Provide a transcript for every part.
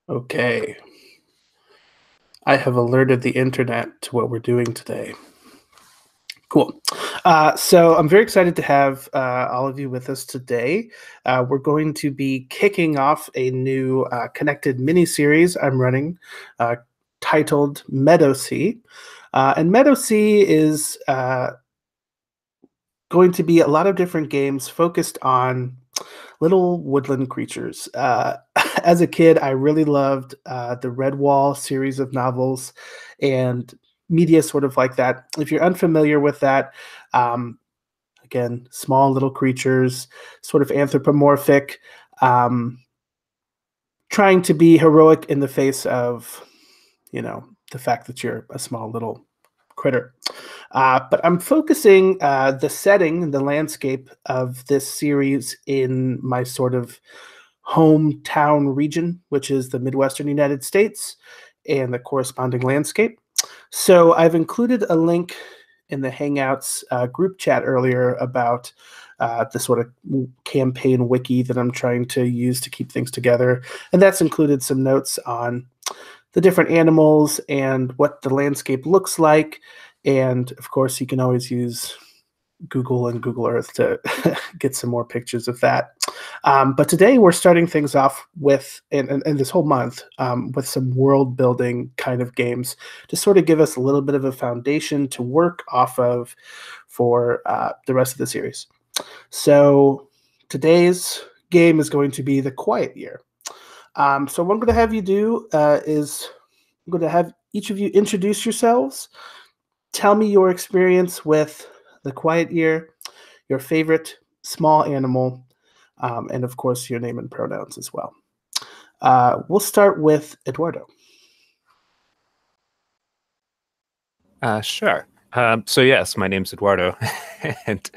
Okay, I have alerted the internet to what we're doing today. Cool. So I'm very excited to have all of you with us today. We're going to be kicking off a new connected mini series I'm running titled Meadowsea. And Meadowsea is going to be a lot of different games focused on little woodland creatures. As a kid, I really loved the Redwall series of novels and media sort of like that. If you're unfamiliar with that, um, again, small little creatures, sort of anthropomorphic, um, trying to be heroic in the face of, the fact that you're a small little critter. But I'm focusing the setting, the landscape of this series in my sort of hometown region, which is the Midwestern United States, and the corresponding landscape. So I've included a link in the Hangouts group chat earlier about the sort of campaign wiki that I'm trying to use to keep things together. And that's included some notes on the different animals and what the landscape looks like. And of course, you can always use Google and Google Earth to get some more pictures of that. But today we're starting things off with, and this whole month, with some world building kind of games to sort of give us a little bit of a foundation to work off of for the rest of the series. So today's game is going to be The Quiet Year. So what I'm going to have you do is I'm going to have each of you introduce yourselves. Tell me your experience with The Quiet Year, your favorite small animal, and of course your name and pronouns as well. We'll start with Eduardo. Sure. So yes, my name's Eduardo, and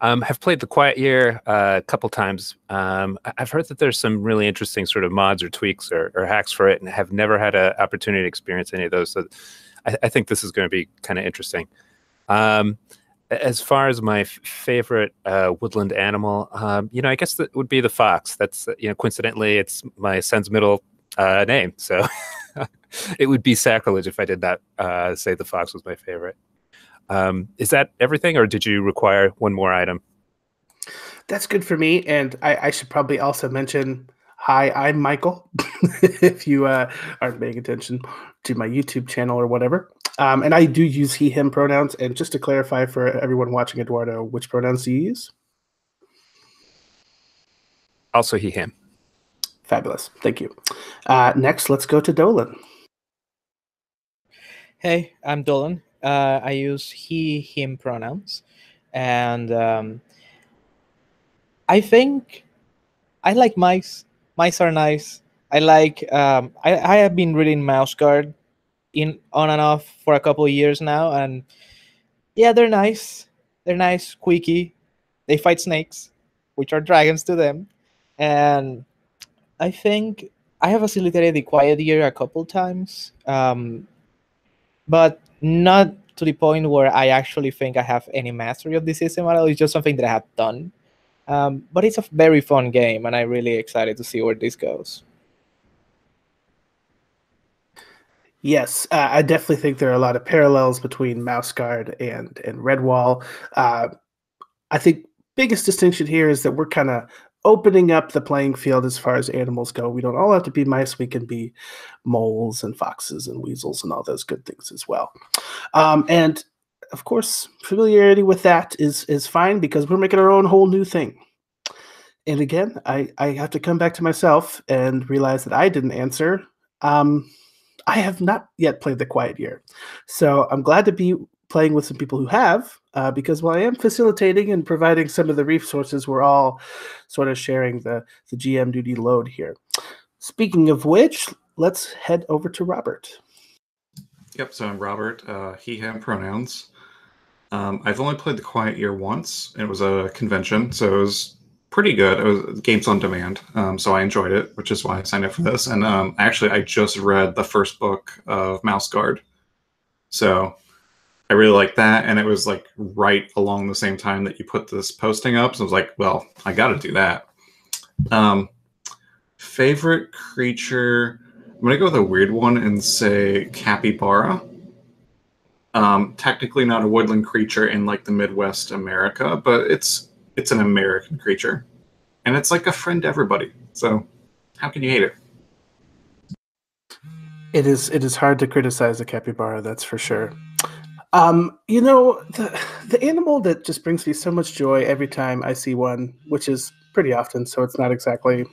have played The Quiet Year a couple times. I've heard that there's some really interesting sort of mods or tweaks or hacks for it, and have never had an opportunity to experience any of those. So I think this is going to be kind of interesting. As far as my favorite woodland animal, I guess that would be the fox. That's coincidentally, it's my son's middle name, so it would be sacrilege if I did not say the fox was my favorite. Is that everything, or did you require one more item? That's good for me, and I should probably also mention, hi, I'm Michael, if you aren't paying attention to my YouTube channel or whatever. And I do use he, him pronouns, and just to clarify for everyone watching, Eduardo, which pronouns do you use? Also he, him. Fabulous, thank you. Next, let's go to Dolan. Hey, I'm Dolan. I use he, him pronouns. And I think I like mice. Mice are nice. I have been reading Mouse Guard on and off for a couple of years now, and yeah, they're nice. They're nice, squeaky. They fight snakes, which are dragons to them. And I think I have facilitated the Quiet Year a couple times, but not to the point where I actually think I have any mastery of the system at all. It's just something that I have done. But it's a very fun game, and I'm really excited to see where this goes. Yes, I definitely think there are a lot of parallels between Mouse Guard and Redwall. I think biggest distinction here is that we're kind of opening up the playing field as far as animals go. We don't all have to be mice. We can be moles and foxes and weasels and all those good things as well. And of course, familiarity with that is fine because we're making our own whole new thing. And again, I have to come back to myself and realize that I didn't answer. I have not yet played The Quiet Year. So I'm glad to be playing with some people who have, because while I am facilitating and providing some of the resources, we're all sort of sharing the GM duty load here. Speaking of which, let's head over to Robert. Yep, so I'm Robert, he, him pronouns. I've only played The Quiet Year once, and it was a convention, so it was pretty good. It was games on demand, so I enjoyed it, which is why I signed up for this. And actually, I just read the first book of Mouse Guard, so I really liked that. And it was like right along the same time that you put this posting up, so I was like, well, I got to do that. Favorite creature, I'm gonna go with a weird one and say capybara. Technically not a woodland creature in like the Midwest America, but it's an American creature, and it's like a friend to everybody. So how can you hate it? It is hard to criticize a capybara, that's for sure. The animal that just brings me so much joy every time I see one, which is pretty often, so it's not exactly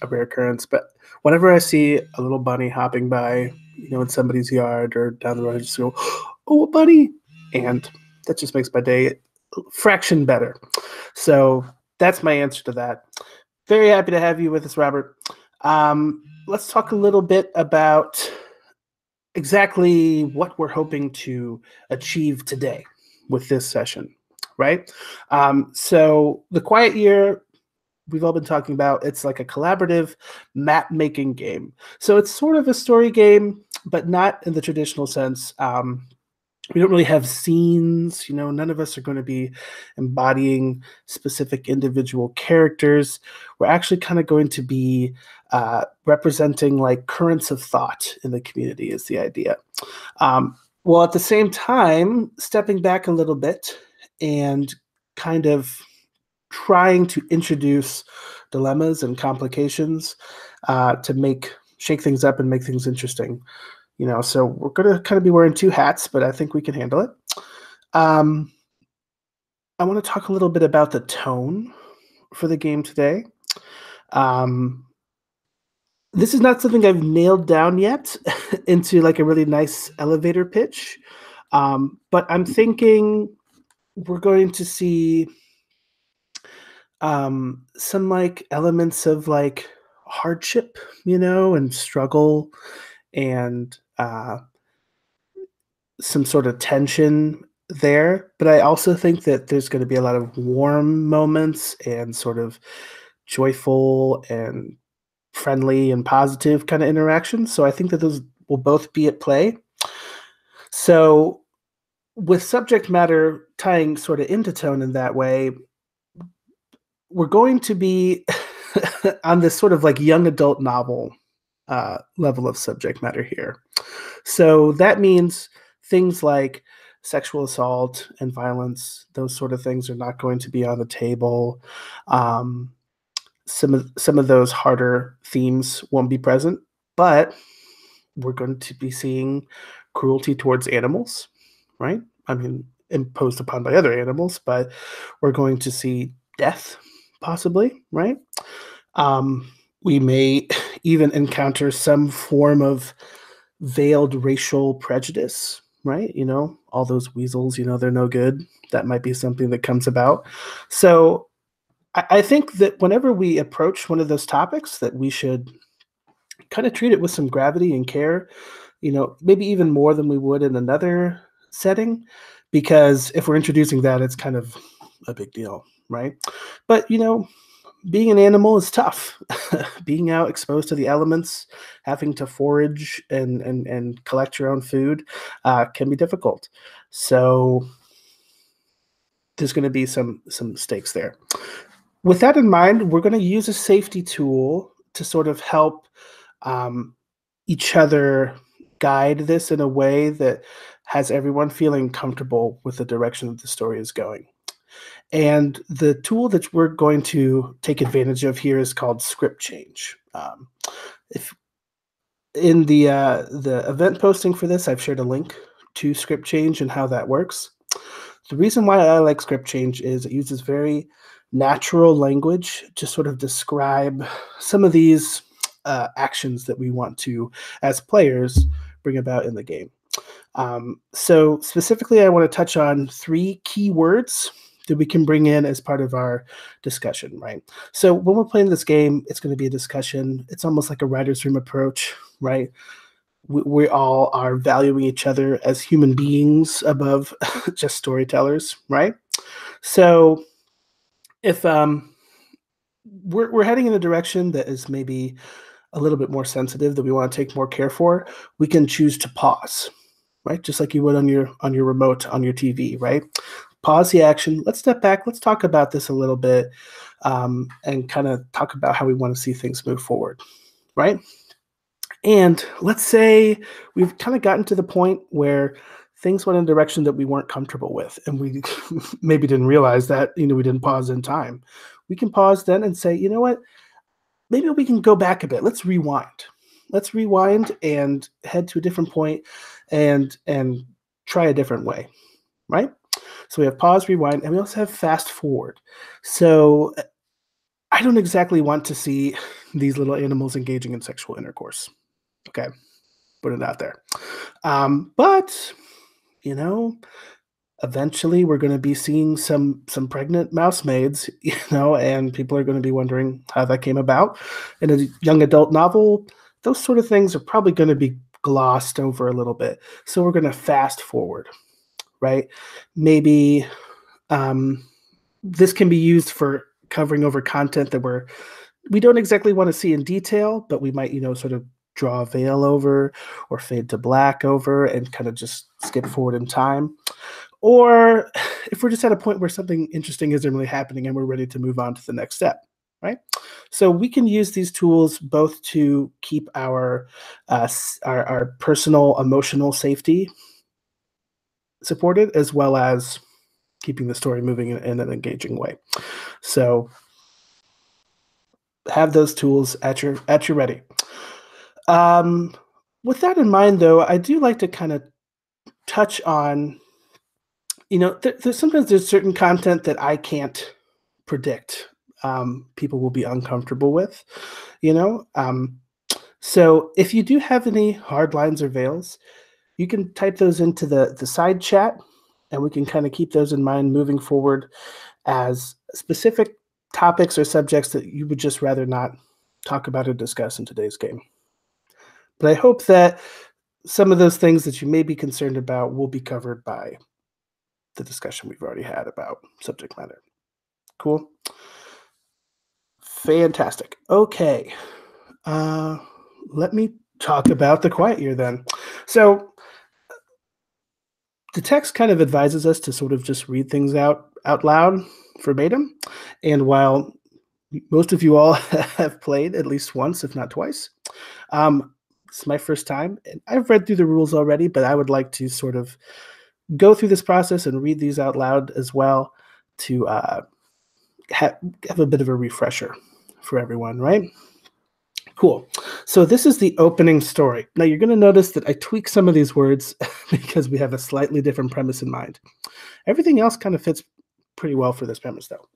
a rare occurrence, but whenever I see a little bunny hopping by, in somebody's yard or down the road, I just go, "Oh, a bunny!" And that just makes my day a fraction better. So that's my answer to that. Very happy to have you with us, Robert. Let's talk a little bit about exactly what we're hoping to achieve today with this session, right? So the Quiet Year, we've all been talking about, it's like a collaborative map making game. So it's sort of a story game, but not in the traditional sense. We don't really have scenes, none of us are going to be embodying specific individual characters. We're actually kind of going to be representing like currents of thought in the community is the idea. While at the same time, stepping back a little bit and kind of trying to introduce dilemmas and complications to shake things up and make things interesting. So we're going to kind of be wearing two hats, but I think we can handle it. I want to talk a little bit about the tone for the game today. This is not something I've nailed down yet into like a really nice elevator pitch, but I'm thinking we're going to see some like elements of like hardship, and struggle and some sort of tension there. But I also think that there's going to be a lot of warm moments and sort of joyful and friendly and positive kind of interactions. So I think that those will both be at play. So with subject matter tying sort of into tone in that way, we're going to be on this sort of like young adult novel level of subject matter here. So that means things like sexual assault and violence, those sort of things are not going to be on the table. Some of those harder themes won't be present, but we're going to be seeing cruelty towards animals, right? I mean, imposed upon by other animals, but we're going to see death, possibly, right? We may even encounter some form of veiled racial prejudice, right? All those weasels, they're no good. That might be something that comes about. So I think that whenever we approach one of those topics, that we should kind of treat it with some gravity and care, maybe even more than we would in another setting, because if we're introducing that, it's kind of a big deal, right? But, being an animal is tough. Being out exposed to the elements, having to forage and collect your own food can be difficult. So there's going to be some stakes there. With that in mind, we're going to use a safety tool to sort of help each other guide this in a way that has everyone feeling comfortable with the direction that the story is going. And the tool that we're going to take advantage of here is called script change. If in the event posting for this, I've shared a link to script change and how that works. The reason why I like script change is it uses very natural language to sort of describe some of these actions that we want to, as players, bring about in the game. So specifically, I want to touch on 3 key words that we can bring in as part of our discussion, right? So when we're playing this game, it's going to be a discussion. It's almost like a writer's room approach, right? We all are valuing each other as human beings above just storytellers, right? So if we're heading in a direction that is maybe a little bit more sensitive, that we want to take more care for, we can choose to pause, right? Just like you would on your remote on your TV, right? Pause the action. Let's step back. Let's talk about this a little bit and kind of talk about how we want to see things move forward, right? And let's say we've kind of gotten to the point where things went in a direction that we weren't comfortable with, and we maybe didn't realize that, we didn't pause in time. We can pause then and say, you know what, maybe we can go back a bit. Let's rewind. Let's rewind and head to a different point and try a different way, right? So we have pause, rewind, and we also have fast forward. So I don't exactly want to see these little animals engaging in sexual intercourse. Okay, put it out there. But eventually we're going to be seeing some pregnant mouse maids, and people are going to be wondering how that came about. In a young adult novel, those sort of things are probably going to be glossed over a little bit. So we're going to fast forward, right? Maybe this can be used for covering over content that we don't exactly want to see in detail, but we might, sort of draw a veil over or fade to black over and kind of just skip forward in time. Or if we're just at a point where something interesting isn't really happening and we're ready to move on to the next step, right? So we can use these tools both to keep our personal emotional safety supported, as well as keeping the story moving in an engaging way. So have those tools at your ready. With that in mind, though, I do like to kind of touch on, sometimes there's certain content that I can't predict. People will be uncomfortable with, so if you do have any hard lines or veils, you can type those into the side chat, and we can kind of keep those in mind moving forward as specific topics or subjects that you would just rather not talk about or discuss in today's game. But I hope that some of those things that you may be concerned about will be covered by the discussion we've already had about subject matter. Cool. Fantastic. Okay. Let me talk about the quiet year then. So the text kind of advises us to sort of just read things out loud verbatim. And while most of you all have played at least once, if not twice, it's my first time. And I've read through the rules already, but I would like to sort of go through this process and read these out loud as well to have a bit of a refresher for everyone, right? Cool. So this is the opening story. Now you're going to notice that I tweak some of these words because we have a slightly different premise in mind. Everything else kind of fits pretty well for this premise, though.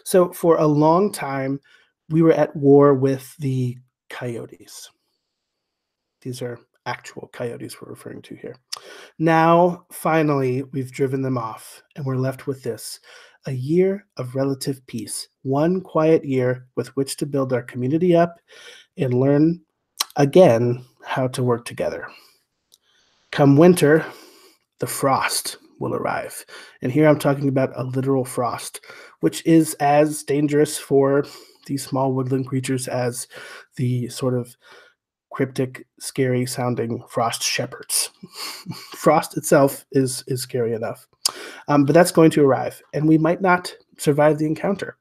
So for a long time, we were at war with the coyotes. These are actual coyotes we're referring to here. Now, finally, we've driven them off, and we're left with this: a year of relative peace, one quiet year with which to build our community up and learn again how to work together. Come winter, the frost will arrive. And here I'm talking about a literal frost, which is as dangerous for these small woodland creatures as the sort of cryptic, scary sounding frost shepherds. Frost itself is scary enough. But that's going to arrive, and we might not survive the encounter.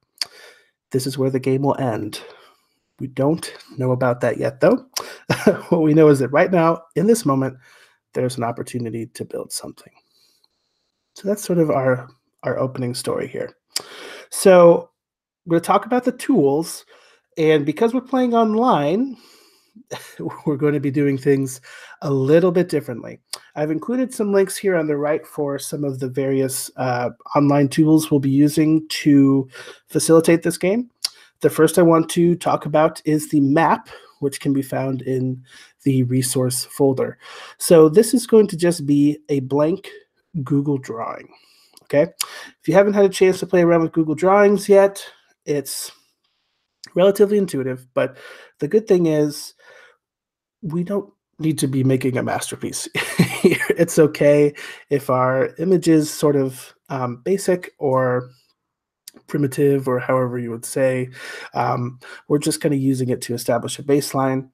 This is where the game will end. We don't know about that yet, though. What we know is that right now, in this moment, there's an opportunity to build something. So that's sort of our opening story here. So we're going to talk about the tools, and because we're playing online, we're going to be doing things a little bit differently. I've included some links here on the right for some of the various online tools we'll be using to facilitate this game. The first I want to talk about is the map, which can be found in the resource folder. So this is going to just be a blank Google drawing. Okay. If you haven't had a chance to play around with Google Drawings yet, it's relatively intuitive, but the good thing is we don't need to be making a masterpiece. It's okay if our image is sort of basic or primitive, or however you would say. We're just kind of using it to establish a baseline.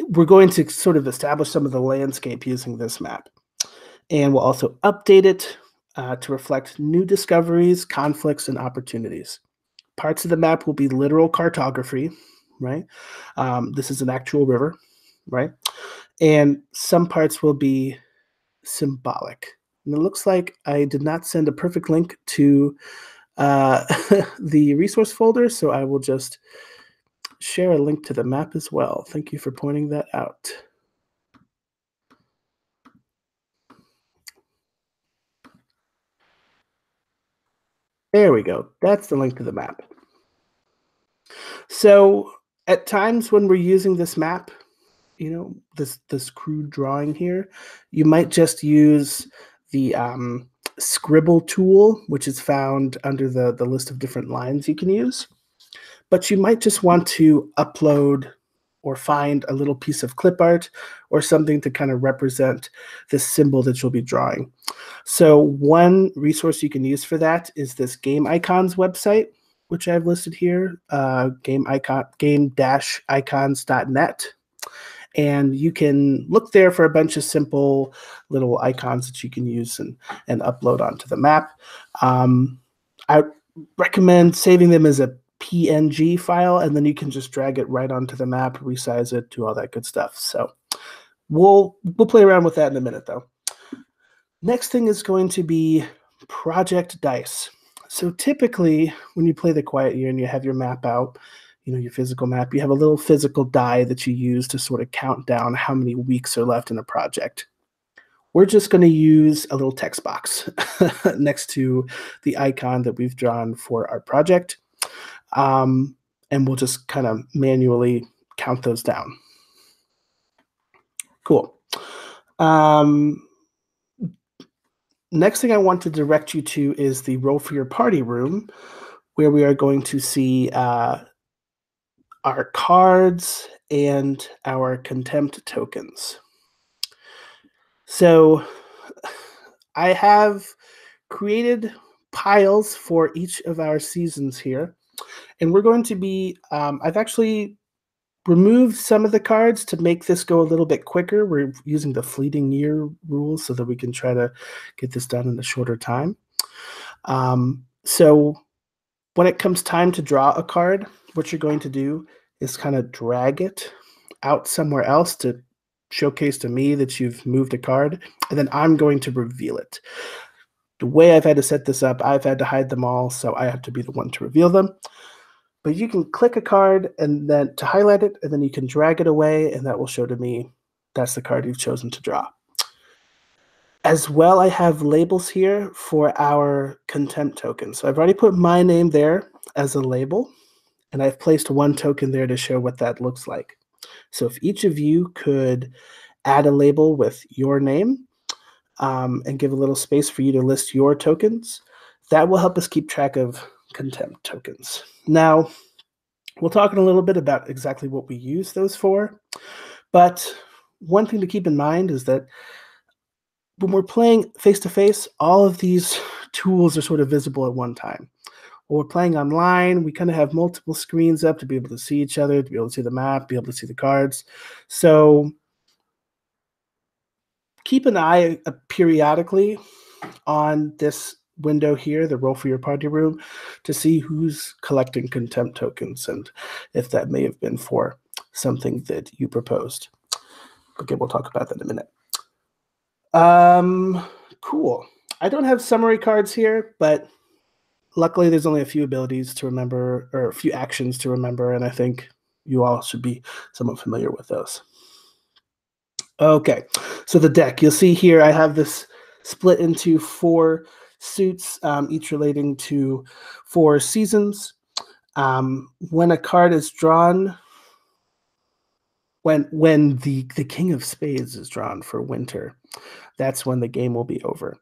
We're going to sort of establish some of the landscape using this map. And we'll also update it to reflect new discoveries, conflicts, and opportunities. Parts of the map will be literal cartography, right? This is an actual river, right? And some parts will be symbolic. And it looks like I did not send a perfect link to the resource folder, so I will just share a link to the map as well. Thank you for pointing that out. There we go. That's the link to the map. So at times when we're using this map, you know, this crude drawing here, you might just use the scribble tool, which is found under the list of different lines you can use. But you might just want to upload or find a little piece of clip art or something to kind of represent this symbol that you'll be drawing. So one resource you can use for that is this Game Icons website, which I've listed here, game-icons.net. And you can look there for a bunch of simple little icons that you can use and upload onto the map. I recommend saving them as a PNG file, and then you can just drag it right onto the map, resize it, do all that good stuff. So we'll play around with that in a minute, though. Next thing is going to be project dice. So typically, when you play the Quiet Year and you have your map out, you know, your physical map, you have a little physical die that you use to sort of count down how many weeks are left in a project. We're just going to use a little text box next to the icon that we've drawn for our project. And we'll just kind of manually count those down. Cool. Next thing I want to direct you to is the Roll for Your Party room, where we are going to see our cards and our contempt tokens. So I have created piles for each of our seasons here. And we're going to be, I've actually removed some of the cards to make this go a little bit quicker. We're using the fleeting year rule so that we can try to get this done in a shorter time. So when it comes time to draw a card, what you're going to do is kind of drag it out somewhere else to showcase to me that you've moved a card, and then I'm going to reveal it. The way I've had to set this up, I've had to hide them all, so I have to be the one to reveal them. But you can click a card and then to highlight it, and then you can drag it away, and that will show to me that's the card you've chosen to draw. As well, I have labels here for our contempt token. So I've already put my name there as a label, and I've placed one token there to show what that looks like. So if each of you could add a label with your name and give a little space for you to list your tokens, that will help us keep track of contempt tokens. Now, we'll talk in a little bit about exactly what we use those for, but one thing to keep in mind is that when we're playing face-to-face, all of these tools are sort of visible at one time. When we're playing online, we kind of have multiple screens up to be able to see each other, to be able to see the map, be able to see the cards. So keep an eye periodically on this window here, the Roll for Your Party room, to see who's collecting contempt tokens and if that may have been for something that you proposed. Okay, we'll talk about that in a minute. Cool. I don't have summary cards here, but luckily there's only a few abilities to remember, or a few actions to remember, and I think you all should be somewhat familiar with those. Okay, so the deck. You'll see here I have this split into 4 suits, each relating to 4 seasons. When a card is drawn, when the King of Spades is drawn for winter, that's when the game will be over.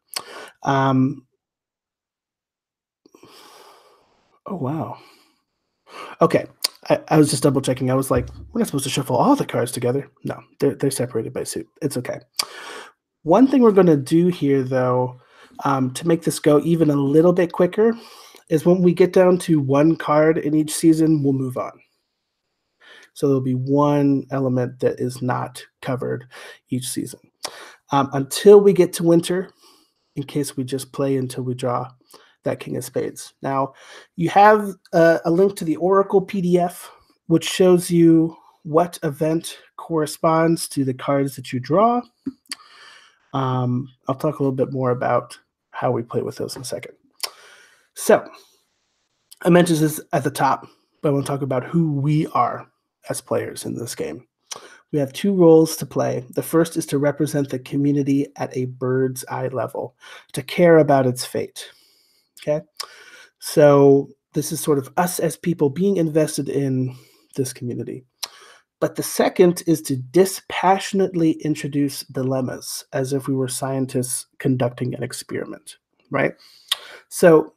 Oh, wow. Okay, I was just double checking. I was like, we're not supposed to shuffle all the cards together. No, they're separated by suit. It's okay. One thing we're going to do here, though, to make this go even a little bit quicker, is when we get down to 1 card in each season, we'll move on. So there'll be 1 element that is not covered each season. Until we get to winter, in case we just play until we draw that King of Spades. Now, you have a link to the Oracle PDF which shows you what event corresponds to the cards that you draw. I'll talk a little bit more about how we play with those in a second. So, I mentioned this at the top, but I want to talk about who we are as players in this game. We have two roles to play. The first is to represent the community at a bird's eye level, to care about its fate. Okay? So this is sort of us as people being invested in this community. But the second is to dispassionately introduce dilemmas as if we were scientists conducting an experiment, right? So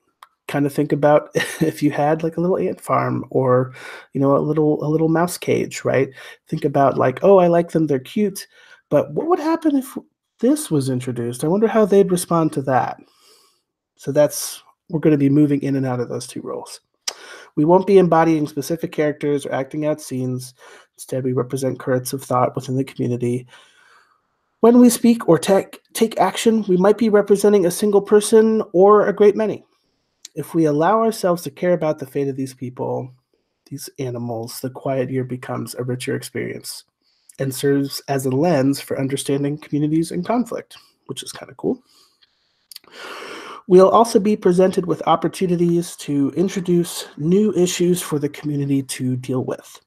kind of think about if you had like a little ant farm or a little mouse cage, right? Think about like, oh, I like them, they're cute, but what would happen if this was introduced? I wonder how they'd respond to that. So we're going to be moving in and out of those two roles. We won't be embodying specific characters or acting out scenes. Instead, we represent currents of thought within the community. When we speak or take action, we might be representing a single person or a great many. If we allow ourselves to care about the fate of these people, these animals, the quiet year becomes a richer experience and serves as a lens for understanding communities in conflict, which is kind of cool. We'll also be presented with opportunities to introduce new issues for the community to deal with.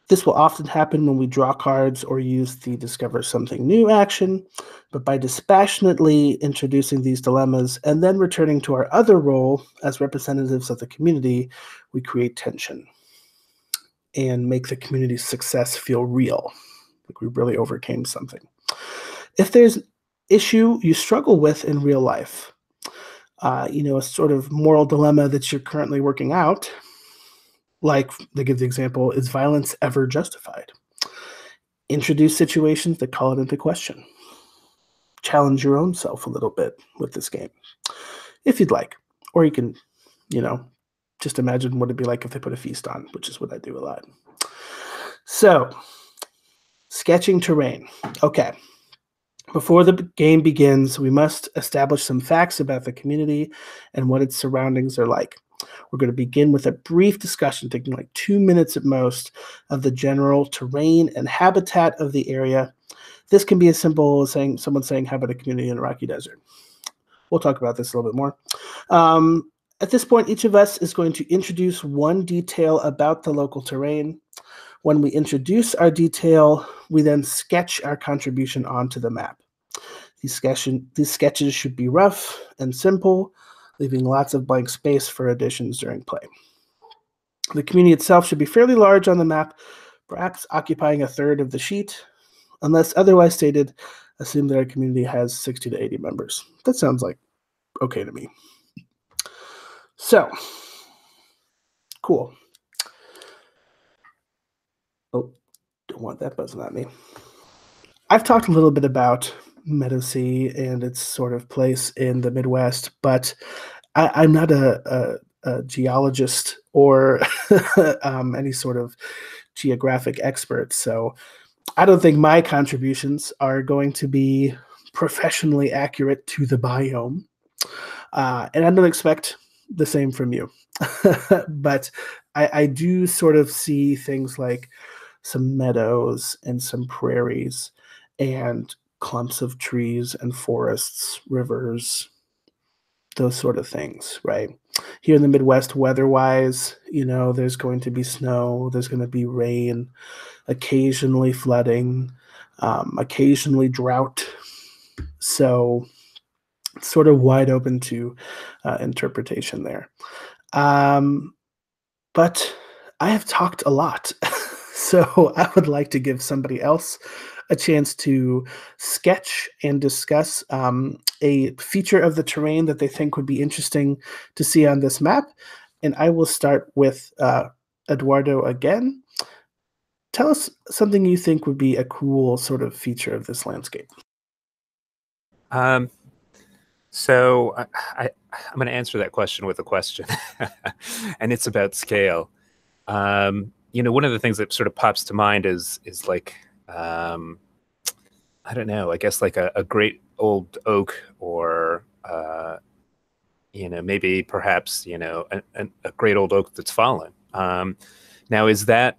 This will often happen when we draw cards or use the Discover Something New action, but by dispassionately introducing these dilemmas and then returning to our other role as representatives of the community, we create tension and make the community's success feel real, like we really overcame something. If there's an issue you struggle with in real life, a sort of moral dilemma that you're currently working out, like they give the example, is violence ever justified? Introduce situations that call it into question. Challenge your own self a little bit with this game, if you'd like. Or you can, just imagine what it'd be like if they put a feast on, which is what I do a lot. So, sketching terrain. Okay. Before the game begins, we must establish some facts about the community and what its surroundings are like. We're going to begin with a brief discussion, taking like 2 minutes at most, of the general terrain and habitat of the area. This can be as simple as someone saying, how about a community in the Rocky Desert? We'll talk about this a little bit more. At this point, each of us is going to introduce one detail about the local terrain. When we introduce our detail, we then sketch our contribution onto the map. These sketches should be rough and simple, leaving lots of blank space for additions during play. The community itself should be fairly large on the map, perhaps occupying a third of the sheet. Unless otherwise stated, assume that our community has 60 to 80 members. That sounds like okay to me. So, cool. Oh, don't want that buzzing at me. I've talked a little bit about Meadowsea and its sort of place in the Midwest, but I'm not a geologist or any sort of geographic expert, so I don't think my contributions are going to be professionally accurate to the biome, and I don't expect the same from you. But I do sort of see things like some meadows and some prairies and clumps of trees and forests, rivers, those sort of things, right? Here in the Midwest, weather-wise, there's going to be snow, there's going to be rain, occasionally flooding, occasionally drought. So it's sort of wide open to interpretation there. But I have talked a lot, so I would like to give somebody else a chance to sketch and discuss a feature of the terrain that they think would be interesting to see on this map. And I will start with Eduardo again. Tell us something you think would be a cool sort of feature of this landscape. So I'm going to answer that question with a question, and it's about scale. One of the things that sort of pops to mind is like, I don't know, I guess like a great old oak, or maybe perhaps a great old oak that's fallen. Now, is that,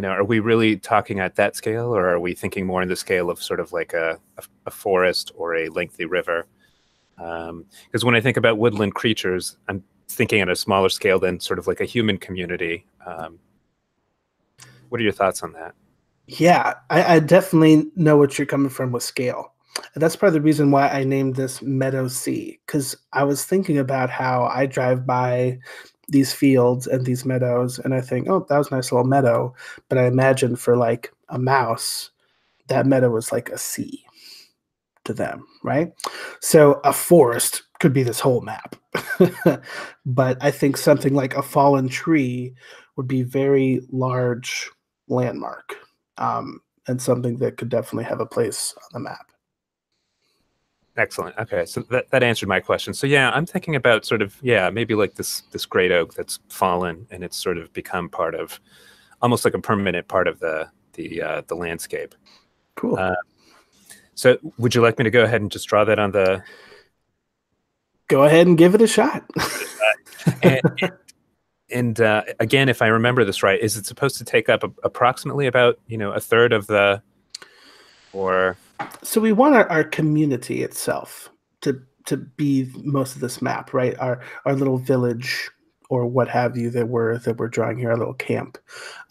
are we really talking at that scale, or are we thinking more in the scale of sort of like a forest or a lengthy river? Because when I think about woodland creatures, I'm thinking at a smaller scale than sort of like a human community. What are your thoughts on that? Yeah, I definitely know what you're coming from with scale. And that's part of the reason why I named this Meadowsea, because I was thinking about how I drive by these fields and these meadows, and I think, oh, that was a nice little meadow. But I imagine for like a mouse, that meadow was like a sea to them, right? So a forest could be this whole map. But I think something like a fallen tree would be very large landmark, and something that could definitely have a place on the map. Excellent. Okay, so that answered my question. So yeah, I'm thinking about sort of, maybe like this great oak that's fallen and it's sort of become part of, almost like a permanent part of the landscape. Cool. So would you like me to go ahead and just draw that on the? Go ahead and give it a shot. And again, if I remember this right, is it supposed to take up approximately about a third of the, or? So we want our community itself to be most of this map, right? Our little village or what have you that we're drawing here, our little camp,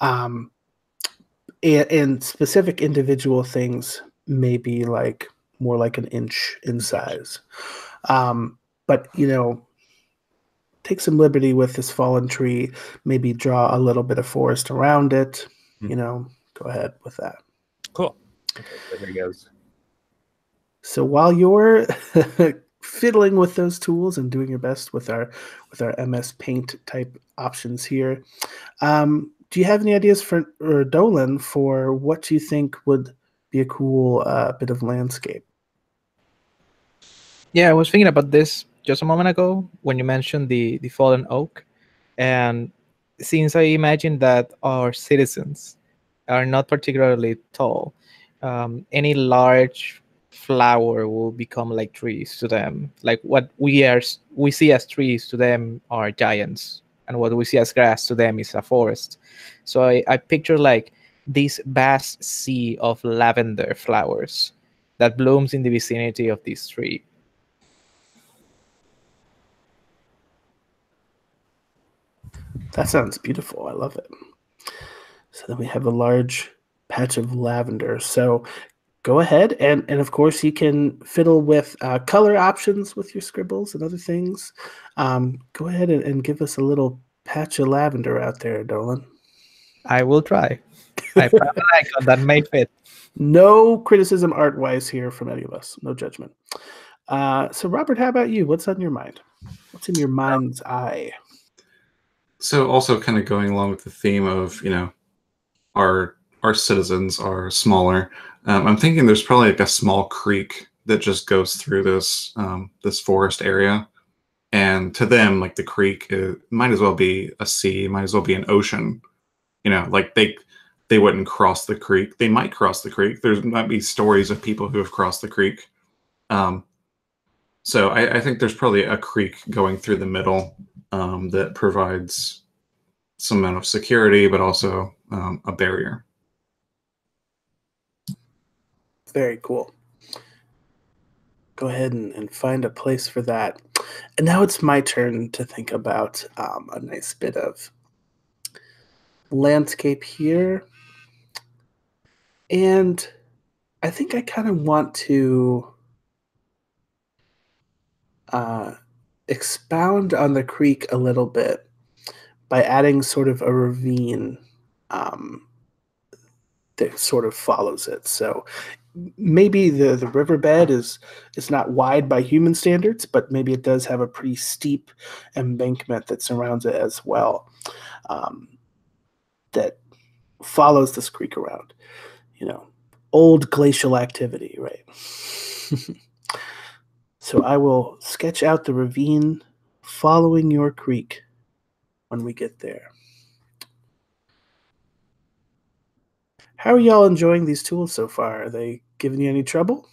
and specific individual things may be like more like an inch in size, but take some liberty with this fallen tree. Maybe draw a little bit of forest around it. Go ahead with that. Cool. Okay, so there he goes. So while you're fiddling with those tools and doing your best with our MS Paint type options here, do you have any ideas for Dolan for what you think would be a cool bit of landscape? Yeah, I was thinking about this just a moment ago when you mentioned the fallen oak, and since I imagine that our citizens are not particularly tall, any large flower will become like trees to them. Like what we see as trees to them are giants, and what we see as grass to them is a forest. So I picture like this vast sea of lavender flowers that blooms in the vicinity of this tree. That sounds beautiful. I love it. So then we have a large patch of lavender. So go ahead and of course you can fiddle with color options with your scribbles and other things. Go ahead and give us a little patch of lavender out there, Dolan. I will try. I found an icon that may fit. No criticism art-wise here from any of us. No judgment. So Robert, how about you? What's on your mind? What's in your mind's eye? So also kind of going along with the theme of, our citizens are smaller. I'm thinking there's probably like a small creek that just goes through this this forest area, and to them, like the creek might as well be a sea, might as well be an ocean. Like they wouldn't cross the creek. They might cross the creek. There might be stories of people who have crossed the creek. So I think there's probably a creek going through the middle that provides some amount of security, but also a barrier. Very cool. Go ahead and find a place for that. And now it's my turn to think about a nice bit of landscape here. And I think I kind of want to expound on the creek a little bit by adding sort of a ravine that sort of follows it. So maybe the riverbed is not wide by human standards, but maybe it does have a pretty steep embankment that surrounds it as well, that follows this creek around. Old glacial activity, right? So I will sketch out the ravine following your creek when we get there. How are y'all enjoying these tools so far? Are they giving you any trouble?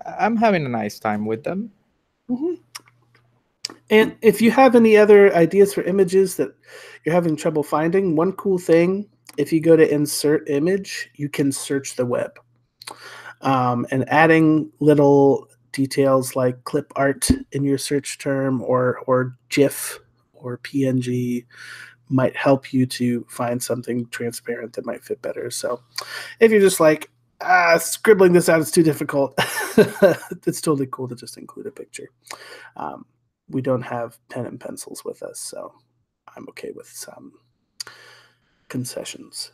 I'm having a nice time with them. Mm-hmm. And if you have any other ideas for images that you're having trouble finding, one cool thing, if you go to insert image, you can search the web. And adding little details like clip art in your search term or GIF or PNG might help you to find something transparent that might fit better. So if you're just like, scribbling this out is too difficult, it's totally cool to just include a picture. We don't have pen and pencils with us, so I'm okay with some concessions.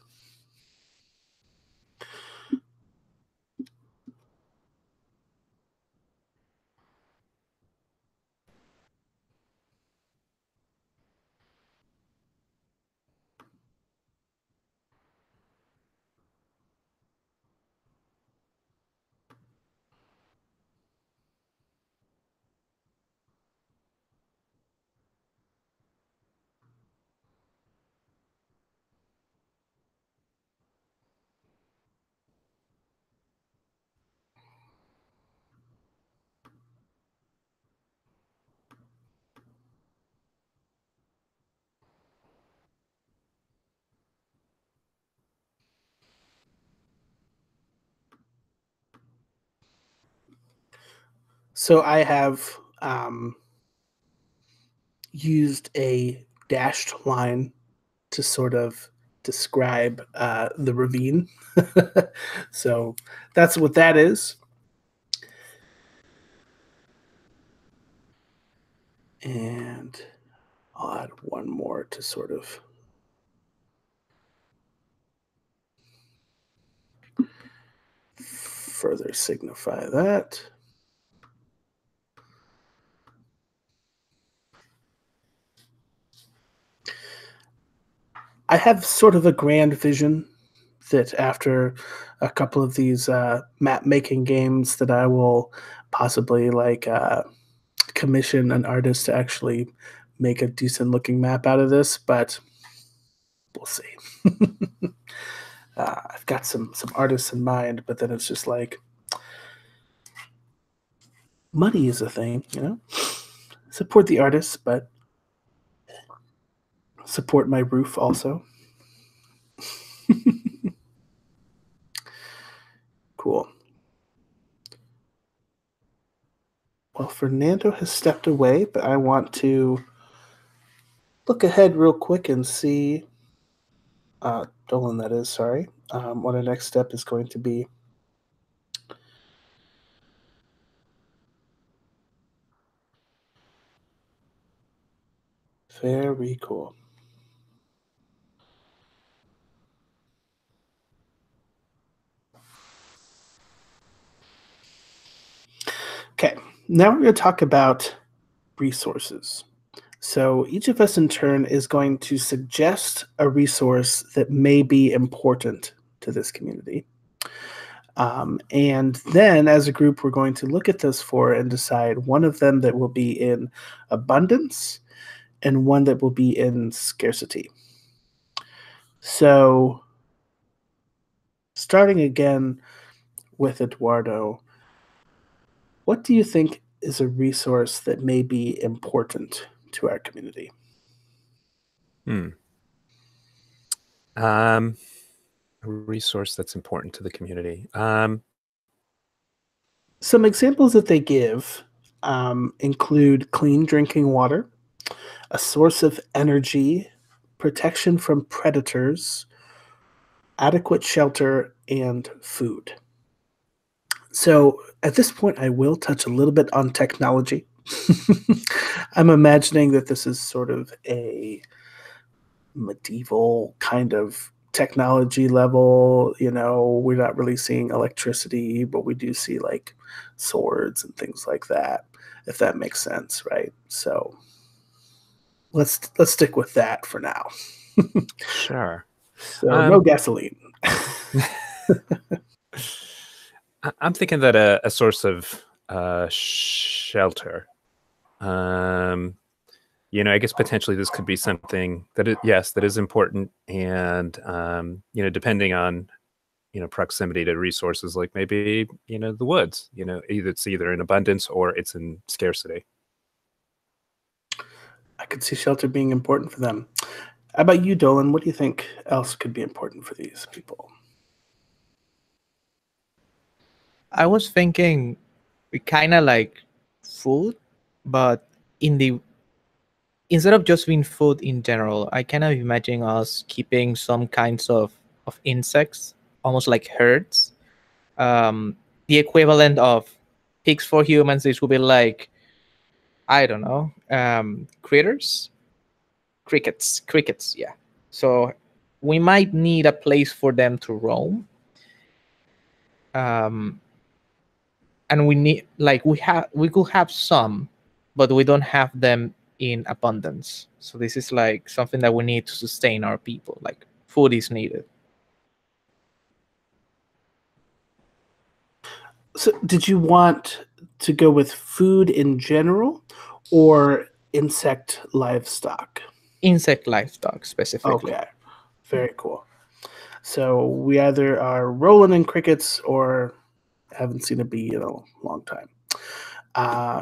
So I have used a dashed line to sort of describe the ravine. So that's what that is. And I'll add one more to sort of further signify that. I have sort of a grand vision that after a couple of these map making games that I will possibly commission an artist to actually make a decent looking map out of this, but we'll see. I've got some artists in mind, but then it's just like money is a thing, you know. Support the artists, but support my roof also. Cool. Well, Fernando has stepped away, but I want to look ahead real quick and see, Dolan, that is, sorry, what our next step is going to be. Very cool. Okay, now we're going to talk about resources. So each of us in turn is going to suggest a resource that may be important to this community. And then as a group, we're going to look at those four and decide one of them that will be in abundance and one that will be in scarcity. So starting again with Eduardo, what do you think is a resource that may be important to our community? A resource that's important to the community. Some examples that they give include clean drinking water, a source of energy, protection from predators, adequate shelter, and food. So at this point, I will touch a little bit on technology. I'm imagining that this is sort of a medieval kind of technology level. You know, we're not really seeing electricity, but we do see like swords and things like that, if that makes sense, right? So let's stick with that for now. Sure. So no gasoline. I'm thinking that a source of shelter. You know, I guess potentially this could be something that that is important, and you know, depending on proximity to resources, like maybe the woods. You know, it's either in abundance or it's in scarcity. I could see shelter being important for them. How about you, Dolan? What do you think else could be important for these people? I was thinking we kind of like food, but in the instead of just being food in general, I kind of imagine us keeping some kinds of insects, almost like herds. The equivalent of pigs for humans, this would be like, I don't know, critters, crickets, yeah. So we might need a place for them to roam. Um, and we need like we could have some, but we don't have them in abundance. So this is like something that we need to sustain our people. Like food is needed. So, did you want to go with food in general or insect livestock? Insect livestock specifically. Okay, very cool. So we either are rolling in crickets or haven't seen a bee in a long time.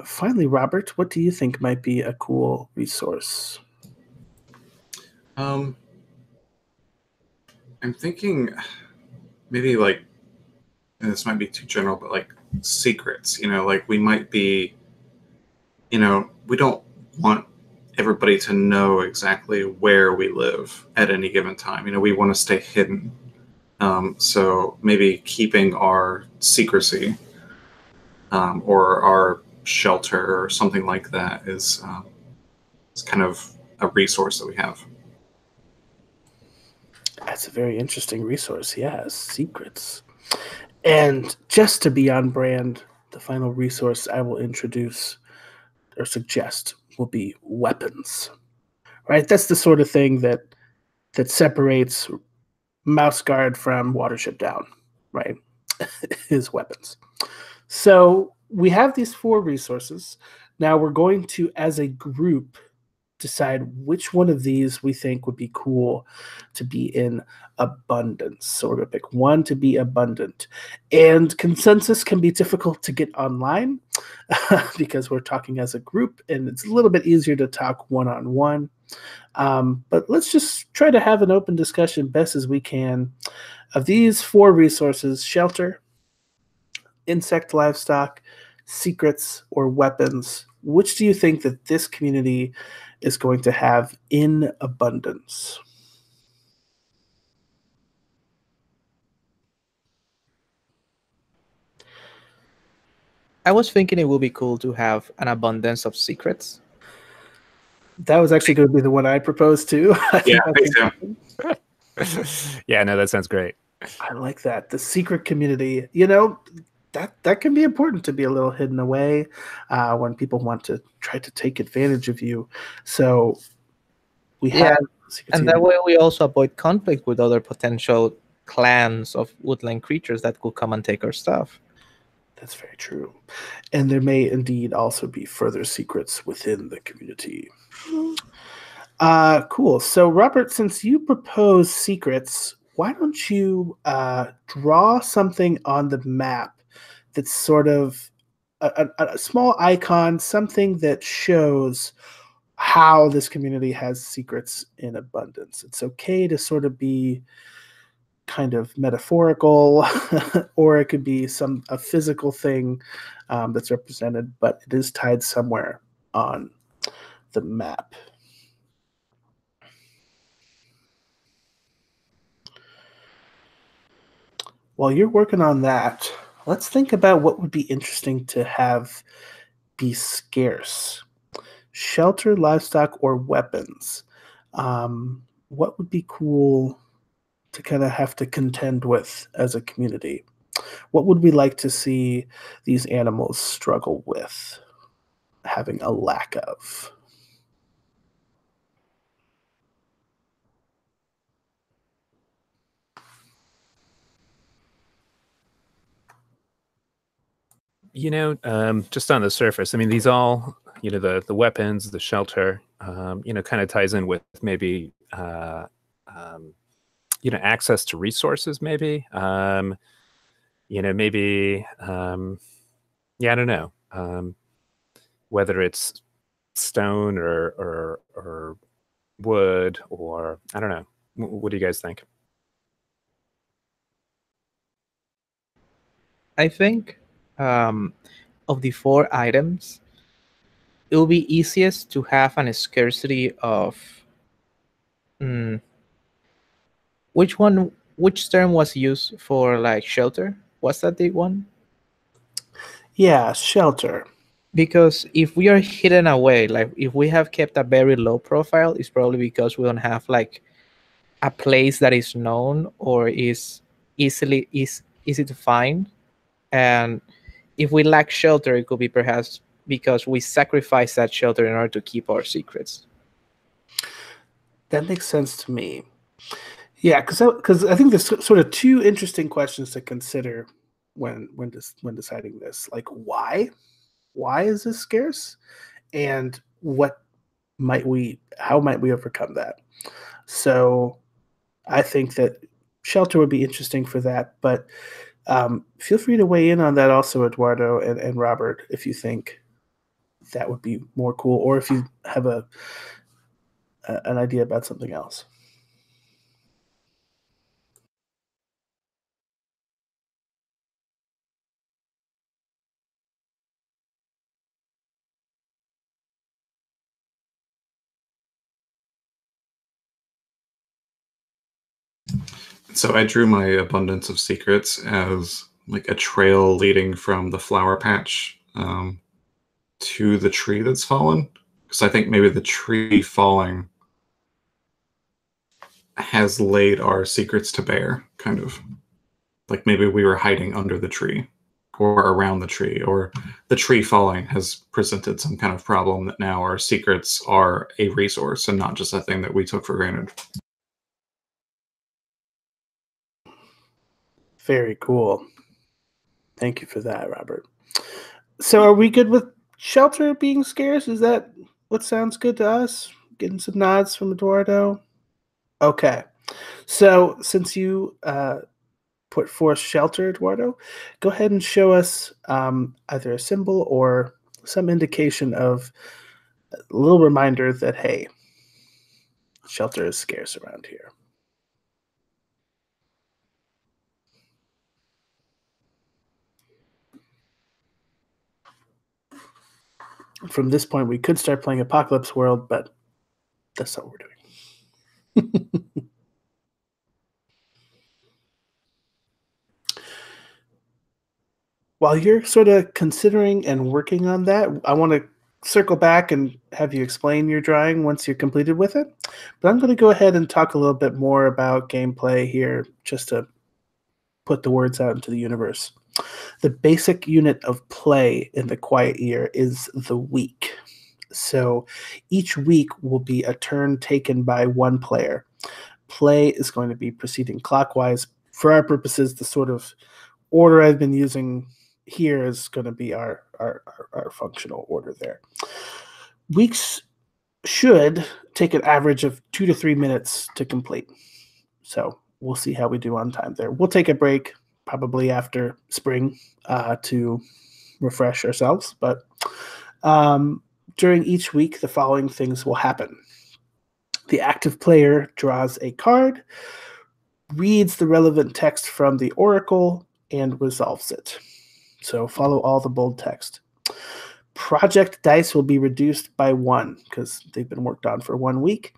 Finally, Robert, what do you think might be a cool resource? I'm thinking maybe like, and this might be too general, but like secrets. Like we might be, we don't want everybody to know exactly where we live at any given time. We want to stay hidden. So maybe keeping our secrecy or our shelter or something like that is kind of a resource that we have. That's a very interesting resource. Yes, secrets. And just to be on brand, the final resource I will introduce or suggest will be weapons. Right? That's the sort of thing that separates Mouse Guard from Watership Down, right? His weapons. So we have these 4 resources. Now we're going to, as a group, decide which one of these we think would be cool to be in abundance. So we're going to pick one to be abundant. And consensus can be difficult to get online because we're talking as a group and it's a little bit easier to talk one-on-one. But let's just try to have an open discussion best as we can of these 4 resources: shelter, insect livestock, secrets, or weapons. Which do you think that this community is going to have in abundance? I was thinking it would be cool to have an abundance of secrets. That was actually going to be the one I proposed too. Yeah, me too. Yeah, no, that sounds great. I like that. The secret community, that can be important to be a little hidden away when people want to try to take advantage of you. So we have and that way we also avoid conflict with other potential clans of woodland creatures that could come and take our stuff. That's very true. And there may indeed also be further secrets within the community. Cool. So, Robert, since you propose secrets, why don't you draw something on the map that's sort of a small icon, something that shows how this community has secrets in abundance. It's okay to sort of be kind of metaphorical, or it could be a physical thing that's represented, but it is tied somewhere on the map. While you're working on that, let's think about what would be interesting to have be scarce. Shelter, livestock, or weapons. What would be cool to kind of have to contend with as a community? What would we like to see these animals struggle with having a lack of? Just on the surface, I mean, these all, the weapons, the shelter, kind of ties in with maybe, access to resources, maybe, maybe, yeah, I don't know, whether it's stone or wood, or I don't know. What do you guys think? I think of the 4 items, it will be easiest to have an scarcity of which term was used for like shelter? Was that the one? Yeah, shelter. Because if we are hidden away, like if we have kept a very low profile, it's probably because we don't have like a place that is known or is easy to find. And if we lack shelter, it could be perhaps because we sacrifice that shelter in order to keep our secrets. That makes sense to me. Yeah, because I think there's sort of 2 interesting questions to consider when deciding this. Like, why is this scarce, and how might we overcome that? So I think that shelter would be interesting for that, but feel free to weigh in on that also, Eduardo and Robert, if you think that would be more cool, or if you have an idea about something else. So I drew my abundance of secrets as like a trail leading from the flower patch to the tree that's fallen. Because I think maybe the tree falling has laid our secrets to bear, kind of. Like maybe we were hiding under the tree or around the tree, or the tree falling has presented some kind of problem that now our secrets are a resource and not just a thing that we took for granted. Very cool. Thank you for that, Robert. So are we good with shelter being scarce? Is that what sounds good to us? Getting some nods from Eduardo? Okay. So since you put forth shelter, Eduardo, go ahead and show us either a symbol or some indication of a little reminder that, hey, shelter is scarce around here. From this point, we could start playing Apocalypse World, but that's not what we're doing. While you're sort of considering and working on that, I want to circle back and have you explain your drawing once you're completed with it. But I'm going to go ahead and talk a little bit more about gameplay here, just to put the words out into the universe. The basic unit of play in the Quiet Year is the week. So each week will be a turn taken by one player. Play is going to be proceeding clockwise. For our purposes, the sort of order I've been using here is going to be our functional order there. Weeks should take an average of 2 to 3 minutes to complete. So we'll see how we do on time there. We'll take a break probably after spring to refresh ourselves. But during each week, the following things will happen. The active player draws a card, reads the relevant text from the oracle, and resolves it. So follow all the bold text. Project dice will be reduced by 1 because they've been worked on for 1 week.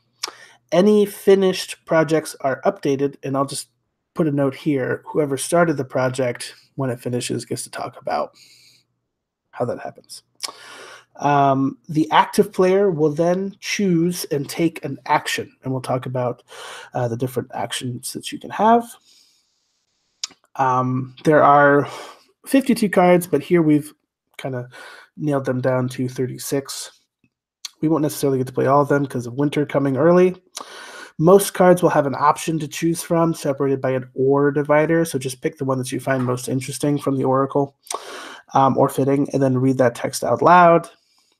Any finished projects are updated, and I'll just put a note here. Whoever started the project, when it finishes, gets to talk about how that happens. The active player will then choose and take an action, and we'll talk about the different actions that you can have. There are 52 cards, but here we've kind of nailed them down to 36. We won't necessarily get to play all of them because of winter coming early. Most cards will have an option to choose from, separated by an or divider. So just pick the one that you find most interesting from the oracle or fitting, and then read that text out loud.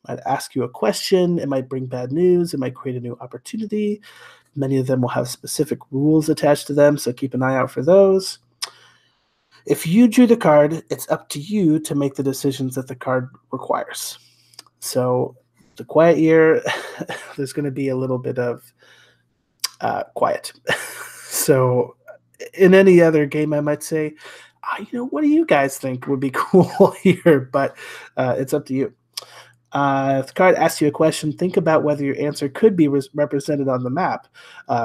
I'd ask you a question. It might bring bad news. It might create a new opportunity. Many of them will have specific rules attached to them, so keep an eye out for those. If you drew the card, it's up to you to make the decisions that the card requires. So the quiet year, there's going to be a little bit of quiet. So in any other game, I might say, what do you guys think would be cool here? But it's up to you. If the card asks you a question, think about whether your answer could be represented on the map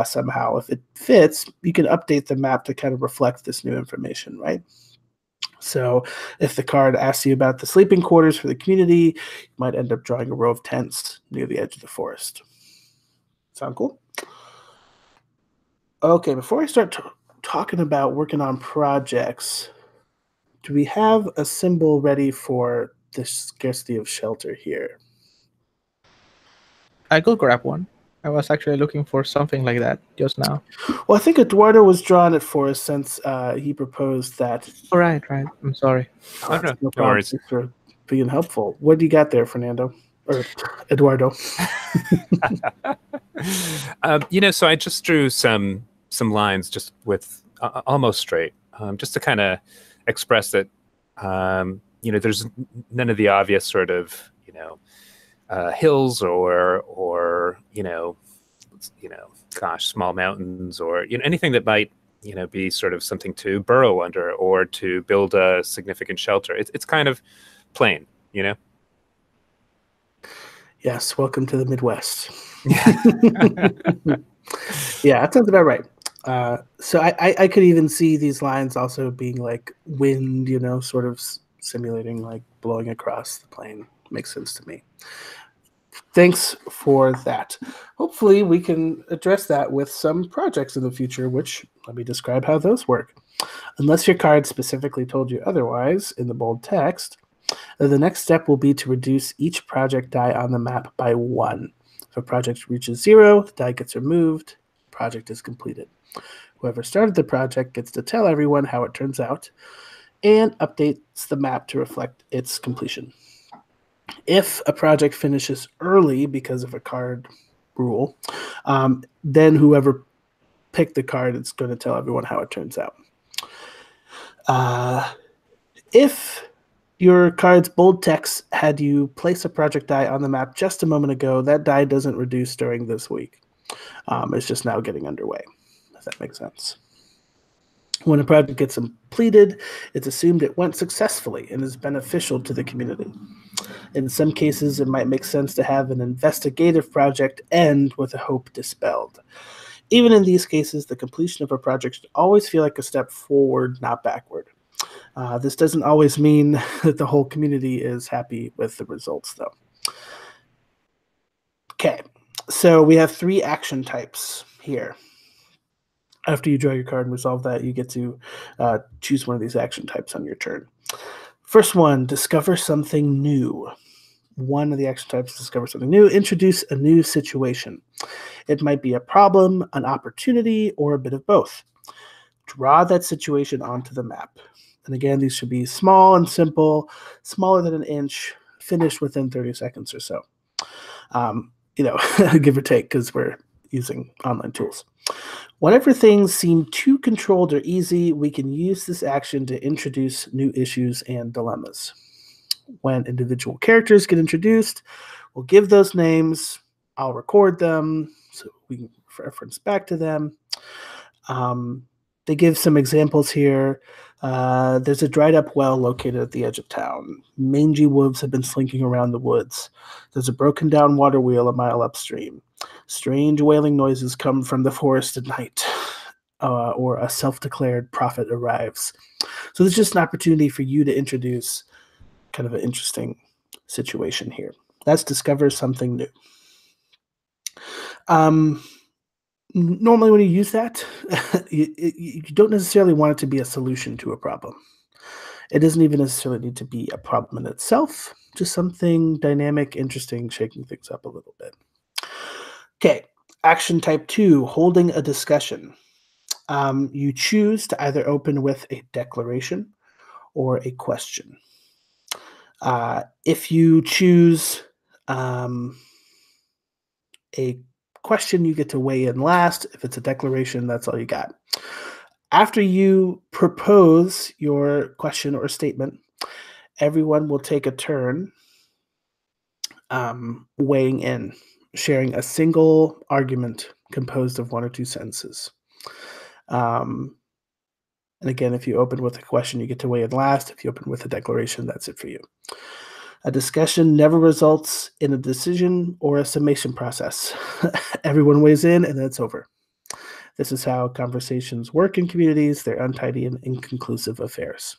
somehow. If it fits, you can update the map to kind of reflect this new information, right? So if the card asks you about the sleeping quarters for the community, you might end up drawing a row of tents near the edge of the forest. Sound cool? Okay, before I start talking about working on projects, do we have a symbol ready for the scarcity of shelter here? I could grab one. I was actually looking for something like that just now. Well, I think Eduardo was drawing it for us since he proposed that. All right. I'm sorry. Oh, no problem. worries. Thanks for being helpful. What do you got there, Fernando? Or Eduardo? So I just drew some lines just with almost straight, just to kind of express that, there's none of the obvious sort of, hills or small mountains or anything that might be sort of something to burrow under or to build a significant shelter. It's kind of plain, Yes, welcome to the Midwest. Yeah. Yeah, that sounds about right. So I could even see these lines also being like wind, sort of simulating like blowing across the plain. Makes sense to me. Thanks for that. Hopefully we can address that with some projects in the future, which let me describe how those work. Unless your card specifically told you otherwise in the bold text, the next step will be to reduce each project die on the map by 1. If a project reaches 0, the die gets removed, project is completed. Whoever started the project gets to tell everyone how it turns out and updates the map to reflect its completion. If a project finishes early because of a card rule, then whoever picked the card is going to tell everyone how it turns out. If your card's bold text had you place a project die on the map just a moment ago, that die doesn't reduce during this week. It's just now getting underway, if that makes sense. When a project gets completed, it's assumed it went successfully and is beneficial to the community. In some cases, it might make sense to have an investigative project end with a hope dispelled. Even in these cases, the completion of a project should always feel like a step forward, not backward. This doesn't always mean that the whole community is happy with the results, though. Okay, so we have 3 action types here. After you draw your card and resolve that, you get to choose one of these action types on your turn. First one, discover something new. One of the action types, discover something new. Introduce a new situation. It might be a problem, an opportunity, or a bit of both. Draw that situation onto the map. And again, these should be small and simple, smaller than an inch, finished within 30 seconds or so. Give or take, because we're using online tools. Whenever things seem too controlled or easy, we can use this action to introduce new issues and dilemmas. When individual characters get introduced, we'll give those names. I'll record them so we can reference back to them. They give some examples here. There's a dried up well located at the edge of town. Mangy wolves have been slinking around the woods. There's a broken down water wheel a mile upstream. Strange wailing noises come from the forest at night. Or a self-declared prophet arrives. So there's just an opportunity for you to introduce kind of an interesting situation here. Let's discover something new. Normally when you use that, you don't necessarily want it to be a solution to a problem. It doesn't even necessarily need to be a problem in itself, just something dynamic, interesting, shaking things up a little bit. Okay, action type 2, holding a discussion. You choose to either open with a declaration or a question. If you choose a question, you get to weigh in last. If it's a declaration, that's all you got. After you propose your question or statement, everyone will take a turn weighing in, sharing a single argument composed of 1 or 2 sentences. And again, if you open with a question, you get to weigh in last. If you open with a declaration, that's it for you. A discussion never results in a decision or a summation process. Everyone weighs in and then it's over. This is how conversations work in communities. They're untidy and inconclusive affairs.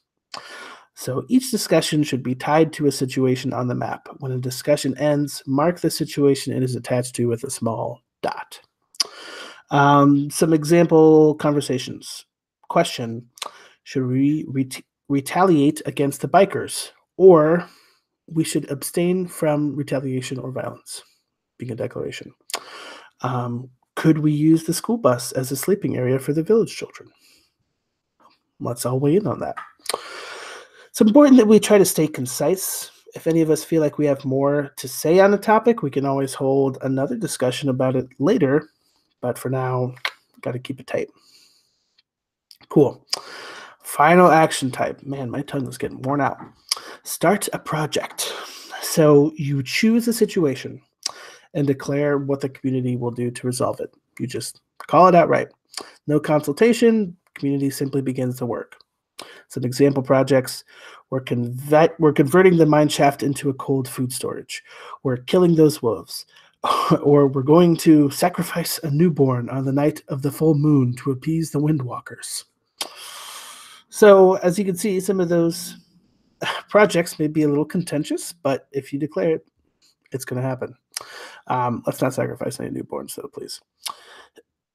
So each discussion should be tied to a situation on the map. When a discussion ends, mark the situation it is attached to with a small dot. Some example conversations. Question, should we retaliate against the bikers, or we should abstain from retaliation or violence, being a declaration? Could we use the school bus as a sleeping area for the village children? Let's all weigh in on that. It's important that we try to stay concise. If any of us feel like we have more to say on a topic, we can always hold another discussion about it later. But for now, got to keep it tight. Cool. Final action type. Man, my tongue is getting worn out. Start a project. So you choose a situation and declare what the community will do to resolve it. You just call it outright. No consultation. Community simply begins to work. Some example projects: we're converting the mine shaft into a cold food storage. We're killing those wolves. Or we're going to sacrifice a newborn on the night of the full moon to appease the windwalkers. So as you can see, some of those projects may be a little contentious, but if you declare it, it's going to happen. Let's not sacrifice any newborns, though, please.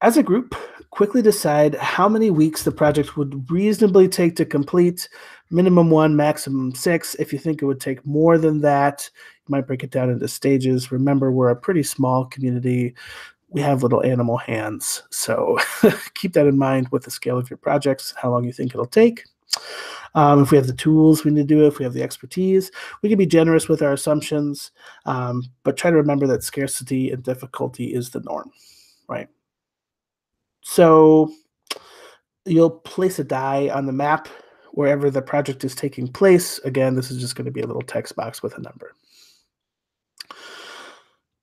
As a group, quickly decide how many weeks the project would reasonably take to complete. Minimum 1, maximum 6. If you think it would take more than that, you might break it down into stages. Remember, we're a pretty small community. We have little animal hands. So keep that in mind with the scale of your projects, how long you think it'll take. If we have the tools we need to do it, if we have the expertise, we can be generous with our assumptions, but try to remember that scarcity and difficulty is the norm, right? So you'll place a die on the map wherever the project is taking place. Again, this is just going to be a little text box with a number.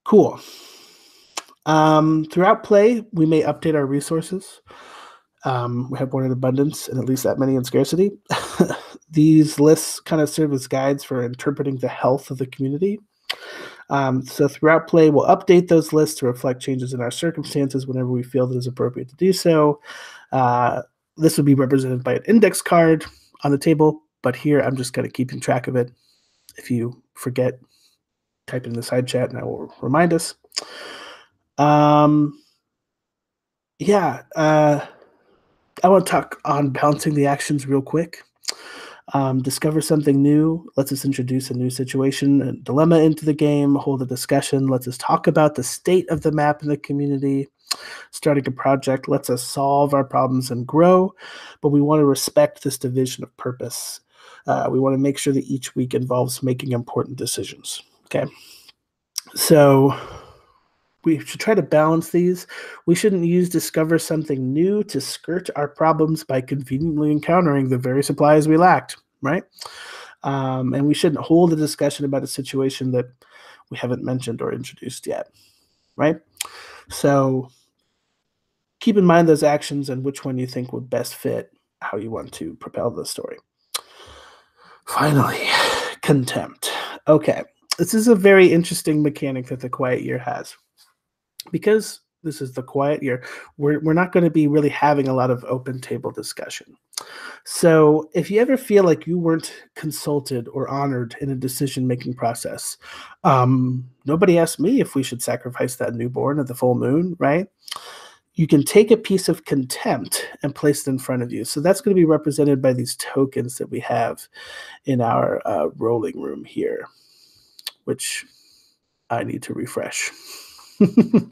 Cool. Throughout play, we may update our resources. We have one in abundance and at least that many in scarcity. These lists kind of serve as guides for interpreting the health of the community. So throughout play, we'll update those lists to reflect changes in our circumstances whenever we feel that it's appropriate to do so. This will be represented by an index card on the table, but here I'm just kind of keeping track of it. If you forget, type it in the side chat and I will remind us. I want to talk on balancing the actions real quick. Discover something new. Lets us introduce a new situation and dilemma into the game, hold a discussion, lets us talk about the state of the map in the community. Starting a project lets us solve our problems and grow, but we want to respect this division of purpose. We want to make sure that each week involves making important decisions. Okay. So we should try to balance these. We shouldn't use discover something new to skirt our problems by conveniently encountering the very supplies we lacked, right? And we shouldn't hold a discussion about a situation that we haven't mentioned or introduced yet, right? So keep in mind those actions and which one you think would best fit how you want to propel the story. Finally, contempt. Okay, this is a very interesting mechanic that the Quiet Year has. Because this is the Quiet Year, we're not going to be really having a lot of open table discussion. So if you ever feel like you weren't consulted or honored in a decision-making process, nobody asked me if we should sacrifice that newborn at the full moon, right? You can take a piece of contempt and place it in front of you. So that's going to be represented by these tokens that we have in our rolling room here, which I need to refresh. And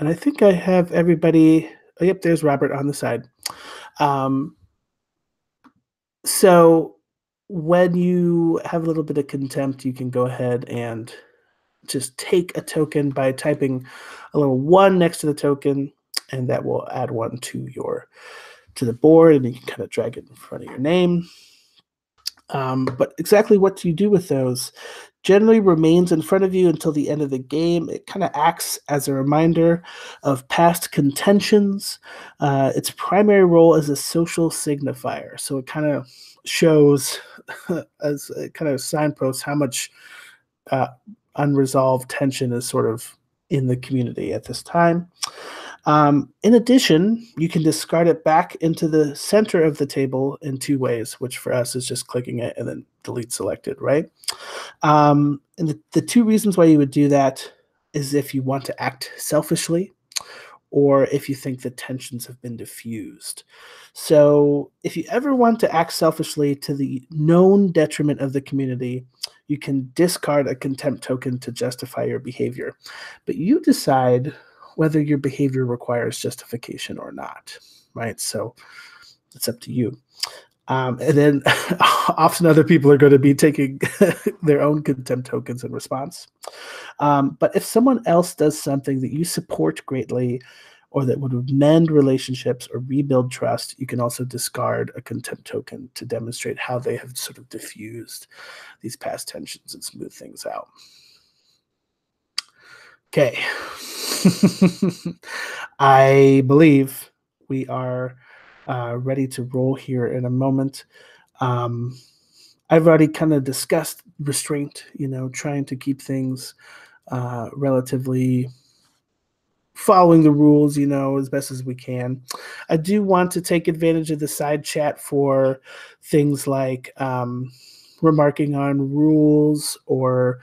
I think I have everybody. Oh, yep, there's Robert on the side. So when you have a little bit of contempt, you can go ahead and just take a token by typing a little 1 next to the token, and that will add 1 to the board, and you can kind of drag it in front of your name. But exactly what do you do with those? generally remains in front of you until the end of the game. It kind of acts as a reminder of past contentions. Its primary role is a social signifier, so it kind of shows as it kind of signposts how much unresolved tension is sort of in the community at this time. In addition, you can discard it back into the center of the table in two ways, which for us is just clicking it and then delete selected, right? And the two reasons why you would do that is if you want to act selfishly or if you think the tensions have been diffused. So if you ever want to act selfishly to the known detriment of the community, you can discard a contempt token to justify your behavior. But you decide whether your behavior requires justification or not, right? So it's up to you. And then often other people are going to be taking their own contempt tokens in response. But if someone else does something that you support greatly or that would mend relationships or rebuild trust, you can also discard a contempt token to demonstrate how they have sort of diffused these past tensions and smooth things out. Okay. I believe we are ready to roll here in a moment. I've already kind of discussed restraint, trying to keep things relatively following the rules, as best as we can. I do want to take advantage of the side chat for things like remarking on rules or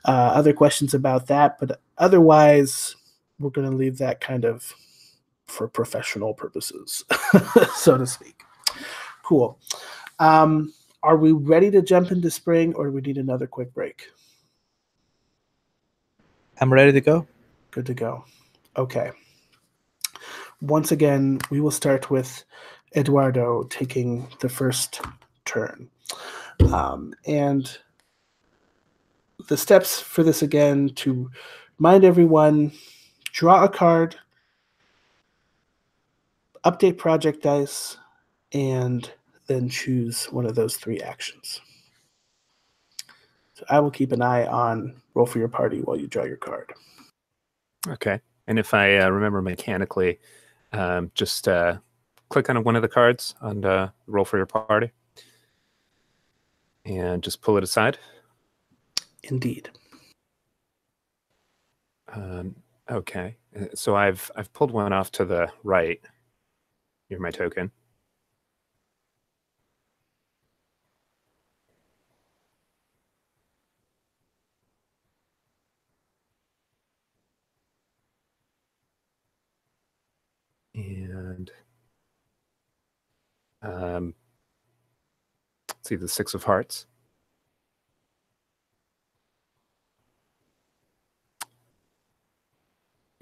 other questions about that. But otherwise, we're going to leave that kind of for professional purposes, so to speak. Cool. Are we ready to jump into spring or do we need another quick break? I'm ready to go. Good to go. Okay. Once again, we will start with Eduardo taking the first turn. And the steps for this again, to remind everyone, draw a card, update project dice, and then choose one of those three actions. So I will keep an eye on roll for your party while you draw your card. Okay. And if I remember mechanically, just click on one of the cards on roll for your party and just pull it aside. Indeed. Okay. So I've pulled one off to the right. Here's my token. And let's see, the 6 of hearts.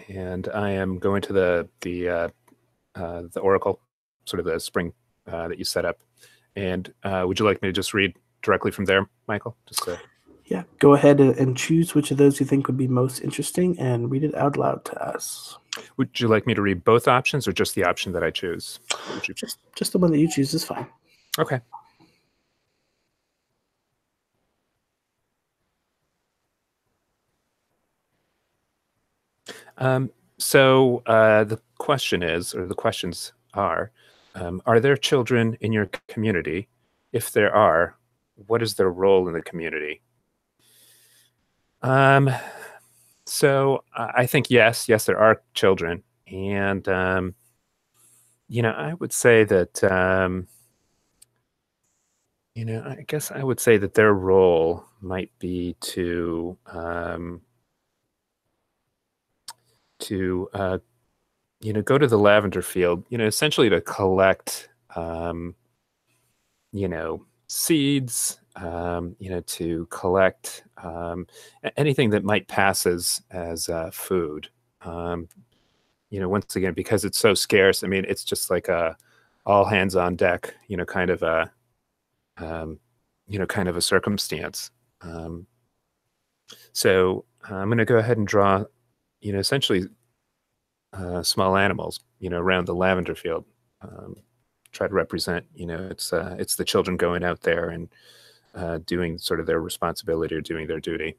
And I am going to the oracle, sort of the spring that you set up. And would you like me to just read directly from there, Michael? Yeah, go ahead and choose which of those you think would be most interesting and read it out loud to us. Would you like me to read both options or just the option that I choose? Just the one that you choose is fine. Okay. So the question is, or the questions are there children in your community? If there are, what is their role in the community? So I think yes, there are children. And, I would say that, I guess I would say that their role might be to go to the lavender field, essentially to collect, seeds, to collect anything that might pass as food. Once again, because it's so scarce, I mean, it's just like a all hands on deck, kind of a, kind of a circumstance. So I'm going to go ahead and draw, essentially small animals, around the lavender field. Try to represent, it's the children going out there and doing sort of their responsibility or doing their duty.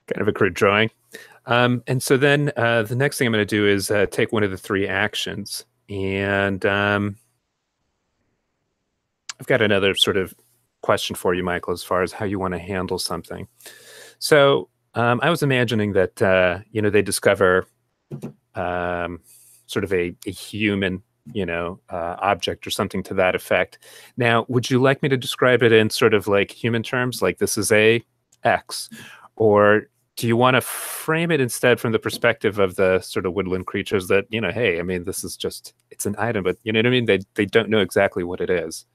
Kind of a crude drawing. And so then the next thing I'm going to do is take one of the 3 actions. And I've got another sort of question for you, Michael, as far as how you want to handle something. So I was imagining that, they discover sort of a human, object or something to that effect. Now, would you like me to describe it in sort of like human terms, like this is a X? Or do you want to frame it instead from the perspective of the sort of woodland creatures that, hey, I mean, this is just, it's an item, but you know what I mean? They don't know exactly what it is.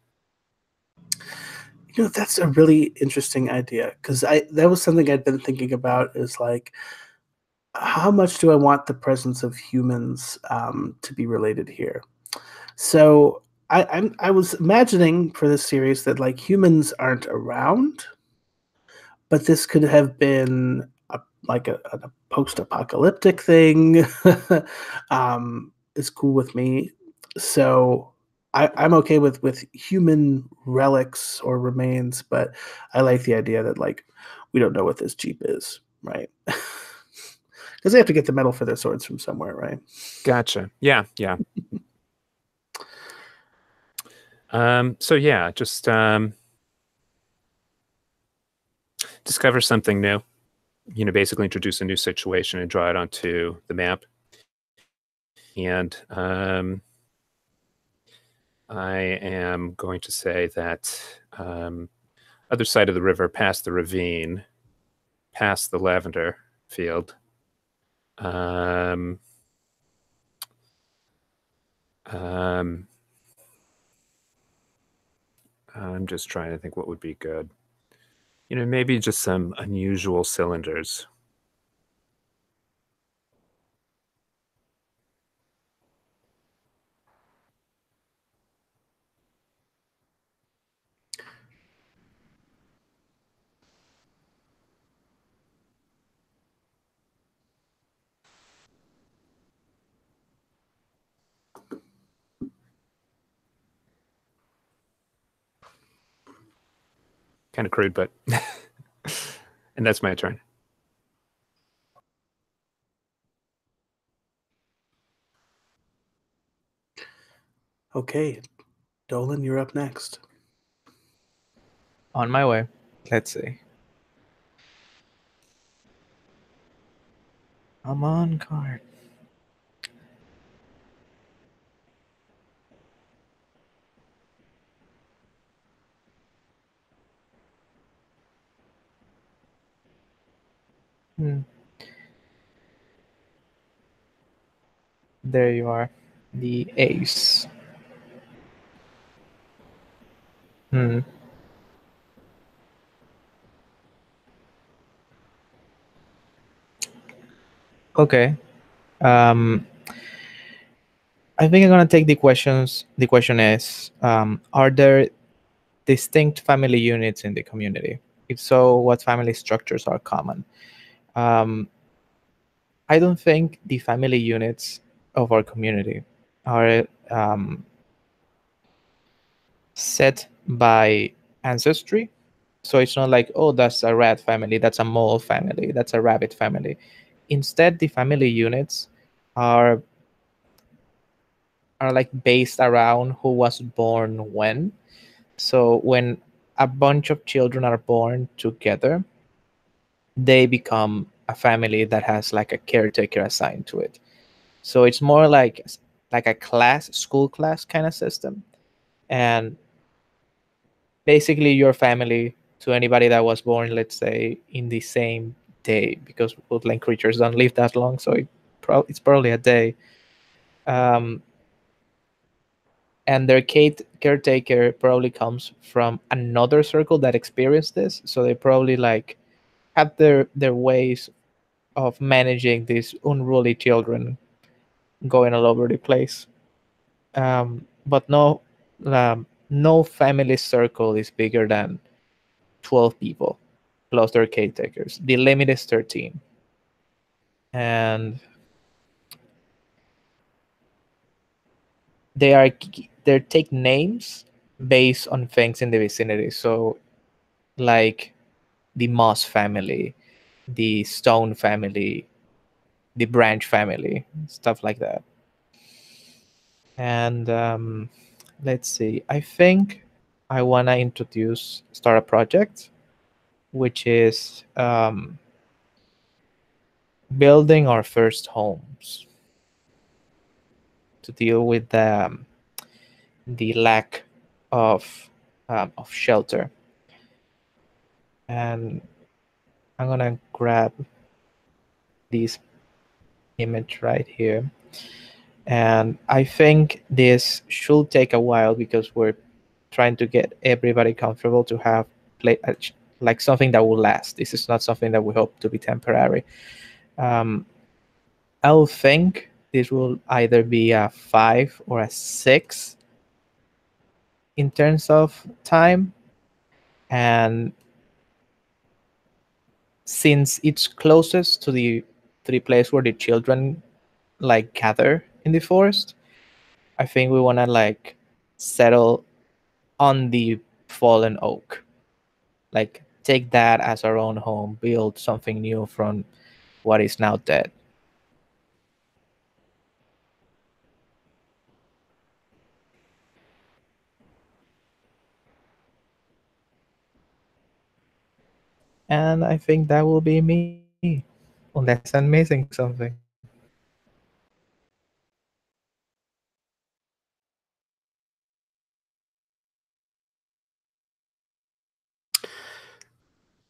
That's a really interesting idea, because that was something I'd been thinking about, is like, how much do I want the presence of humans to be related here? So I was imagining for this series that like humans aren't around, but this could have been a post-apocalyptic thing. Is cool with me. So I'm okay with human relics or remains, but I like the idea that like we don't know what this Jeep is, right? Because they have to get the metal for their swords from somewhere, right? Gotcha. Yeah. So yeah, just discover something new. Basically introduce a new situation and draw it onto the map. And I am going to say that other side of the river, past the ravine, past the lavender field. I'm just trying to think what would be good. Maybe just some unusual cylinders. Kind of crude, but and that's my turn. Okay, Dolan, you're up next. On my way. Let's see. I'm on card. There you are. The ace. Okay. I think I'm gonna take the questions. The question is, are there distinct family units in the community? If so, what family structures are common? I don't think the family units of our community are set by ancestry. So it's not like, oh, that's a rat family, that's a mole family, that's a rabbit family. Instead, the family units are like based around who was born when. So when a bunch of children are born together, they become a family that has like a caretaker assigned to it. So it's more like a school class kind of system. And basically your family to anybody that was born, let's say, in the same day, because woodland creatures don't live that long, so it's probably a day. Um, and their caretaker probably comes from another circle that experienced this, so they probably like have their ways of managing these unruly children going all over the place. But no family circle is bigger than 12 people plus their caretakers. The limit is 13. And they take names based on things in the vicinity. So like the Moss family, the Stone family, the Branch family, stuff like that. And let's see. I think I wanna start a project, which is building our first homes to deal with the lack of shelter. And I'm gonna grab this image right here. And I think this should take a while because we're trying to get everybody comfortable to have like something that will last. This is not something that we hope to be temporary. Um, I'll think this will either be a 5 or a 6 in terms of time. And since it's closest to the place where the children like gather in the forest, I think we want to like settle on the fallen oak, like take that as our own home, build something new from what is now dead. And I think that will be me, unless I'm missing something.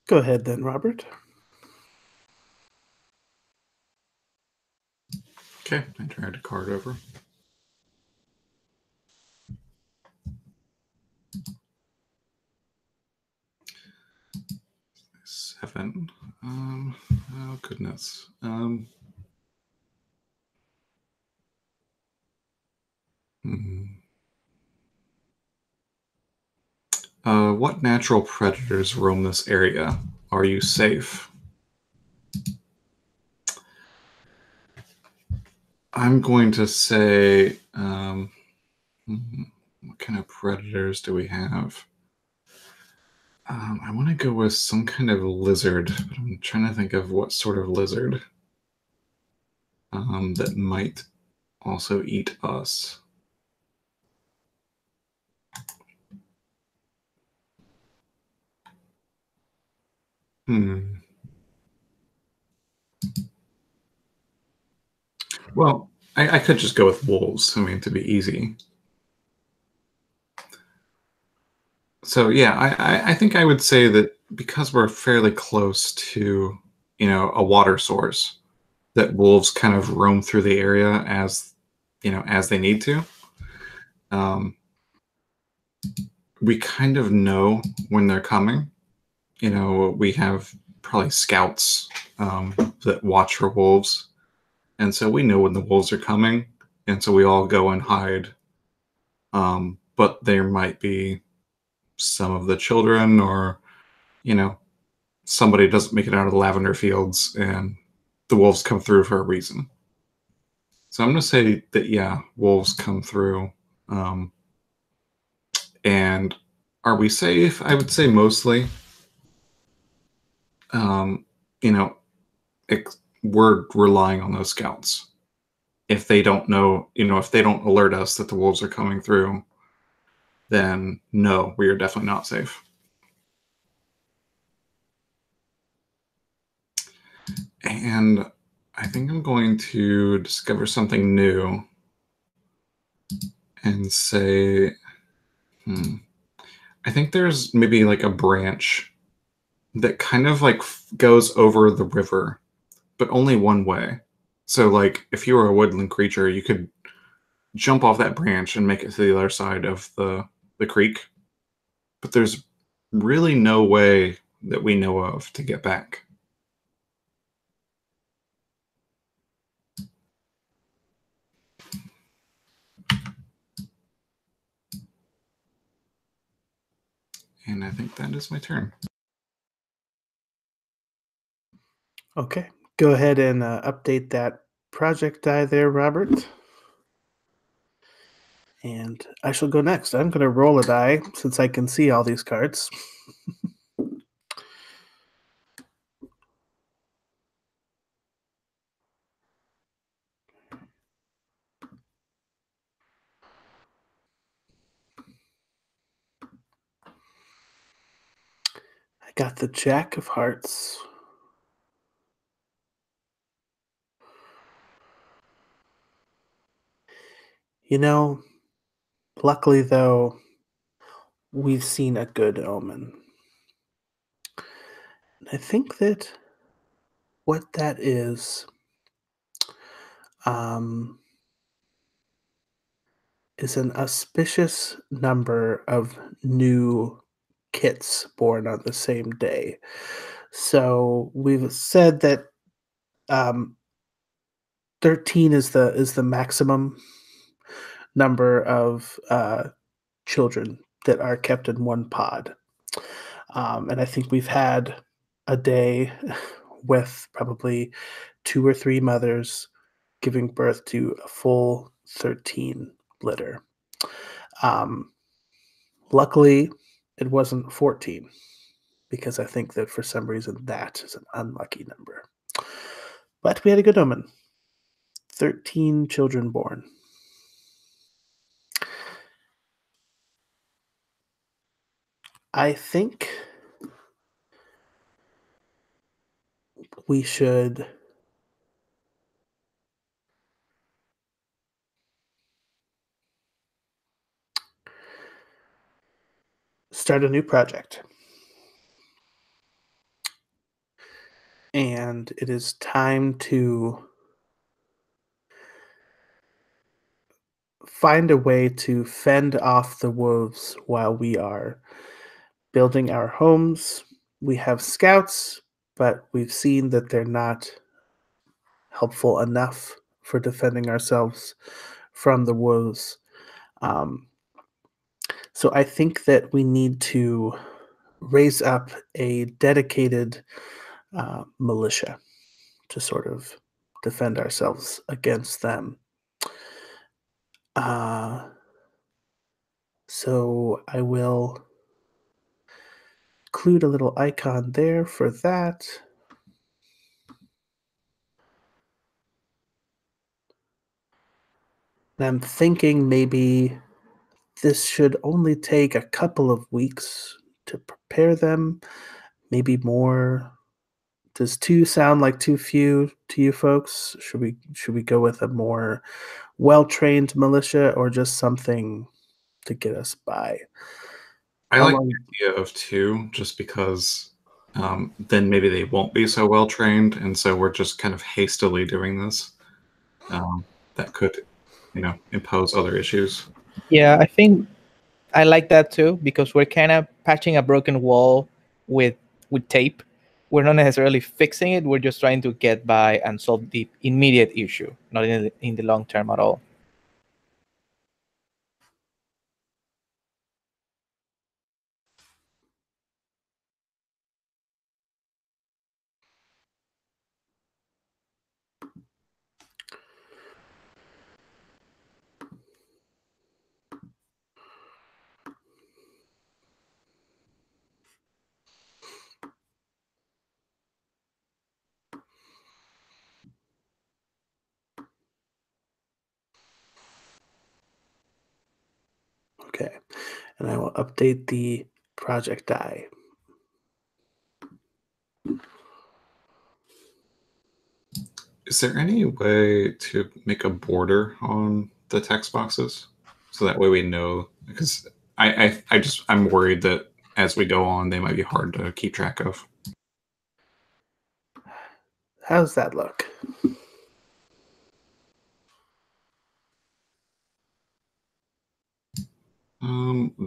Go ahead then, Robert. Okay, I dragged a card over. Seven. Oh goodness. What natural predators roam this area? Are you safe? I'm going to say, what kind of predators do we have? I want to go with some kind of lizard, but I'm trying to think of what sort of lizard that might also eat us. Well, I could just go with wolves. I mean, to be easy. So yeah, I think I would say that because we're fairly close to, a water source, that wolves kind of roam through the area as, as they need to. We kind of know when they're coming. We have probably scouts that watch for wolves. And so we know when the wolves are coming. And so we all go and hide. But there might be some of the children or, somebody doesn't make it out of the lavender fields and the wolves come through for a reason. So I'm going to say that, yeah, wolves come through. And are we safe? I would say mostly. We're relying on those scouts. If they don't know, if they don't alert us that the wolves are coming through, then no, we are definitely not safe. And I think I'm going to discover something new and say, I think there's maybe like a branch that kind of like goes over the river, but only one way. So like if you were a woodland creature, you could jump off that branch and make it to the other side of the creek. But there's really no way that we know of to get back. And I think that is my turn. Okay, go ahead and update that project die there, Robert. And I shall go next. I'm going to roll a die since I can see all these cards. I got the Jack of Hearts. You know, luckily though, we've seen a good omen. I think that what that is an auspicious number of new kits born on the same day. So we've said that 13 is the maximum number of children that are kept in one pod. And I think we've had a day with probably 2 or 3 mothers giving birth to a full 13 litter. Luckily, it wasn't 14 because I think that for some reason that is an unlucky number. But we had a good omen. 13 children born. I think we should start a new project. And it is time to find a way to fend off the wolves while we are building our homes. We have scouts, but we've seen that they're not helpful enough for defending ourselves from the wolves. So I think that we need to raise up a dedicated militia to sort of defend ourselves against them. So I will include a little icon there for that. And I'm thinking maybe this should only take a couple of weeks to prepare them, maybe more. Does 2 sound like too few to you folks? Should we go with a more well-trained militia or just something to get us by? I How like long? the idea of 2 just because then maybe they won't be so well trained, and so we're just kind of hastily doing this. That could, impose other issues. Yeah, I think I like that too because we're kind of patching a broken wall with tape. We're not necessarily fixing it. We're just trying to get by and solve the immediate issue, not in the long term at all. Okay. And I will update the project die. Is there any way to make a border on the text boxes so that way we know? Because I'm worried that as we go on, they might be hard to keep track of. How's that look?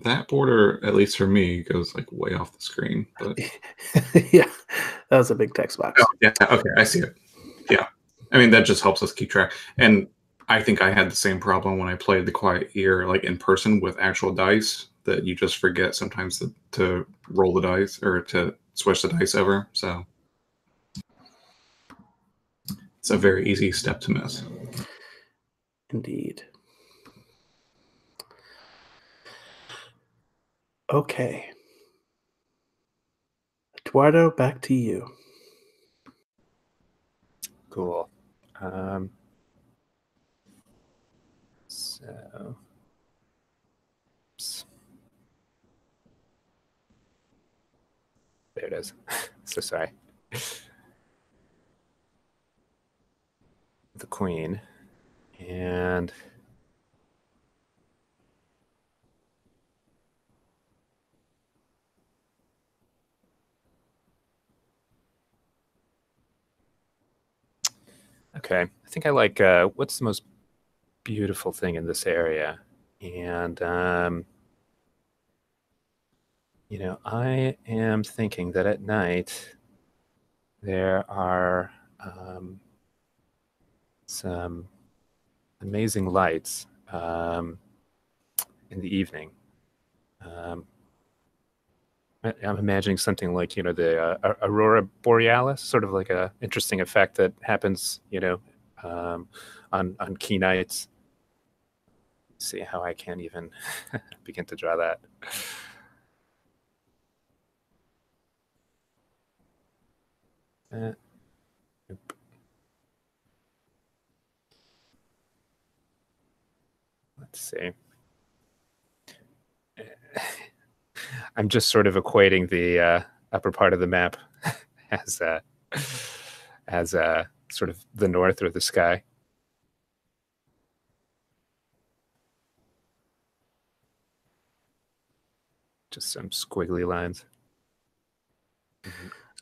That border, at least for me, goes like way off the screen. But Yeah, that was a big text box. oh, yeah, okay, I see it. Yeah, I mean that just helps us keep track. And I think I had the same problem when I played the Quiet Year, like in person with actual dice, that you just forget sometimes to roll the dice or to switch the dice over. So it's a very easy step to miss. Indeed. Okay. Eduardo, back to you. Cool. So, oops. There it is. So sorry. The queen. And okay, I think I like what's the most beautiful thing in this area? And you know, I am thinking that at night there are some amazing lights in the evening. I'm imagining something like, you know, the aurora borealis, sort of like a interesting effect that happens, you know, on key nights. See how I can't even begin to draw that. Nope. Let's see. I'm just sort of equating the upper part of the map as sort of the north or the sky. Just some squiggly lines.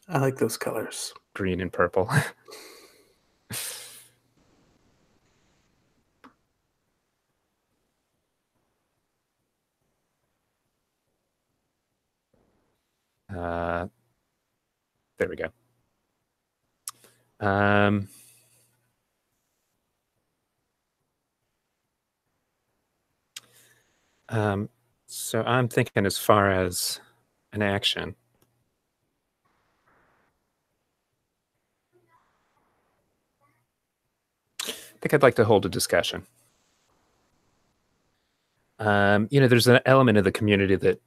I like those colors. Green and purple. There we go. So I'm thinking as far as an action. I think I'd like to hold a discussion. You know, there's an element of the community that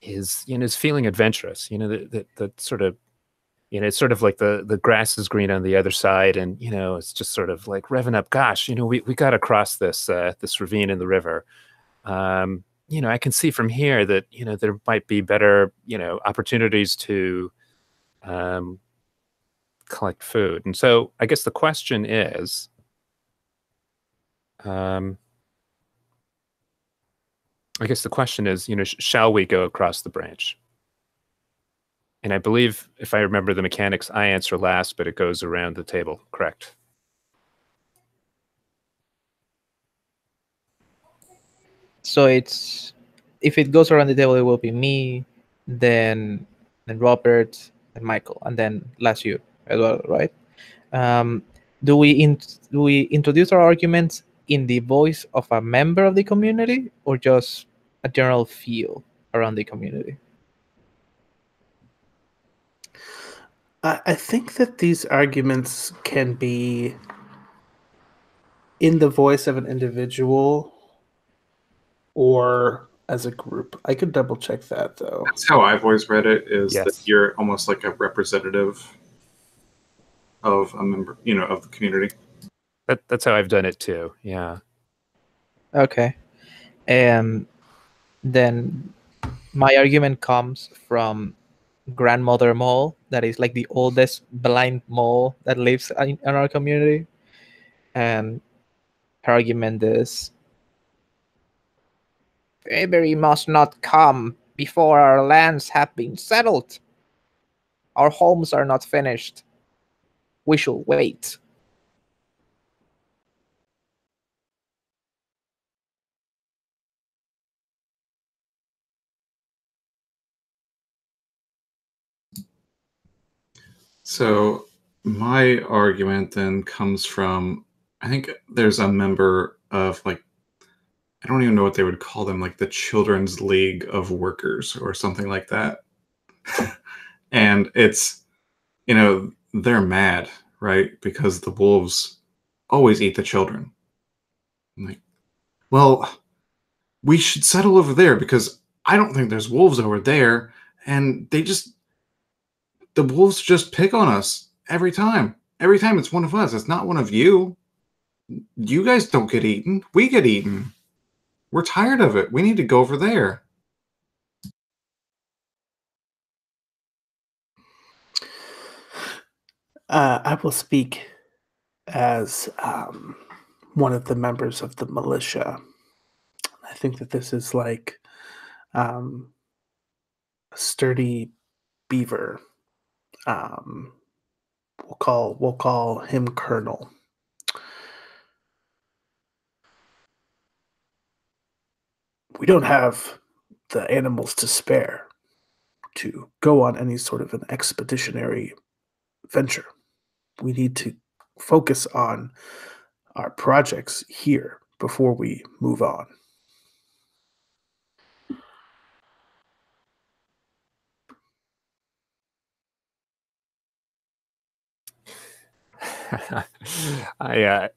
is, you know, is feeling adventurous. You know, that sort of, you know, it's sort of like the grass is green on the other side, and you know, it's just sort of like revving up. Gosh, you know, we got to cross this this ravine in the river. You know, I can see from here that, you know, there might be better, you know, opportunities to collect food. And so I guess the question is, you know, shall we go across the branch? And I believe, if I remember the mechanics, I answer last, but it goes around the table, correct? So it's, if it goes around the table, it will be me, then Robert, and Michael, and then last you as well, right? Do we introduce our arguments in the voice of a member of the community, or just a general feel around the community? I think that these arguments can be in the voice of an individual or as a group. I could double check that though. That's how I've always read it, is Yes. that you're almost like a representative of a member, you know, of the community. That's how I've done it too. Yeah. Okay. And then my argument comes from Grandmother Mole, that is like the oldest blind mole that lives in our community. And her argument is, Bravery must not come before our lands have been settled. Our homes are not finished. We shall wait. So my argument then comes from, I think there's a member of, like, I don't even know what they would call them, like the Children's League of Workers or something like that. And it's, they're mad, right? Because the wolves always eat the children. I'm like, well, we should settle over there because I don't think there's wolves over there. And the wolves just pick on us every time. Every time it's one of us. It's not one of you. You guys don't get eaten. We get eaten. We're tired of it. We need to go over there. I will speak as one of the members of the militia. I think that this is like a sturdy beaver. Um, we'll call him Colonel. We don't have the animals to spare to go on any sort of an expeditionary venture. We need to focus on our projects here before we move on. I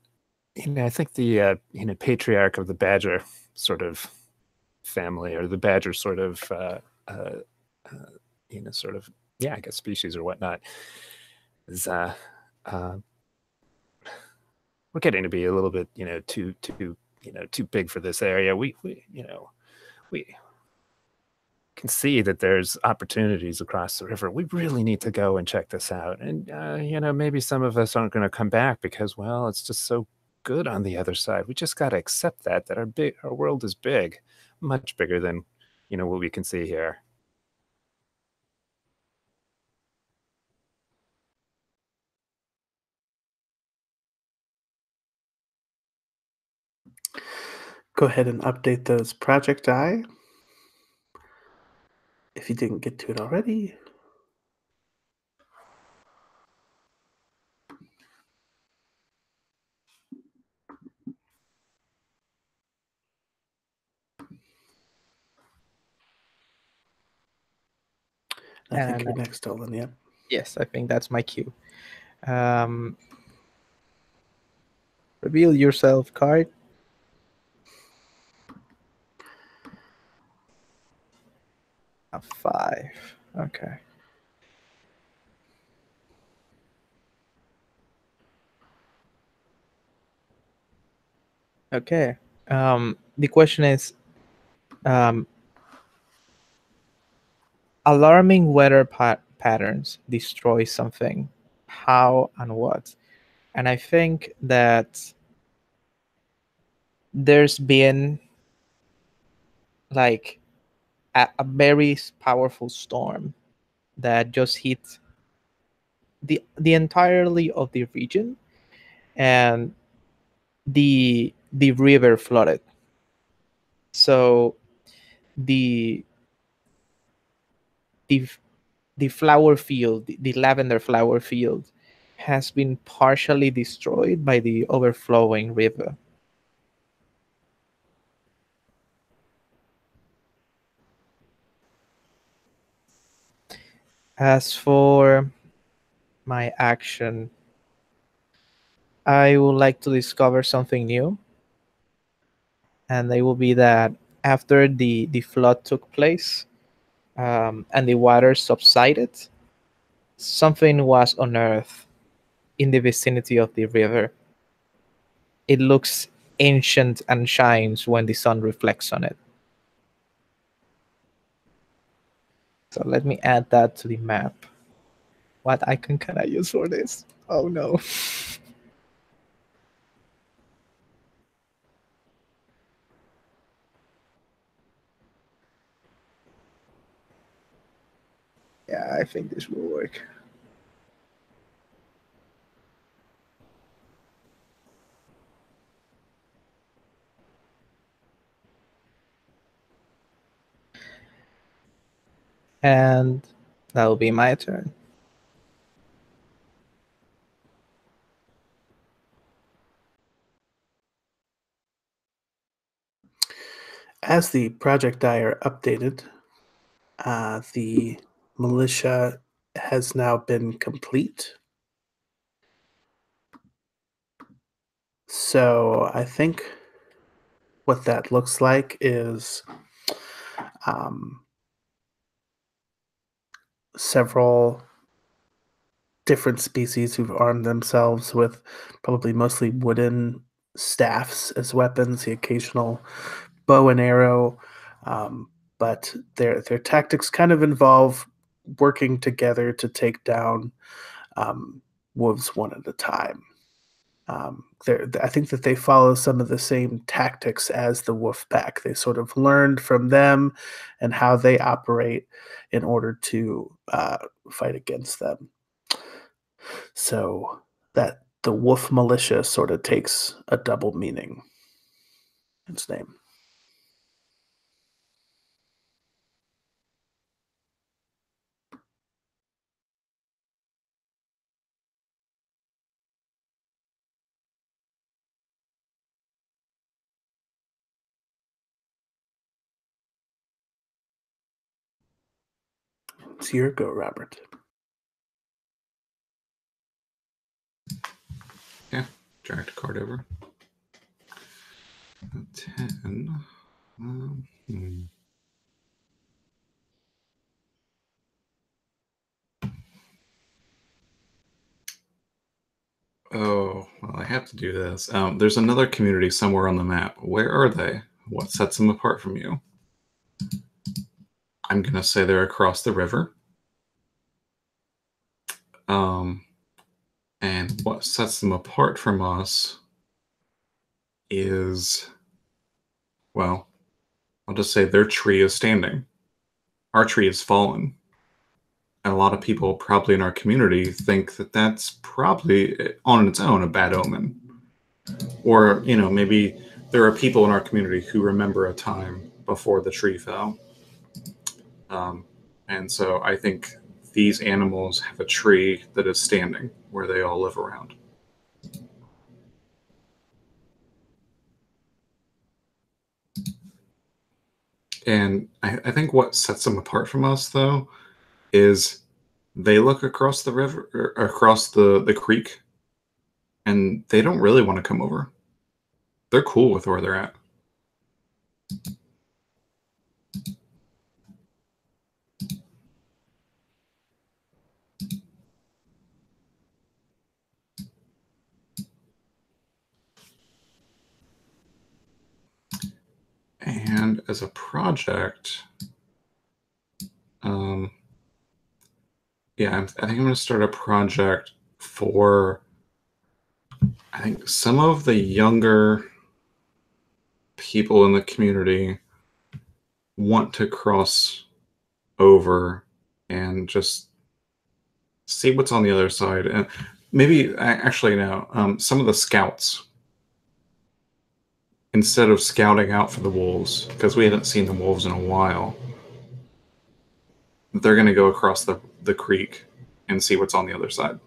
think the patriarch of the badger sort of family, or the badger sort of sort of, yeah, I guess species or whatnot, is we're getting to be a little bit too big for this area. We can see that there's opportunities across the river. We really need to go and check this out. And maybe some of us aren't going to come back because, well, it's just so good on the other side. We just got to accept that our world is big, much bigger than what we can see here. Go ahead and update those project I if you didn't get to it already. I think you're next, Olin. Yep. Yes, I think that's my cue. Reveal yourself card. A 5. Okay. Okay. The question is, alarming weather patterns destroy something. How and what? And I think that there's been like a very powerful storm that just hit the entirely of the region, and the river flooded. So the the the flower field, the lavender flower field, has been partially destroyed by the overflowing river. As for my action, I would like to discover something new. And it will be that after the flood took place, and the water subsided, something was unearthed in the vicinity of the river. It looks ancient and shines when the sun reflects on it. So let me add that to the map. What icon can I use for this? Oh no. think this will work. And that will be my turn. As the project die are updated, the militia has now been complete. So I think what that looks like is several different species who've armed themselves with probably mostly wooden staffs as weapons, the occasional bow and arrow, but their tactics kind of involve working together to take down wolves one at a time. I think that they follow some of the same tactics as the wolf pack. They sort of learned from them and how they operate in order to fight against them. So that the wolf militia sort of takes a double meaning in its name. It's your go, Robert. Yeah, dragged a card over. 10. Oh, well, I have to do this. There's another community somewhere on the map. Where are they? What sets them apart from you? I'm going to say they're across the river. And what sets them apart from us is, well, I'll just say their tree is standing. Our tree is fallen. And a lot of people probably in our community think that that's probably on its own a bad omen. Or, maybe there are people in our community who remember a time before the tree fell. And so I think these animals have a tree that is standing where they all live around. And I think what sets them apart from us, though, is they look across the river, or across the creek, and they don't really want to come over. They're cool with where they're at. And as a project, yeah, I think I'm going to start a project for, I think, some of the younger people in the community want to cross over and just see what's on the other side. And maybe, actually, no, some of the scouts, instead of scouting out for the wolves, because we hadn't seen the wolves in a while, they're going to go across the creek and see what's on the other side.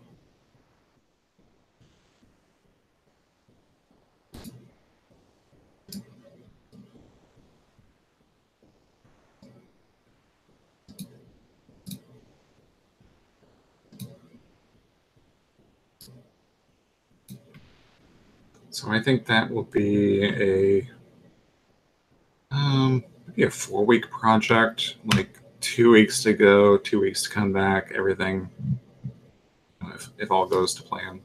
So I think that will be maybe a 4-week project, like 2 weeks to go, 2 weeks to come back, everything, if all goes to plan.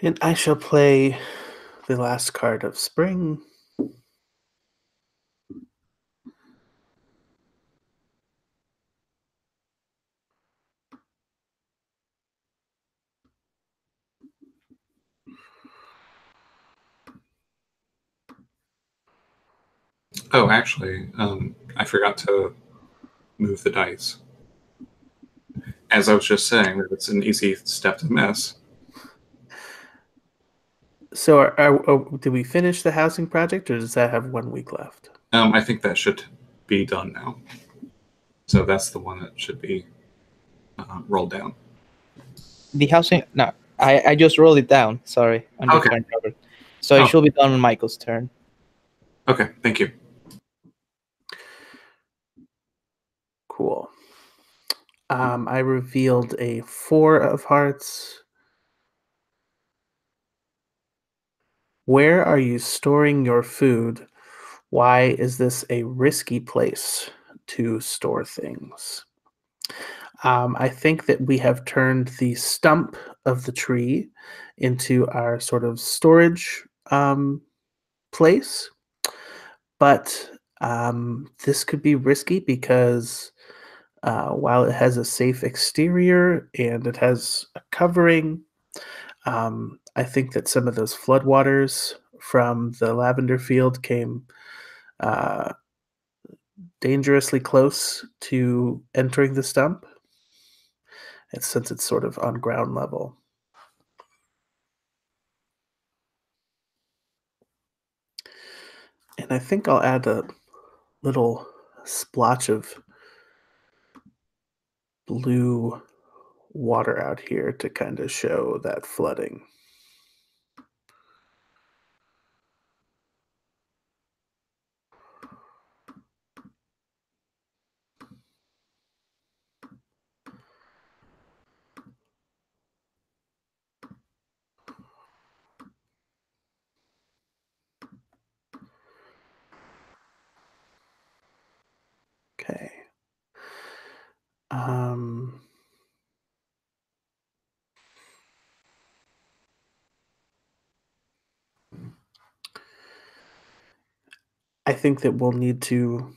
And I shall play the last card of spring. Oh, actually, I forgot to move the dice. As I was just saying, that it's an easy step to miss. So, did we finish the housing project, or does that have 1 week left? I think that should be done now. So that's the one that should be rolled down. The housing. No, I just rolled it down. Sorry, on your Okay. turn, Robert. So it should be done on Michael's turn. Okay, thank you. Cool. I revealed a 4 of hearts. Where are you storing your food? Why is this a risky place to store things? I think that we have turned the stump of the tree into our sort of storage place, but this could be risky because while it has a safe exterior and it has a covering, I think that some of those floodwaters from the lavender field came uh, dangerously close to entering the stump. And since it's sort of on ground level. And I think I'll add a little splotch of blue water out here to kind of show that flooding. Okay. I think that we'll need to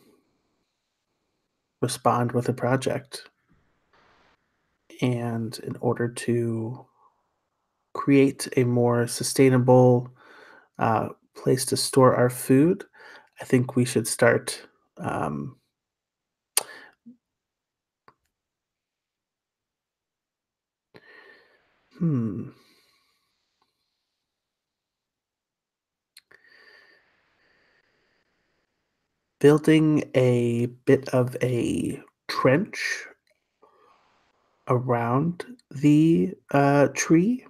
respond with a project. And in order to create a more sustainable place to store our food, I think we should start building a bit of a trench around the tree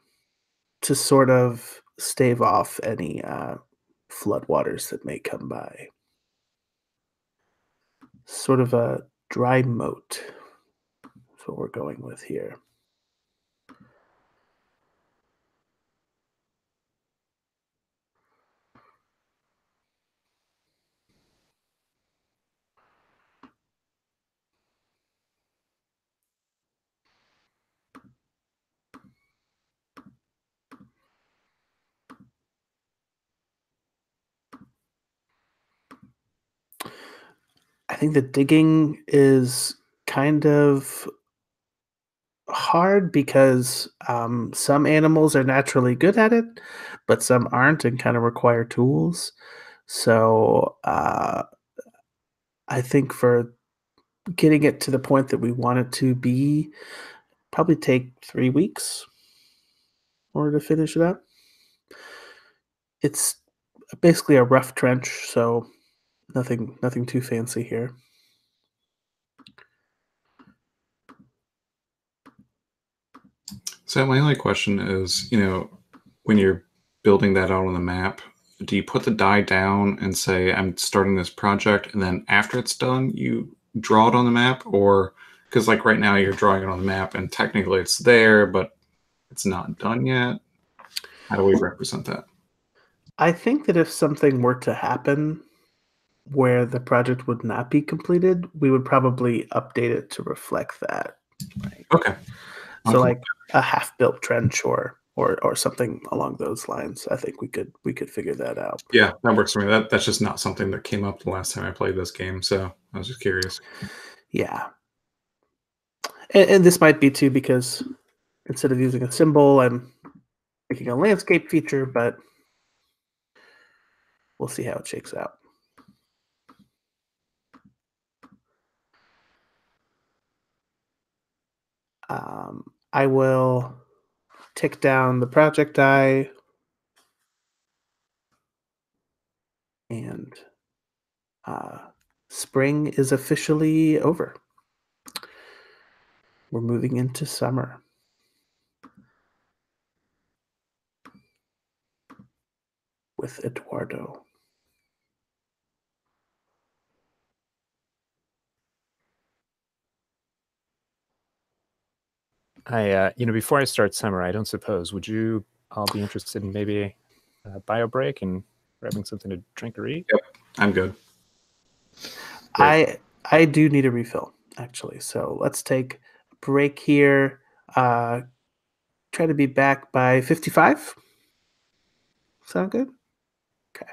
to sort of stave off any floodwaters that may come by. Sort of a dry moat. That's what we're going with here. I think the digging is kind of hard because some animals are naturally good at it, but some aren't and kind of require tools. So I think for getting it to the point that we want it to be, probably take 3 weeks in order to finish it up. It's basically a rough trench, so nothing too fancy here. So my only question is, when you're building that out on the map, do you put the die down and say, I'm starting this project, and then after it's done, you draw it on the map? Or, because like right now you're drawing it on the map and technically it's there, but it's not done yet. How do we represent that? I think that if something were to happen where the project would not be completed, we would probably update it to reflect that. Right? Okay. So like a half-built trench or something along those lines. I think we could figure that out. Yeah, that works for me. That's just not something that came up the last time I played this game, so I was just curious. Yeah. And this might be too because instead of using a symbol, I'm making a landscape feature, but we'll see how it shakes out. I will tick down the project die, and spring is officially over. We're moving into summer. With Eduardo. Before I start summer, I don't suppose, would you all be interested in maybe a bio break and grabbing something to drink or eat? Yep, I'm good. Great. I do need a refill, actually. So let's take a break here. Try to be back by 55. Sound good? Okay.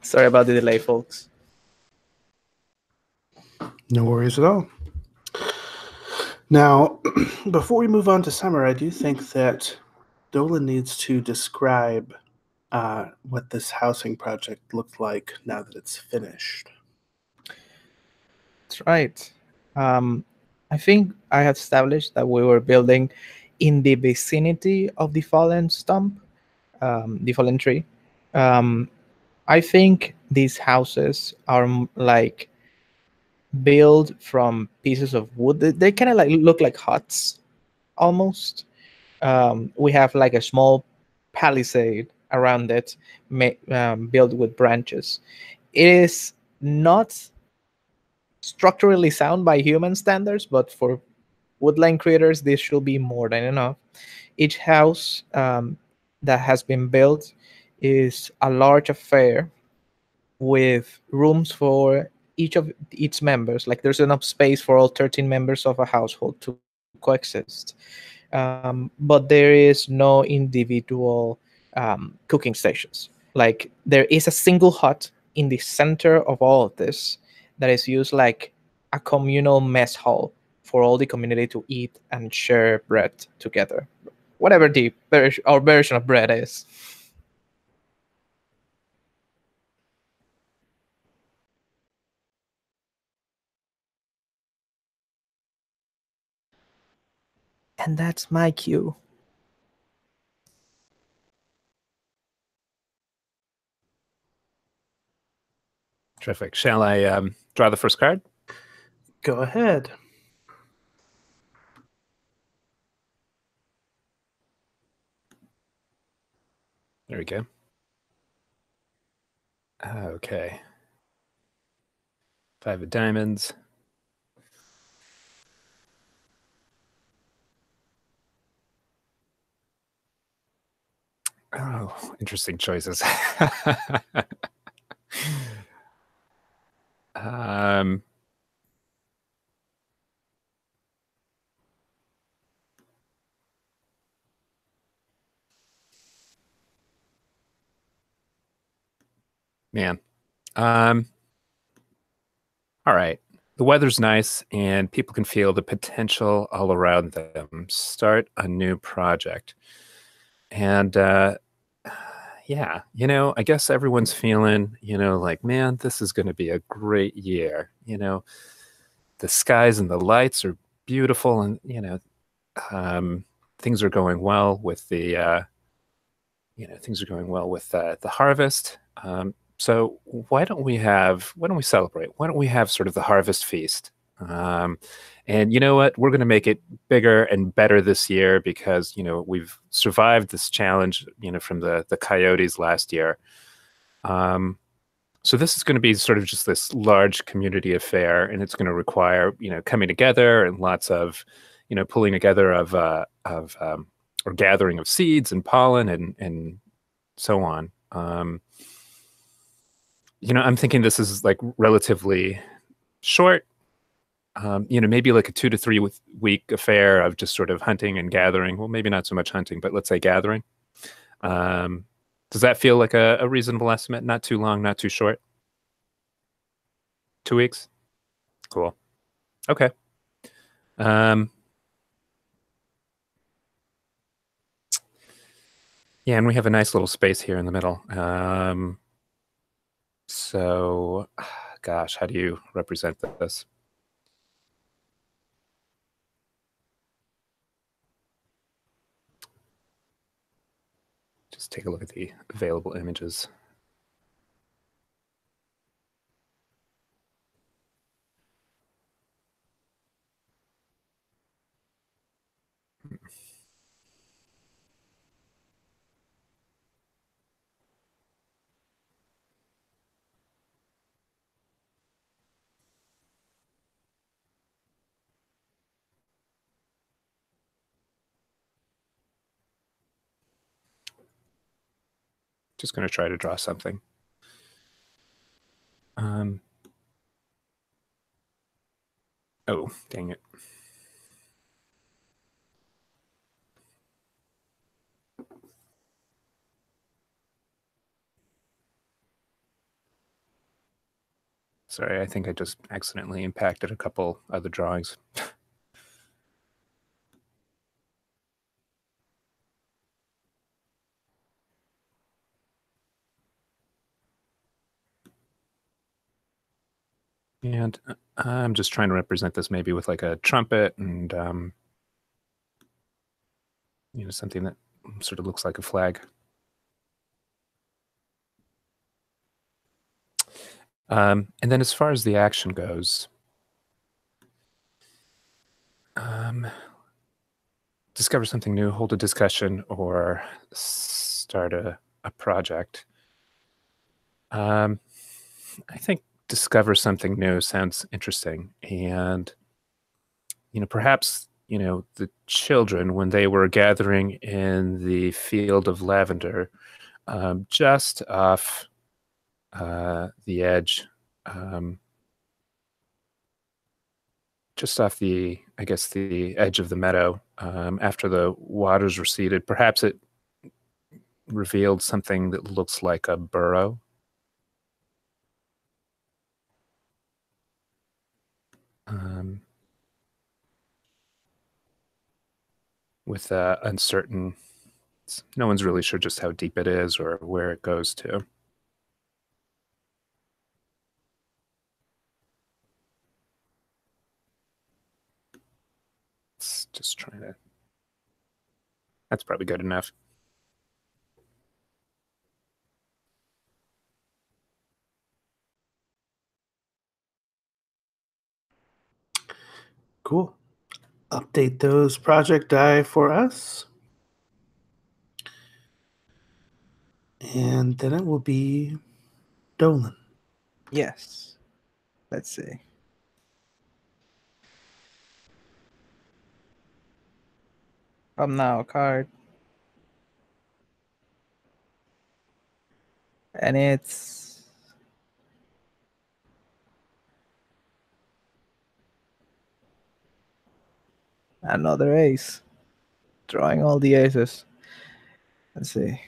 Sorry about the delay, folks. No worries at all. Now, before we move on to summer, I do think that Dolan needs to describe what this housing project looked like now that it's finished. That's right. I think I had established that we were building in the vicinity of the fallen stump, the fallen tree. Um, I think these houses are like built from pieces of wood. They kind of like look like huts almost. We have like a small palisade around it, built with branches. It is not structurally sound by human standards, but for woodland creators, this should be more than enough. Each house that has been built is a large affair with rooms for each of its members. Like there's enough space for all 13 members of a household to coexist. But there is no individual cooking stations. Like there is a single hut in the center of all of this that is used like a communal mess hall for all the community to eat and share bread together, whatever the our version of bread is. And that's my cue. Terrific. Shall I draw the first card? Go ahead. There we go. Okay. 5 of diamonds. Oh, interesting choices. um, man. All right. The weather's nice and people can feel the potential all around them. Start a new project. And yeah, I guess everyone's feeling, like, man, this is going to be a great year. The skies and the lights are beautiful, and things are going well with the harvest. So why don't we celebrate? Why don't we have sort of the harvest feast? And you know what? We're going to make it bigger and better this year because we've survived this challenge, from the coyotes last year. So this is going to be sort of just this large community affair, and it's going to require coming together and lots of pulling together of or gathering of seeds and pollen and so on. I'm thinking this is like relatively short. Maybe like a 2 to 3 week affair of just sort of hunting and gathering. Well, maybe not so much hunting, but let's say gathering. Does that feel like a reasonable estimate? Not too long, not too short? 2 weeks? Cool. Okay. Yeah, and we have a nice little space here in the middle. So, gosh, how do you represent this? Just take a look at the available images. Just going to try to draw something. Oh, dang it. Sorry, I think I just accidentally impacted a couple other drawings. And I'm just trying to represent this maybe with like a trumpet and, something that sort of looks like a flag. And then as far as the action goes, discover something new, hold a discussion, or start a project. I think discover something new sounds interesting. And, perhaps, the children, when they were gathering in the field of lavender, just off the edge, just off the edge of the meadow, after the waters receded, perhaps it revealed something that looks like a burrow. With uncertain, no one's really sure just how deep it is or where it goes to. It's just trying to, that's probably good enough. Cool. Update those project die for us. And then it will be Dolan. Yes. Let's see. Now card. And it's another ace. Drawing all the aces. Let's see.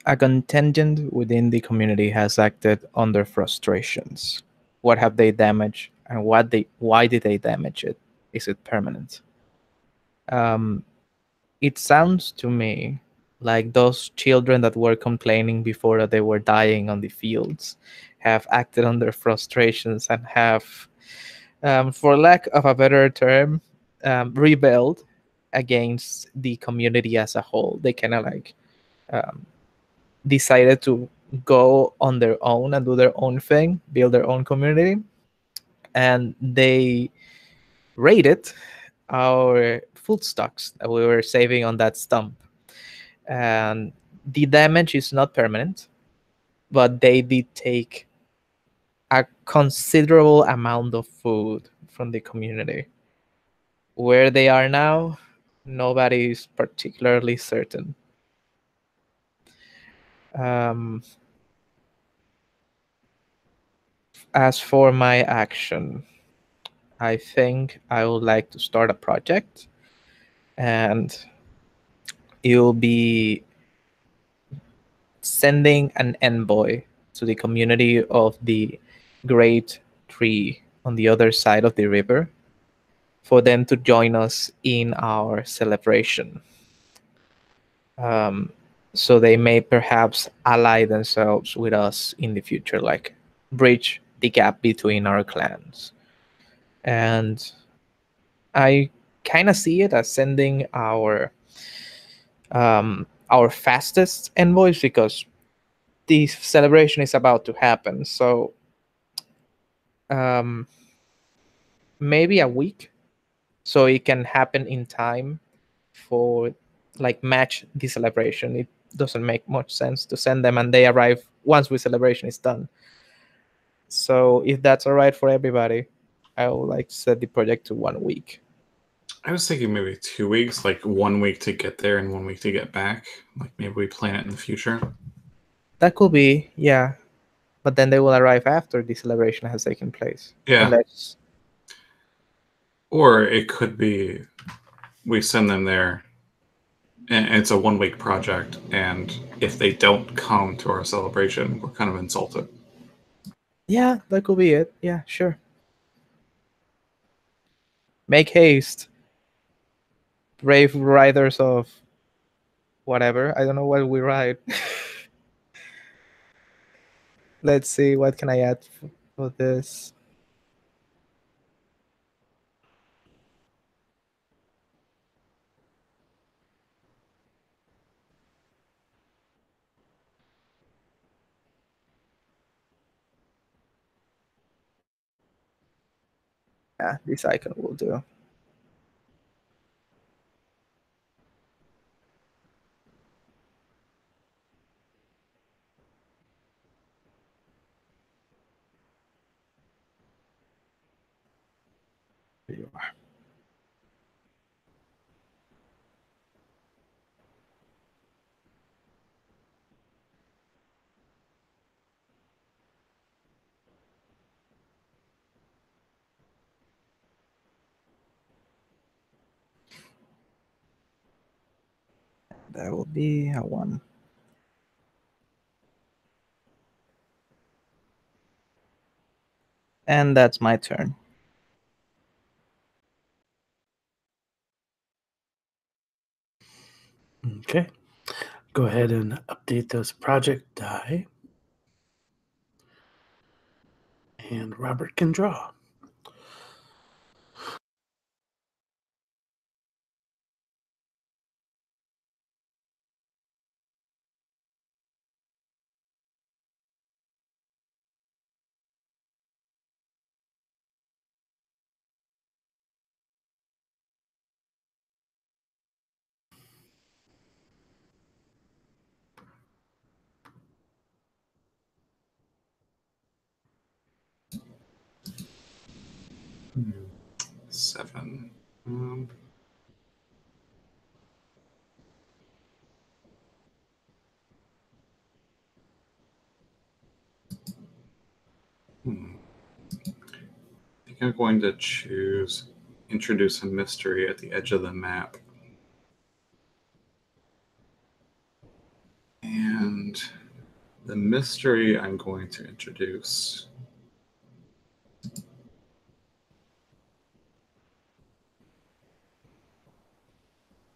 A contingent within the community has acted under frustrations. What have they damaged, and why did they damage it? Is it permanent? It sounds to me like those children that were complaining before that they were dying on the fields have acted under frustrations and have, for lack of a better term, rebelled against the community as a whole. They kind of like decided to go on their own and do their own thing, build their own community, and they raided our food stocks that we were saving on that stump. And the damage is not permanent, but they did take a considerable amount of food from the community. Where they are now, nobody is particularly certain. As for my action, I think I would like to start a project, and you'll be sending an envoy to the community of the Great Tree on the other side of the river for them to join us in our celebration. So they may perhaps ally themselves with us in the future, like bridge the gap between our clans. And I kind of see it as sending our fastest envoys, because the celebration is about to happen. So maybe a week, so it can happen in time for like match the celebration. It doesn't make much sense to send them and they arrive once the celebration is done. So if that's all right for everybody, I would like to set the project to 1 week. I was thinking maybe 2 weeks, like 1 week to get there and 1 week to get back. Like maybe we plan it in the future. That could be, yeah. But then they will arrive after the celebration has taken place. Yeah. Unless Or it could be we send them there and it's a 1 week project, and if they don't come to our celebration, we're kind of insulted. Yeah, that could be it. Yeah, sure. Make haste, brave riders of whatever. I don't know what we ride. Let's see, what can I add for this? Yeah, this icon will do. There you are. That will be a 1. And that's my turn. Okay. Go ahead and update those project die. And Robert can draw. Seven. I think I'm going to choose introduce a mystery at the edge of the map. And the mystery I'm going to introduce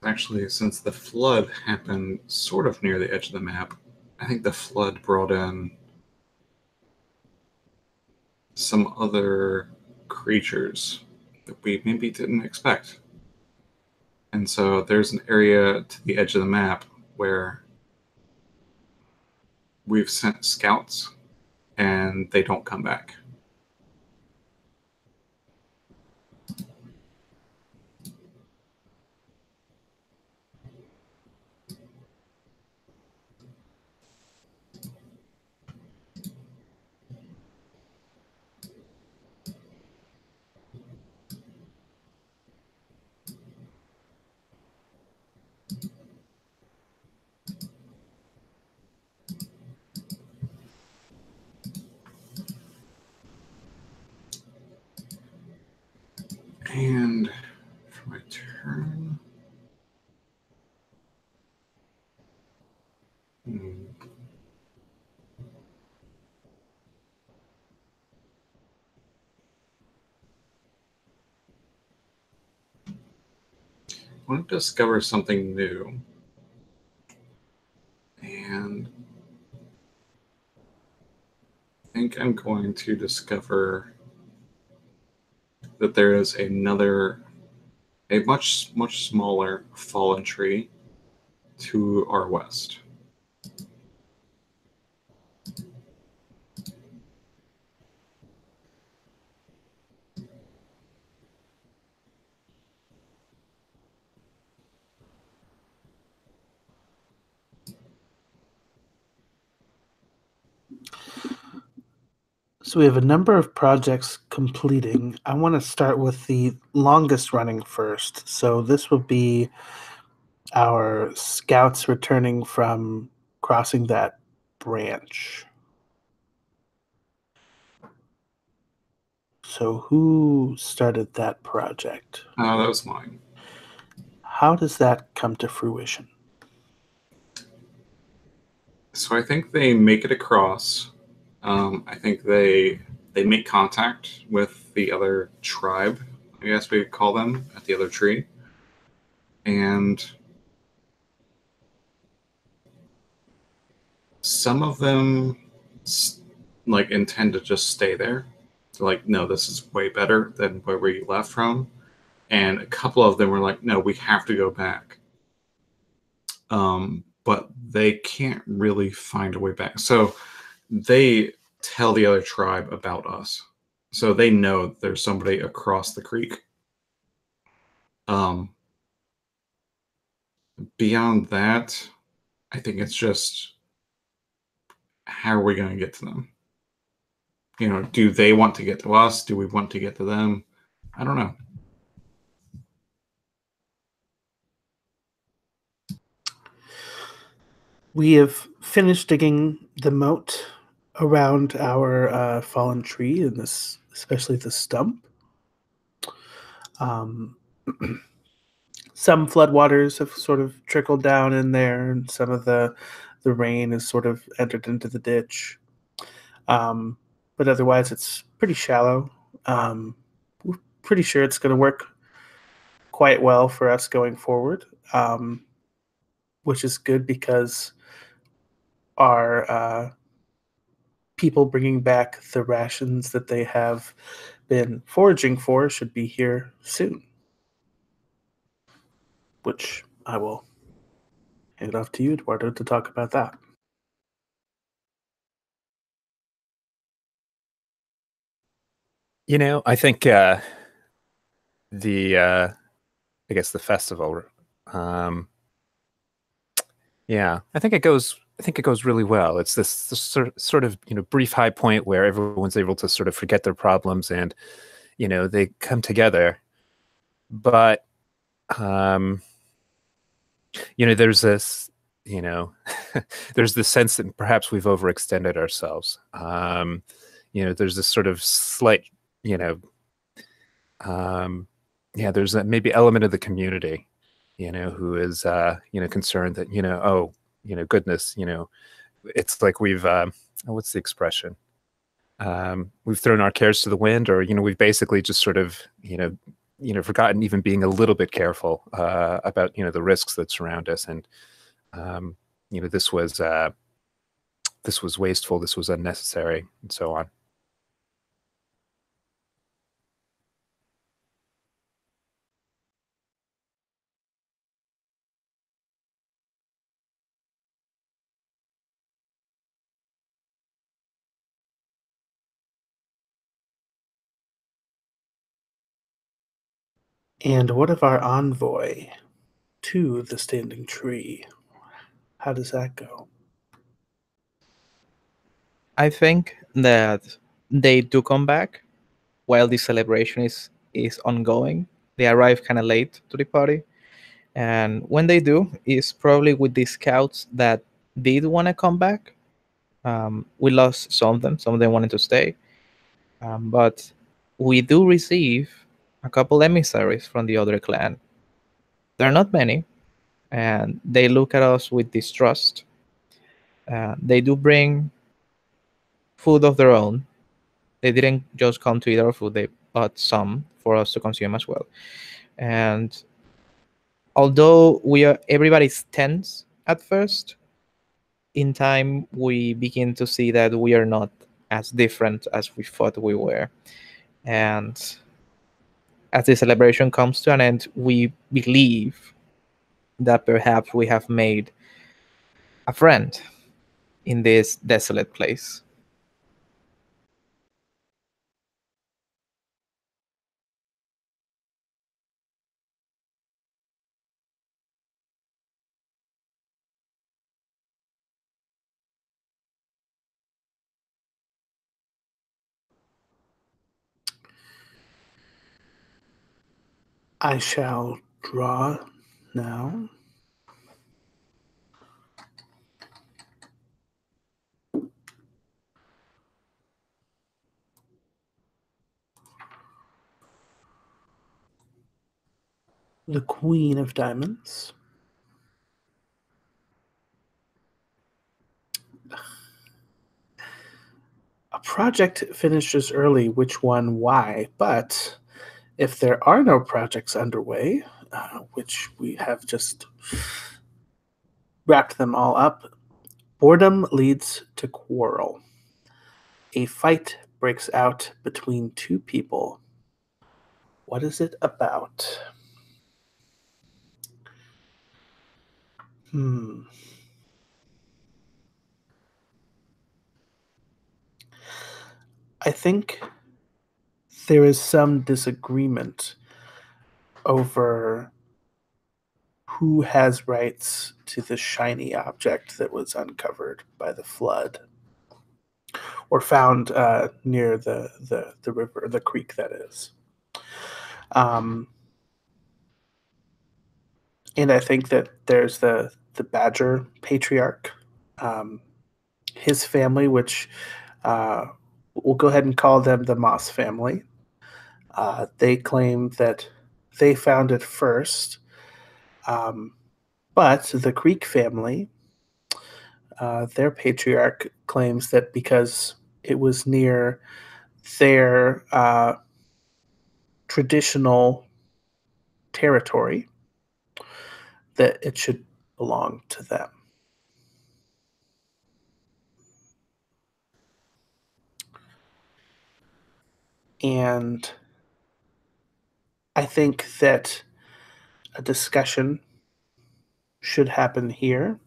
actually, since the flood happened sort of near the edge of the map, I think the flood brought in some other creatures that we maybe didn't expect. And so there's an area to the edge of the map where we've sent scouts and they don't come back. And for my turn, I want to discover something new. And I think I'm going to discover that there is a much smaller fallen tree to our west. So we have a number of projects completing. I want to start with the longest running first. So this will be our scouts returning from crossing that branch. So who started that project? That was mine. How does that come to fruition? So I think they make it across. I think they make contact with the other tribe, I guess we could call them, at the other tree. And some of them like intend to just stay there. They're like, no, this is way better than where we left from. And a couple of them were like, no, we have to go back. But they can't really find a way back. So they tell the other tribe about us. So they know there's somebody across the creek. Um, Beyond that, I think it's just how are we going to get to them? Do they want to get to us? Do we want to get to them? I don't know. We have finished digging the moat around our fallen tree, and this, especially the stump. Um, some floodwaters have sort of trickled down in there, and some of the rain has sort of entered into the ditch. But otherwise, it's pretty shallow. We're pretty sure it's going to work quite well for us going forward, which is good because our people bringing back the rations that they have been foraging for should be here soon. Which I will hand it off to you, Eduardo, to talk about that. I think the I guess the festival. Um, yeah, I think it goes really well. It's this sort of brief high point where everyone's able to sort of forget their problems and they come together. But um, there's this there's this sense that perhaps we've overextended ourselves. There's this sort of slight you know yeah, there's a maybe element of the community, who is concerned that oh, goodness, it's like we've what's the expression? We've thrown our cares to the wind, or we've basically just sort of forgotten even being a little bit careful about the risks that surround us, and um, this was wasteful, this was unnecessary, and so on. And what of our envoy to the standing tree? How does that go? I think that they do come back while the celebration is ongoing. They arrive kind of late to the party, and when they do, is probably with the scouts that did want to come back. We lost some of them. Some of them wanted to stay, but we do receive a couple emissaries from the other clan. There are not many, and they look at us with distrust. They do bring food of their own. They didn't just come to eat our food; they bought some for us to consume as well. And although everybody's tense at first, in time we begin to see that we are not as different as we thought we were. And as the celebration comes to an end, we believe that perhaps we have made a friend in this desolate place. I shall draw now. The Queen of Diamonds. A project finishes early, which one, why? But if there are no projects underway, which we have just wrapped them all up, boredom leads to quarrel. A fight breaks out between two people. What is it about? I think there is some disagreement over who has rights to the shiny object that was uncovered by the flood or found near the river, the creek, that is. And I think that there's the Badger patriarch, his family, which we'll go ahead and call them the Moss family. They claim that they found it first, but the Creek family, their patriarch, claims that because it was near their traditional territory, that it should belong to them. And I think that a discussion should happen here.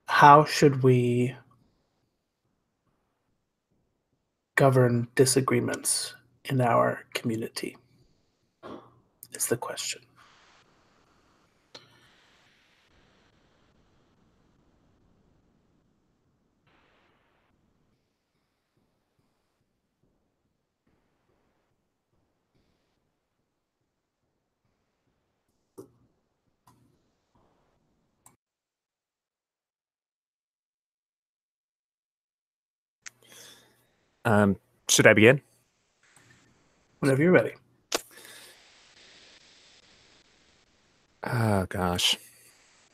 How should we govern disagreements in our community? Is the question. Should I begin? Whenever you're ready. Oh, gosh.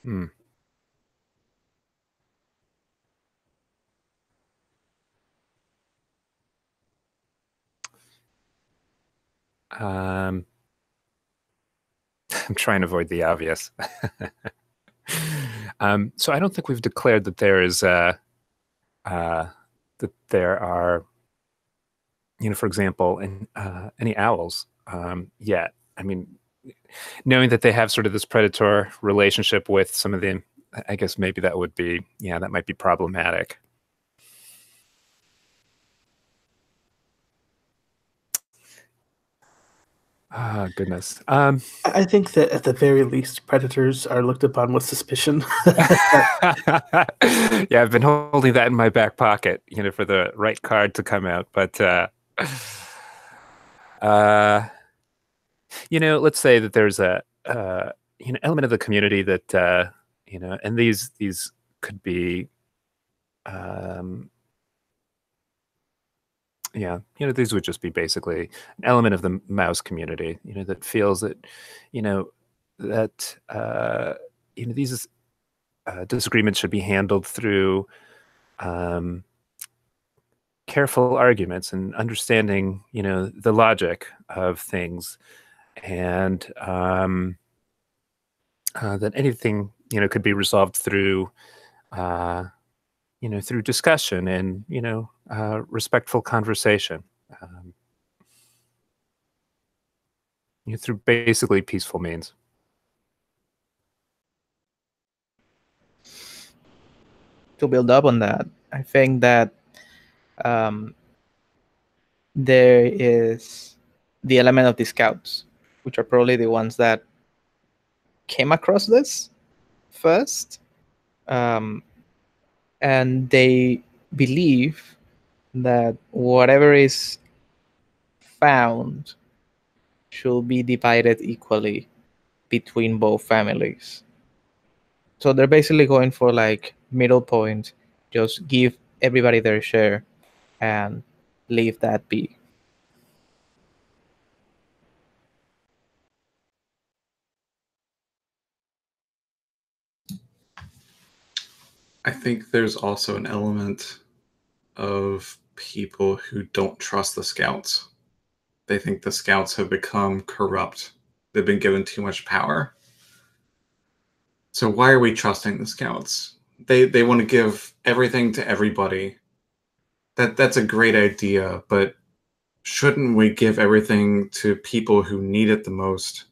I'm trying to avoid the obvious. So I don't think we've declared that there is that there are, for example, any owls yet. I mean, knowing that they have sort of this predator relationship with some of the, I guess maybe that would be, that might be problematic. Ah, goodness. I think that at the very least, predators are looked upon with suspicion. Yeah, I've been holding that in my back pocket, for the right card to come out. But, let's say that there's a, element of the community that, and these could be, these would just be basically an element of the mouse community, that feels that, that, these disagreements should be handled through careful arguments and understanding, the logic of things, and that anything, could be resolved through, through discussion and, respectful conversation, through basically peaceful means. To build up on that, I think that there is the element of the scouts, which are probably the ones that came across this first, and they believe that whatever is found should be divided equally between both families. So they're basically going for like middle point, just give everybody their share and leave that be. I think there's also an element of people who don't trust the scouts. They think the scouts have become corrupt. They've been given too much power. So why are we trusting the scouts? They want to give everything to everybody. That's a great idea, but shouldn't we give everything to people who need it the most?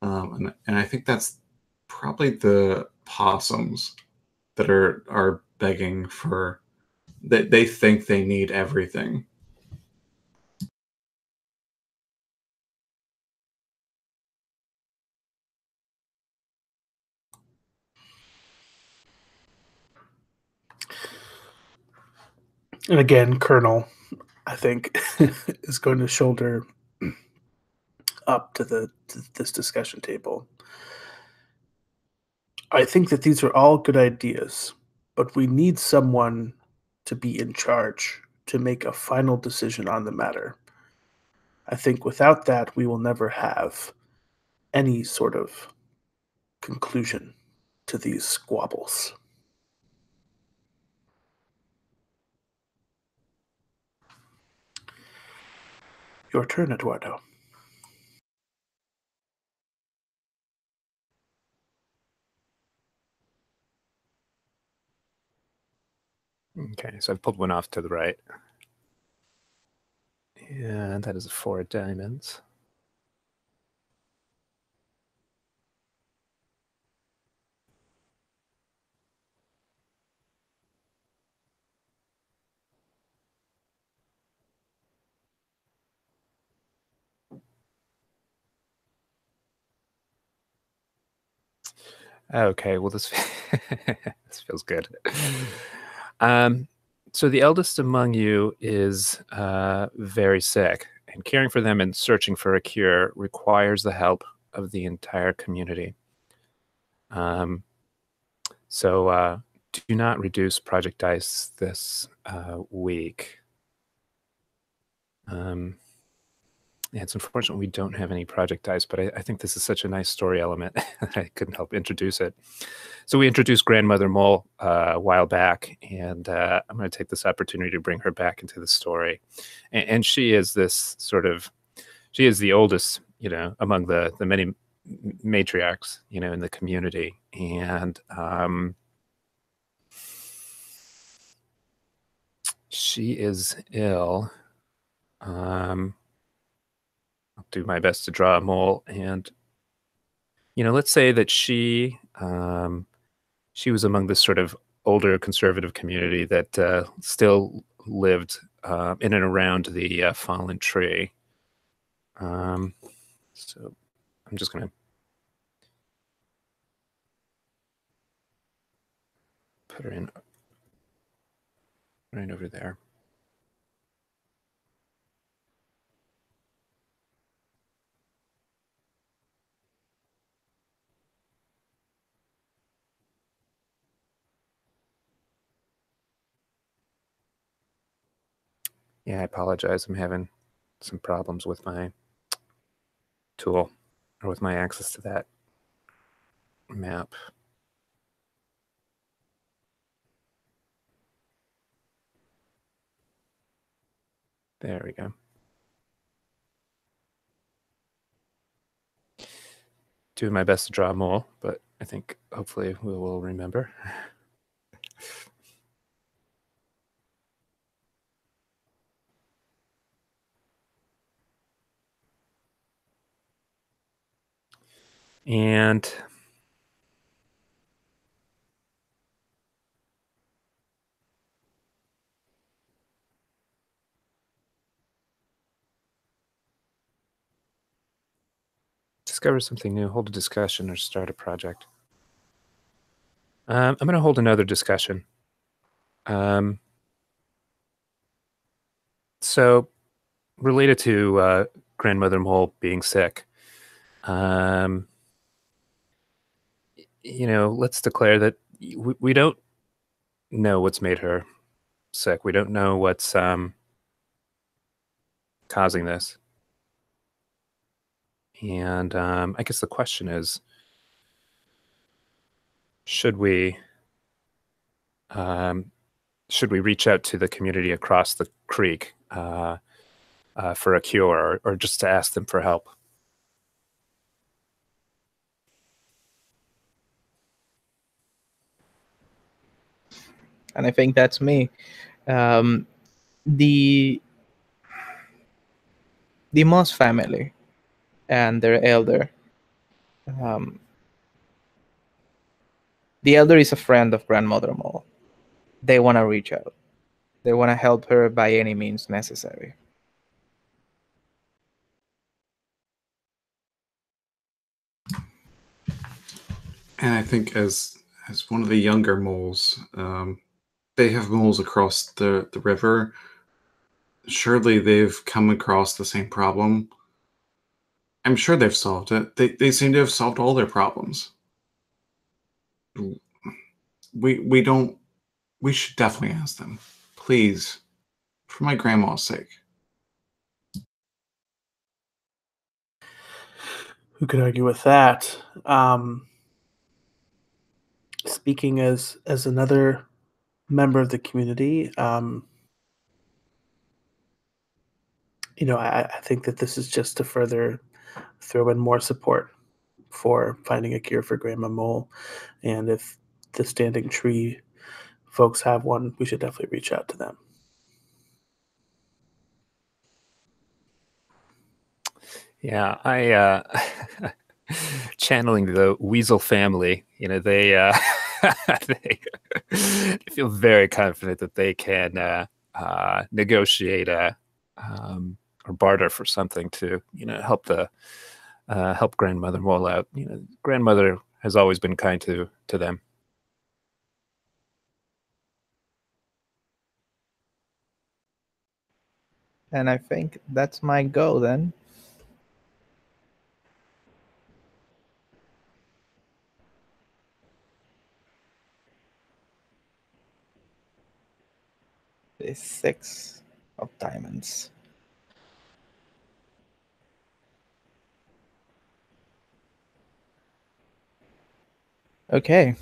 And I think that's probably the possums that are begging for that. They think they need everything. And again, Colonel, I think, is going to shoulder up to this discussion table. I think that these are all good ideas, but we need someone to be in charge to make a final decision on the matter. I think without that, we will never have any sort of conclusion to these squabbles. Your turn, Eduardo. Okay, so I've pulled one off to the right. And that is 4 diamonds. Okay, well this this feels good. So the eldest among you is very sick, and caring for them and searching for a cure requires the help of the entire community. So do not reduce project dice this week. It's unfortunate we don't have any project dice, but I think this is such a nice story element that I couldn't help introduce it. So we introduced Grandmother Mole a while back, and I'm going to take this opportunity to bring her back into the story. And she is this sort of, she is the oldest, among the many matriarchs, in the community. And she is ill. I'll do my best to draw a mole, and let's say that she was among this sort of older conservative community that still lived in and around the fallen tree. So I'm just going to put her in right over there. Yeah, I apologize. I'm having some problems with my tool or with my access to that map. There we go. Doing my best to draw a mole, but I think hopefully we will remember. And discover something new, hold a discussion, or start a project. I'm going to hold another discussion. So related to grandmother mole being sick. Let's declare that we don't know what's made her sick. We don't know what's causing this. And I guess the question is, should we reach out to the community across the creek for a cure, or just to ask them for help? And I think that's me. The Moss family and their elder. The elder is a friend of Grandmother Mole. They want to reach out. They want to help her by any means necessary. And I think as one of the younger moles, they have moles across the river. Surely they've come across the same problem. I'm sure they've solved it. They seem to have solved all their problems. We should definitely ask them. Please. For my grandma's sake. Who could argue with that? Speaking as another member of the community, I think that this is just to further throw in more support for finding a cure for Grandma Mole. And if the Standing Tree folks have one, we should definitely reach out to them. Yeah, I channeling the Weasel family, they they feel very confident that they can negotiate or barter for something to help help Grandmother Mole out. Grandmother has always been kind to them. And I think that's my go then. The 6 of diamonds. Okay.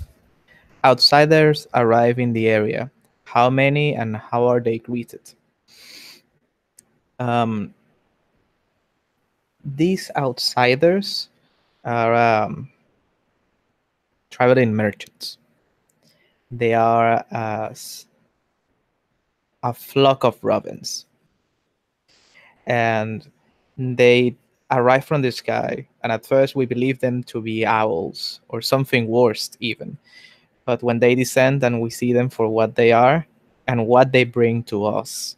Outsiders arrive in the area. How many and how are they greeted? These outsiders are traveling merchants. They are a flock of robins. And they arrive from the sky. And at first we believe them to be owls or something worse even. But when they descend and we see them for what they are and what they bring to us,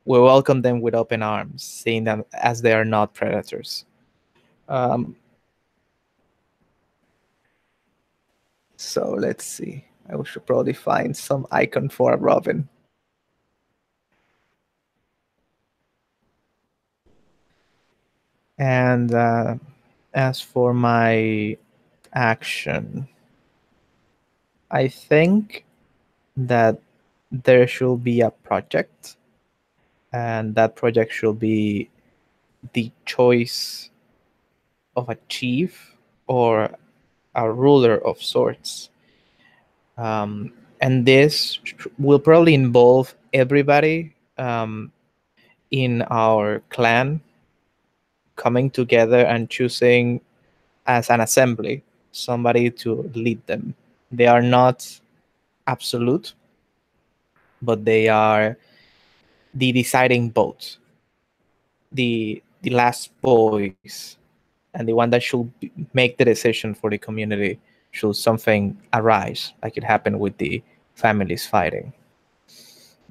we welcome them with open arms, seeing them as they are not predators. So let's see. I should probably find some icon for a robin. And as for my action, I think that there should be a project, and that project should be the choice of a chief or a ruler of sorts. And this will probably involve everybody in our clan coming together and choosing as an assembly somebody to lead them. They are not absolute, but they are the deciding vote, the last voice, and the one that should make the decision for the community should something arise, like it happened with the families fighting.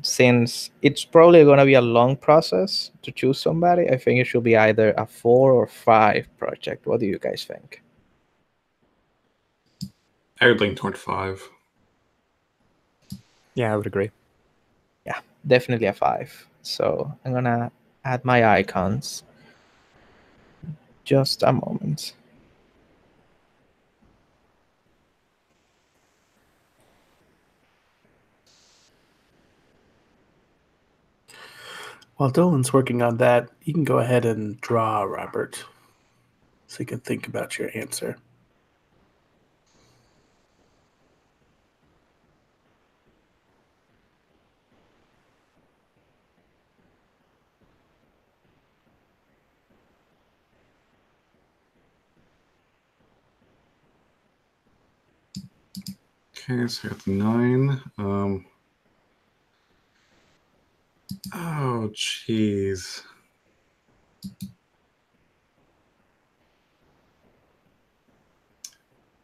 Since it's probably going to be a long process to choose somebody, I think it should be either a 4 or 5 project. What do you guys think? I would lean toward 5. Yeah, I would agree. Yeah, definitely a 5. So I'm gonna add my icons. Just a moment. While Dolan's working on that, you can go ahead and draw, Robert, so you can think about your answer. Okay, so I got the 9. Oh, jeez.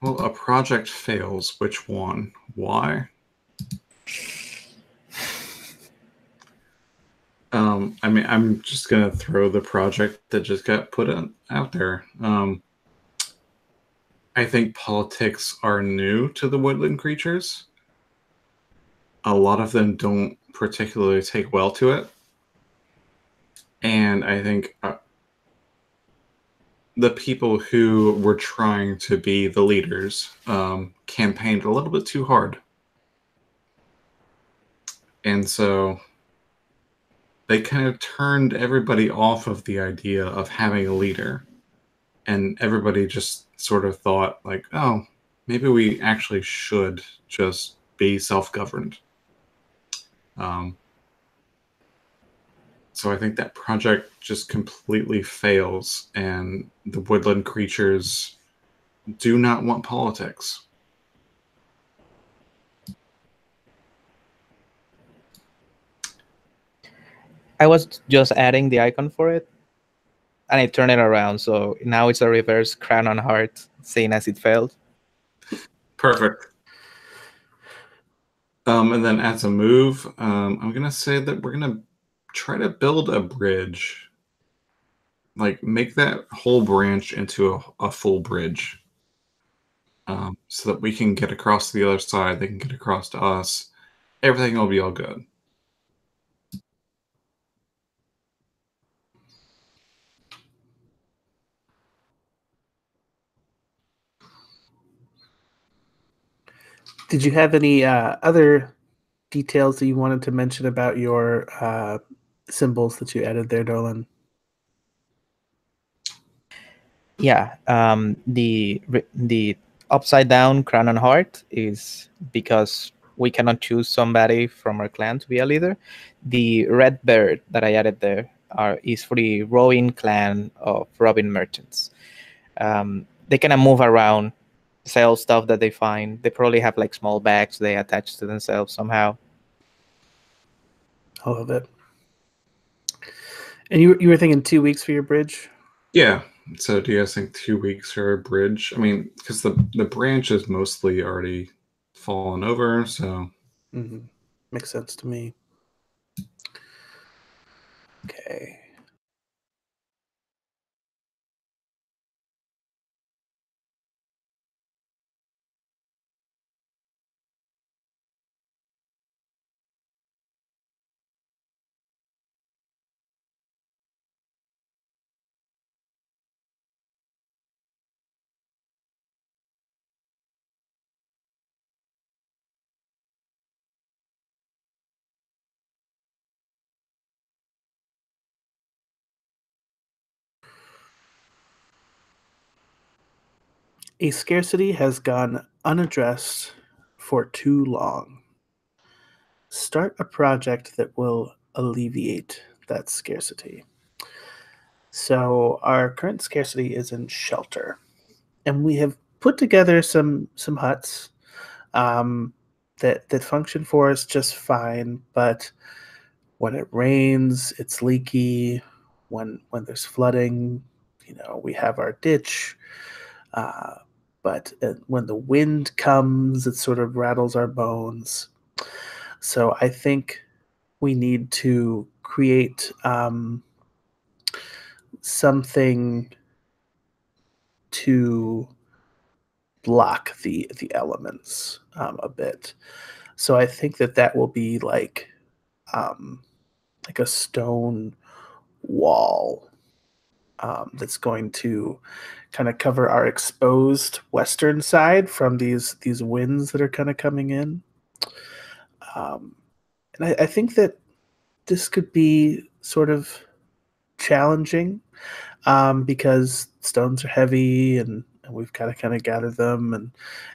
Well, a project fails. Which one? Why? I mean, I'm just gonna throw the project that just got put out there. I think politics are new to the woodland creatures. A lot of them don't particularly take well to it. And I think the people who were trying to be the leaders campaigned a little bit too hard. And so they kind of turned everybody off of the idea of having a leader. And everybody just sort of thought, like, oh, maybe we actually should just be self-governed. So I think that project just completely fails, and the woodland creatures do not want politics. I was just adding the icon for it, and I turned it around, so now it's a reverse crown on heart, same as it failed. Perfect. And then as a move, I'm going to say that we're going to try to build a bridge. Like, make that whole branch into a full bridge. So that we can get across to the other side, they can get across to us. Everything will be all good. Did you have any other details that you wanted to mention about your symbols that you added there, Dolan? Yeah, the upside down crown and heart is because we cannot choose somebody from our clan to be a leader. The red bird that I added there is for the rowing clan of robin merchants. They kind of move around, sell stuff that they find. They probably have like small bags they attach to themselves somehow. I love it. And you were thinking 2 weeks for your bridge? Yeah. So do you guys think 2 weeks for a bridge? I mean, because the branch is mostly already fallen over, so Mm-hmm. Makes sense to me. Okay. A scarcity has gone unaddressed for too long. Start a project that will alleviate that scarcity. So our current scarcity is in shelter, and we have put together some huts that function for us just fine. But when it rains, it's leaky. When there's flooding, we have our ditch. But when the wind comes, it sort of rattles our bones. So I think we need to create something to block the elements a bit. So I think that will be like a stone wall that's going to kind of cover our exposed western side from these winds that are kind of coming in. Um, and I think that this could be sort of challenging because stones are heavy and we've got to kind of gather them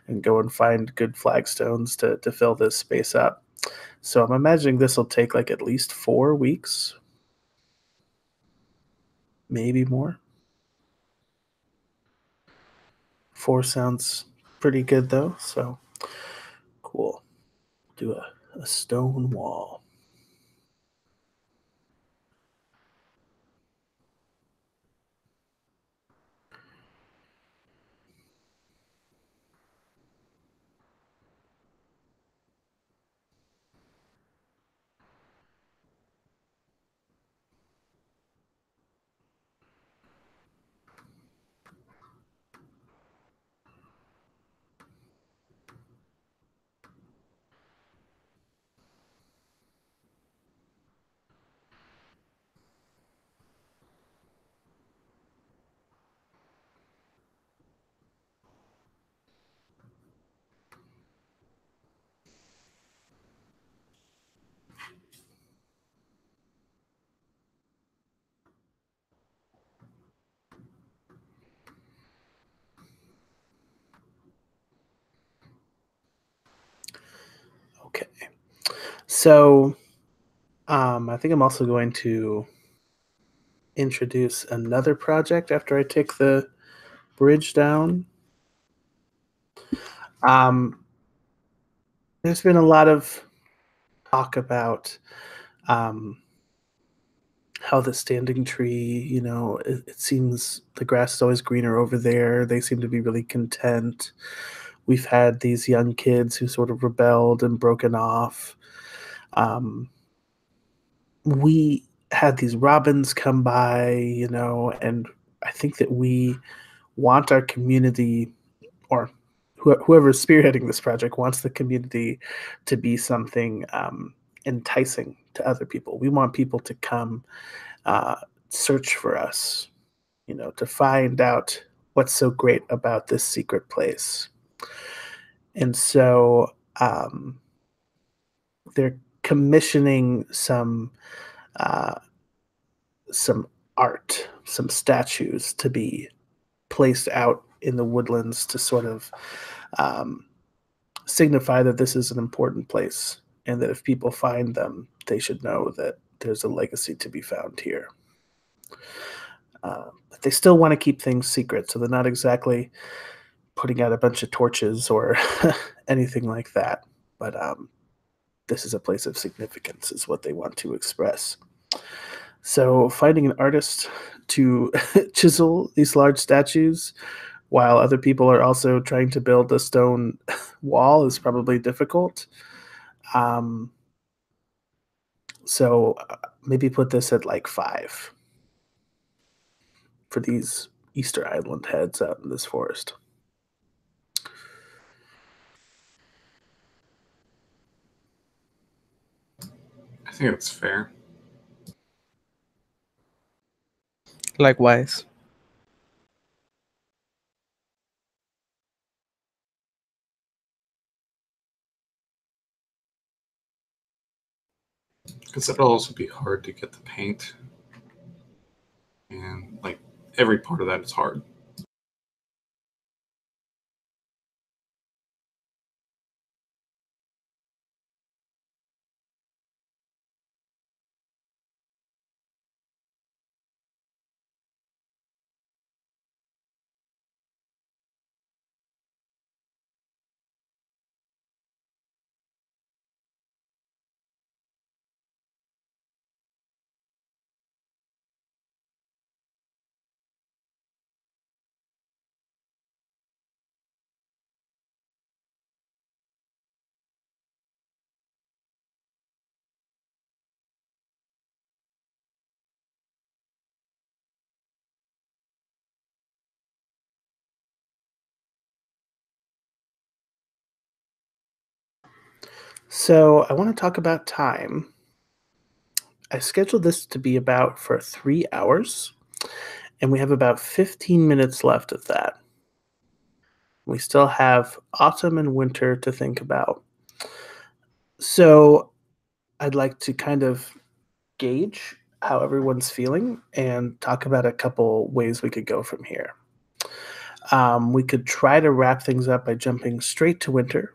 and go and find good flagstones to fill this space up. So I'm imagining this will take like at least 4 weeks, maybe more. 4 sounds pretty good though, so cool. Do a stone wall. Okay. So I think I'm also going to introduce another project after I take the bridge down. Um, there's been a lot of talk about um, how the standing tree, it seems the grass is always greener over there. They seem to be really content. We've had these young kids who sort of rebelled and broken off. We had these robins come by, and I think that we want our community, or whoever's spearheading this project wants the community to be something enticing to other people. We want people to come uh, search for us, to find out what's so great about this secret place. And so they're commissioning uh, some art, some statues to be placed out in the woodlands to sort of um, signify that this is an important place and that if people find them, they should know that there's a legacy to be found here. But they still want to keep things secret, so they're not exactly putting out a bunch of torches or anything like that. But this is a place of significance, is what they want to express. So finding an artist to chisel these large statues while other people are also trying to build a stone wall is probably difficult. Um, so maybe put this at like 5 for these Easter Island heads out in this forest. I think that's fair. Likewise. Because it'll also be hard to get the paint. And, like, every part of that is hard. So I want to talk about time. I scheduled this to be about for 3 hours, and we have about 15 minutes left of that. We still have autumn and winter to think about. So I'd like to kind of gauge how everyone's feeling and talk about a couple ways we could go from here. We could try to wrap things up by jumping straight to winter.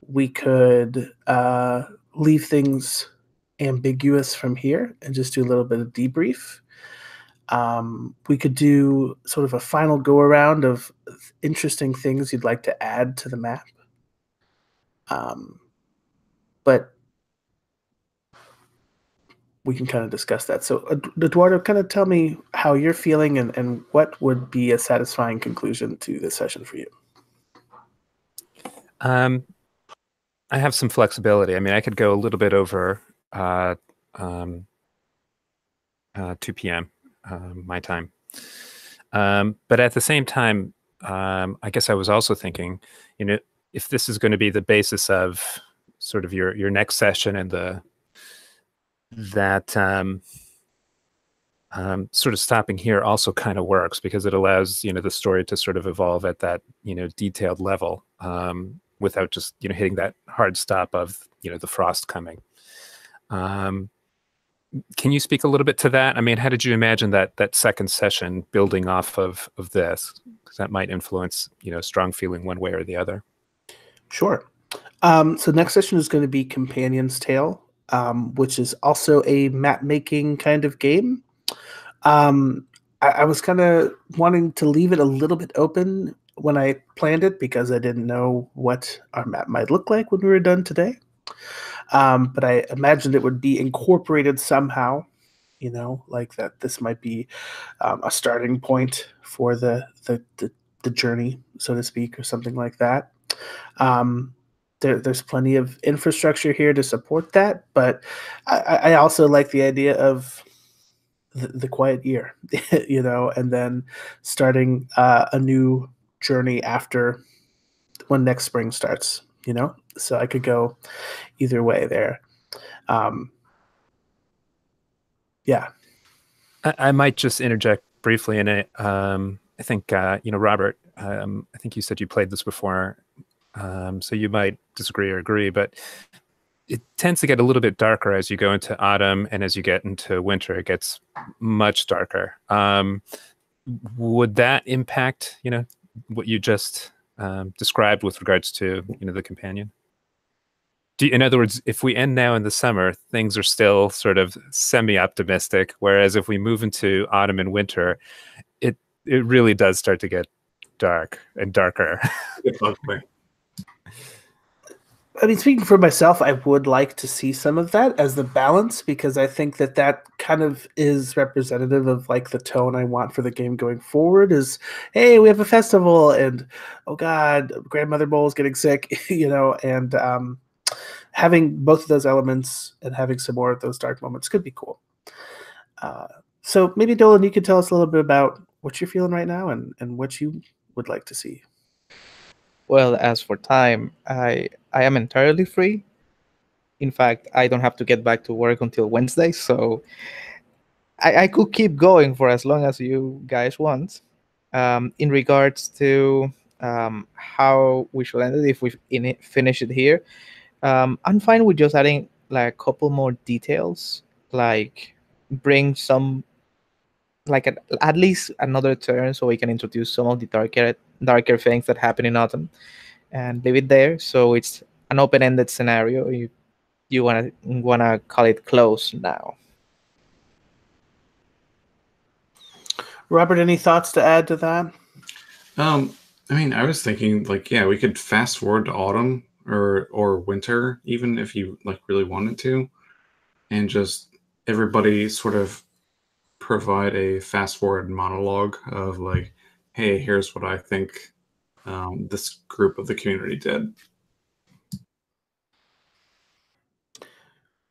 We could leave things ambiguous from here and just do a little bit of debrief. We could do sort of a final go around of interesting things you'd like to add to the map. But we can kind of discuss that. So, Eduardo, kind of tell me how you're feeling and what would be a satisfying conclusion to this session for you. I have some flexibility. I mean, I could go a little bit over 2 p.m. My time. But at the same time, I guess I was also thinking, if this is going to be the basis of sort of your next session and that sort of stopping here also kind of works because it allows the story to sort of evolve at that detailed level without just hitting that hard stop of the frost coming. Can you speak a little bit to that? I mean, how did you imagine that second session building off of this? Because that might influence strong feeling one way or the other. Sure. So next session is going to be Companion's Tale, which is also a map making kind of game. I was kind of wanting to leave it a little bit open when I planned it because I didn't know what our map might look like when we were done today. But I imagined it would be incorporated somehow, like that this might be a starting point for the journey, so to speak, or something like that. There's plenty of infrastructure here to support that, but I also like the idea of the quiet year, and then starting a new journey after when next spring starts, so I could go either way there. Yeah. I might just interject briefly in it. I think, Robert, I think you said you played this before, so you might disagree or agree, but it tends to get a little bit darker as you go into autumn, and as you get into winter, it gets much darker. Would that impact, what you just described with regards to, the companion? In other words, if we end now in the summer, things are still sort of semi-optimistic, whereas if we move into autumn and winter, it really does start to get dark and darker. I mean, speaking for myself, I would like to see some of that as the balance because I think that kind of is representative of like the tone I want for the game going forward is, hey, we have a festival and, oh God, Grandmother Mole is getting sick, and having both of those elements and having some more of those dark moments could be cool. So maybe, Dolan, you could tell us a little bit about what you're feeling right now and what you would like to see. Well, as for time, I am entirely free. In fact, I don't have to get back to work until Wednesday, so I could keep going for as long as you guys want. In regards to how we should end it, if we finish it here, I'm fine with just adding like a couple more details, like bring some, like at least another turn, so we can introduce some of the darker things that happen in autumn, and leave it there. So it's an open-ended scenario. You wanna call it close now. Robert, any thoughts to add to that? I mean, I was thinking we could fast forward to autumn or winter, even if you really wanted to, and just everybody sort of provide a fast forward monologue of hey, here's what I think this group of the community did.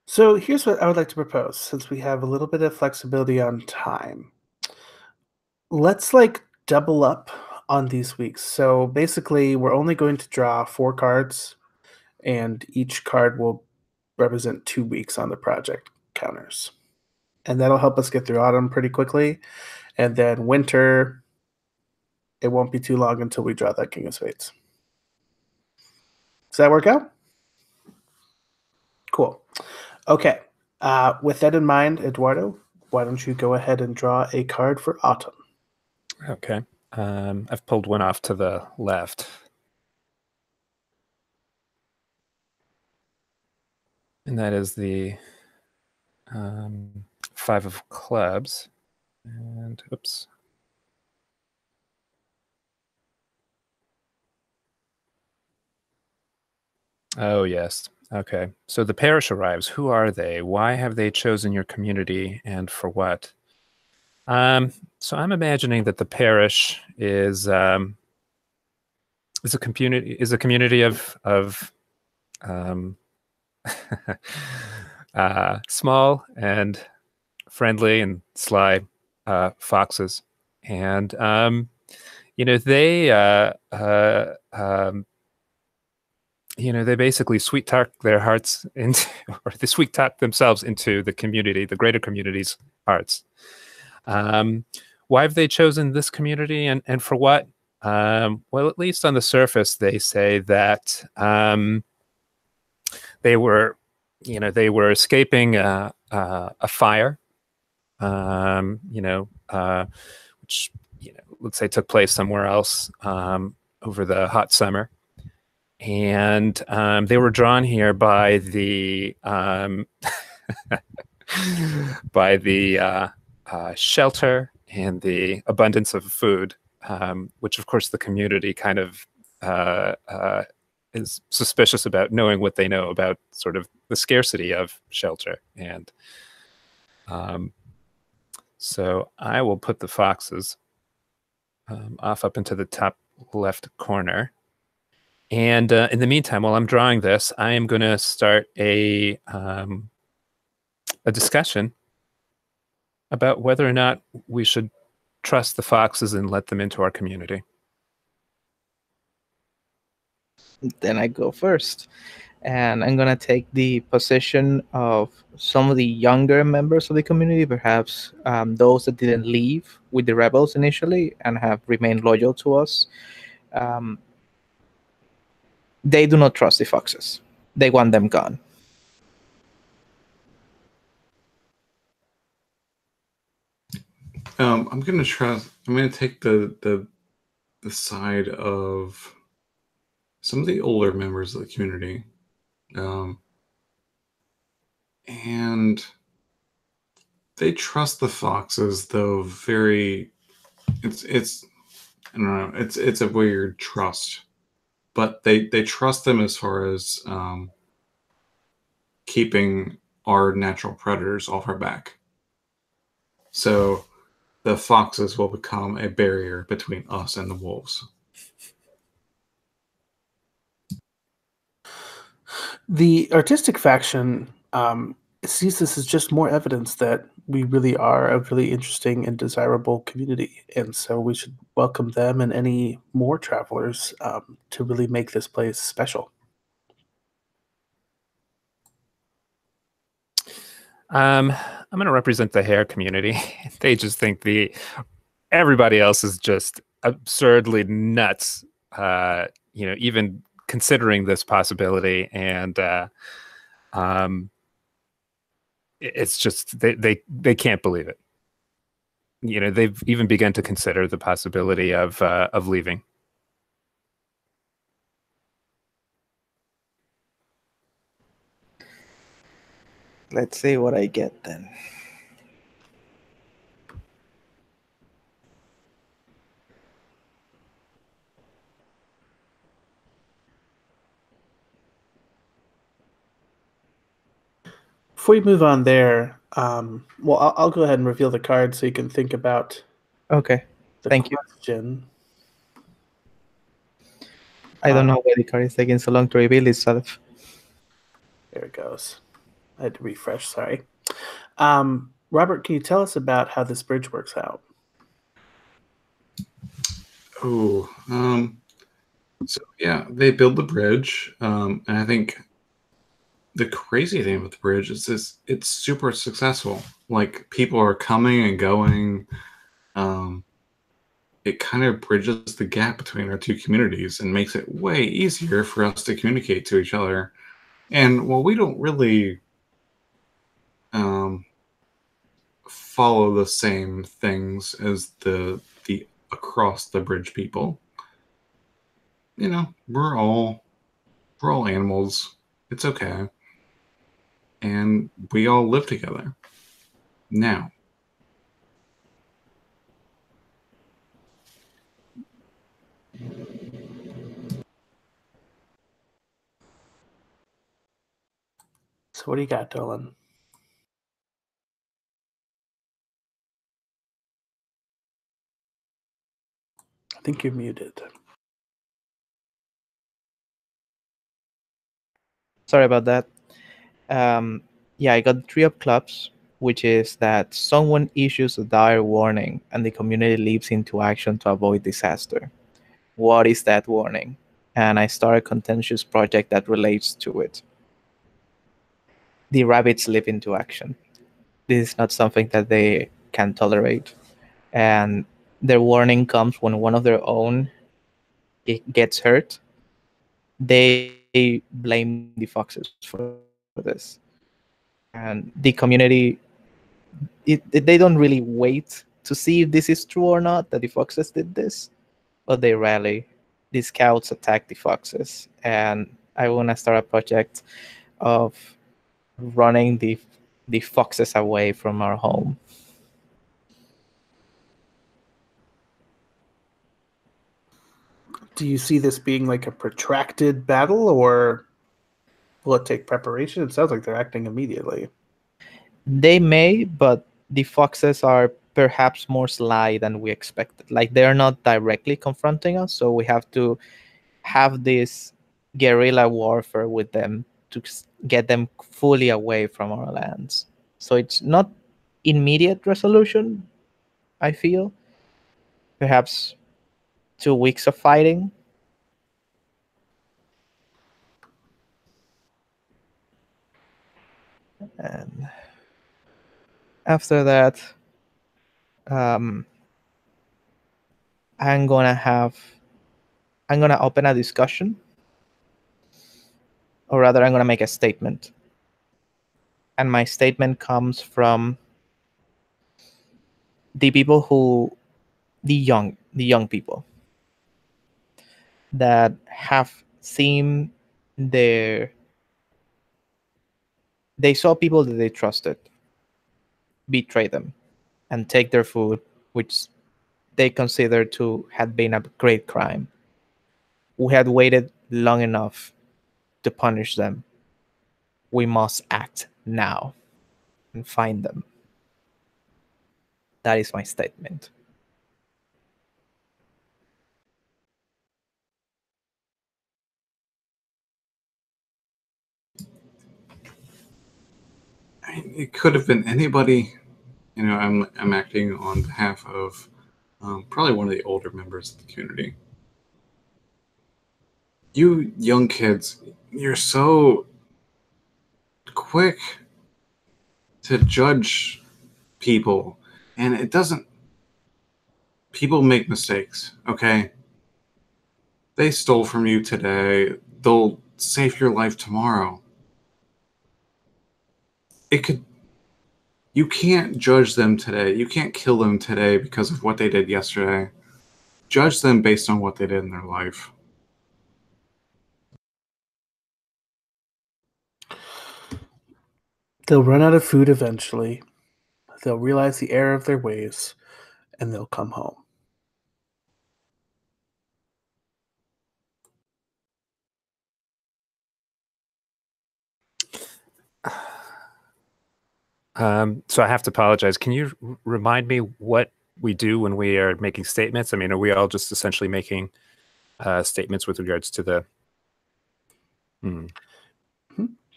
So here's what I would like to propose, since we have a little bit of flexibility on time. Let's double up on these weeks. So basically, we're only going to draw 4 cards, and each card will represent 2 weeks on the project. counters. And that'll help us get through autumn pretty quickly. And then winter, it won't be too long until we draw that King of Spades. Does that work out? Cool. Okay. With that in mind, Eduardo, why don't you go ahead and draw a card for autumn? Okay. I've pulled one off to the left. And that is the 5 of clubs. And oops. Oh, yes. Okay. So the parish arrives. Who are they? Why have they chosen your community, and for what? So I'm imagining that the parish is a community of small and friendly and sly foxes, and they basically sweet talk their hearts into, or they sweet talk themselves into the community, the greater community's hearts. Why have they chosen this community, and for what? Well, at least on the surface, they say that they were escaping a fire, which let's say took place somewhere else over the hot summer, and they were drawn here by the shelter and the abundance of food, which of course the community kind of is suspicious about, knowing what they know about sort of the scarcity of shelter. And so I will put the foxes off up into the top left corner. And in the meantime, while I'm drawing this, I am going to start a discussion about whether or not we should trust the foxes and let them into our community. Then I go first. And I'm going to take the position of some of the younger members of the community, perhaps those that didn't leave with the rebels initially and have remained loyal to us. They do not trust the foxes. They want them gone. I'm going to take the side of some of the older members of the community. And they trust the foxes, though it's I don't know, it's a weird trust. But they trust them as far as keeping our natural predators off our back. So the foxes will become a barrier between us and the wolves. The artistic faction sees this as just more evidence that we really are a really interesting and desirable community. And so we should welcome them and any more travelers to really make this place special. I'm going to represent the hair community. They just think everybody else is just absurdly nuts, even considering this possibility. And it's just they can't believe it. They've even begun to consider the possibility of leaving. Let's see what I get then. Before you move on there, well, I'll go ahead and reveal the card so you can think about Okay. Thank you. question. I don't know why the card is taking so long to reveal itself. There it goes. I had to refresh, sorry. Robert, can you tell us about how this bridge works out? Oh, so yeah, they build the bridge, and I think the crazy thing with the bridge is it's super successful. Like, people are coming and going. It kind of bridges the gap between our two communities and makes it way easier for us to communicate to each other. And while we don't really follow the same things as the across the bridge people, you know, we're all animals. It's okay. And we all live together. Now, So what do you got, Dolan? I think you're muted. Sorry about that. Yeah, I got 3 of clubs, which is that someone issues a dire warning and the community leaps into action to avoid disaster. What is that warning? And I start a contentious project that relates to it. The rabbits leap into action. This is not something that they can tolerate. And their warning comes when one of their own gets hurt. They blame the foxes for this. And the community, they don't really wait to see if this is true or not, that the foxes did this, but they rally. The scouts attack the foxes. And I want to start a project of running the foxes away from our home. Do you see this being like a protracted battle, or will it take preparation? It sounds like they're acting immediately. They may, but the foxes are perhaps more sly than we expected. Like, they're not directly confronting us, so we have to have this guerrilla warfare with them to get them fully away from our lands. So it's not immediate resolution, I feel. Perhaps 2 weeks of fighting. And after that, I'm gonna open a discussion, or rather, I'm gonna make a statement. And my statement comes from the people the young people that have seen they saw people that they trusted betray them and take their food, which they considered to have been a great crime. We had waited long enough to punish them. We must act now and find them. That is my statement. it could have been anybody. You know, I'm acting on behalf of probably one of the older members of the community. You young kids, you're so quick to judge people, and it doesn't. People make mistakes, okay? They stole from you today. They'll save your life tomorrow. You can't judge them today. You can't kill them today because of what they did yesterday. Judge them based on what they did in their life. They'll run out of food eventually. They'll realize the error of their ways, and they'll come home. So I have to apologize. Can you remind me what we do when we are making statements? I mean, are we all just essentially making statements with regards to the?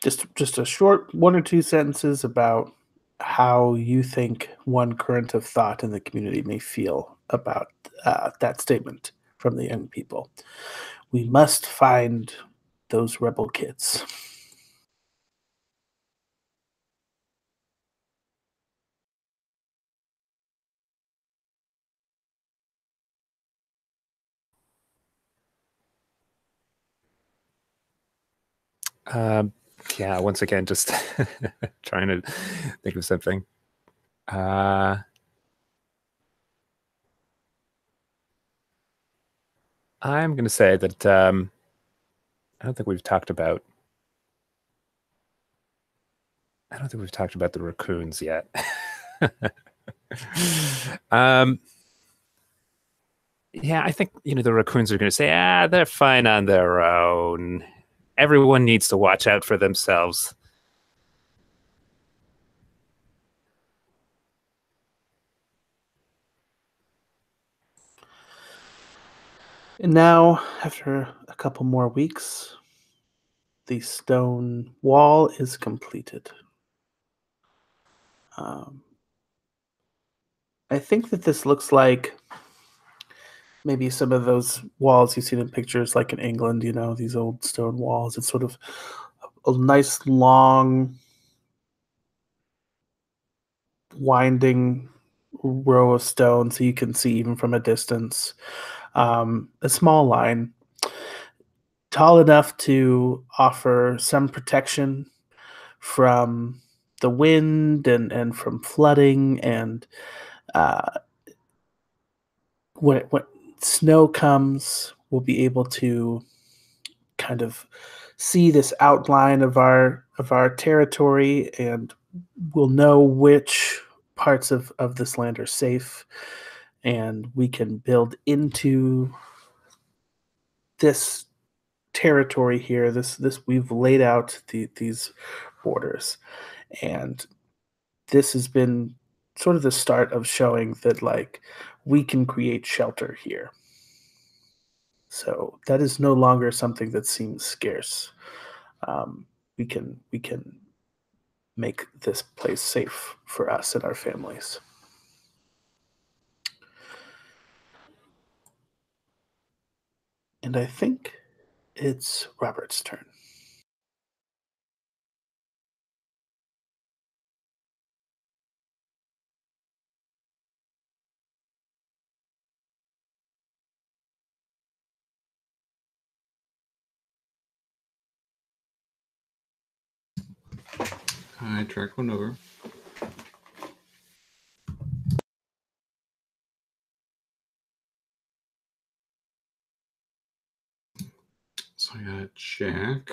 Just a short 1 or 2 sentences about how you think one current of thought in the community may feel about that statement from the young people. We must find those rebel kids. Yeah, once again, just trying to think of something. I'm going to say that I don't think we've talked about. I don't think we've talked about the raccoons yet. Yeah, I think the raccoons are going to say, they're fine on their own. Everyone needs to watch out for themselves. And now, after a couple more weeks, the stone wall is completed. I think that this looks like maybe some of those walls you've seen in pictures, like in England, these old stone walls. It's sort of a nice, long, winding row of stone, so you can see even from a distance. A small line, tall enough to offer some protection from the wind and from flooding, and when snow comes, we'll be able to kind of see this outline of our territory, and we'll know which parts of this land are safe, and we can build into this territory here. This we've laid out these borders, and this has been sort of the start of showing that, like, we can create shelter here. So that is no longer something that seems scarce. We can make this place safe for us and our families. And I think it's Robert's turn. I drag one over. So I got Jack.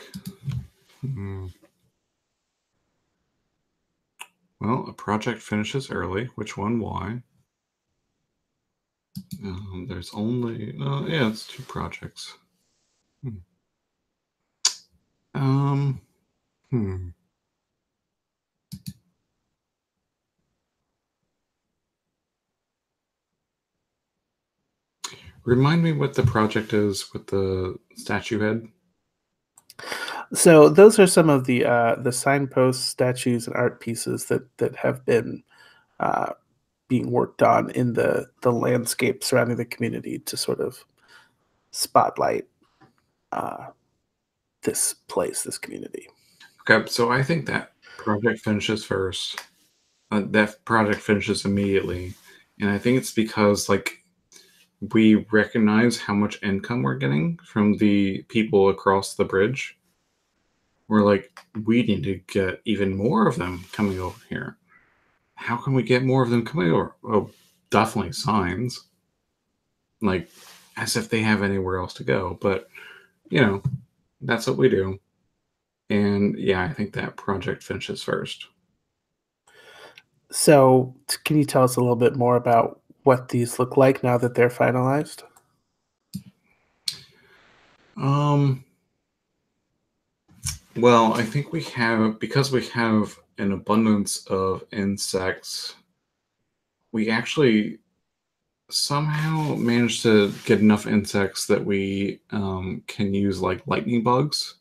Well, a project finishes early. Which one? Why? There's only... yeah, it's 2 projects. Remind me what the project is with the statue head. So those are some of the signposts, statues, and art pieces that have been being worked on in the landscape surrounding the community to sort of spotlight this place, this community. Okay, so I think that project finishes first. That project finishes immediately, and I think it's because, like, we recognize how much income we're getting from the people across the bridge. We're like, we need to get even more of them coming over here. How can we get more of them coming over? Oh, definitely signs. Like, as if they have anywhere else to go. But, that's what we do. And yeah, I think that project finishes first. So can you tell us a little bit more about what these look like now that they're finalized? Well, I think because we have an abundance of insects, we actually somehow managed to get enough insects that we can use, like, lightning bugs,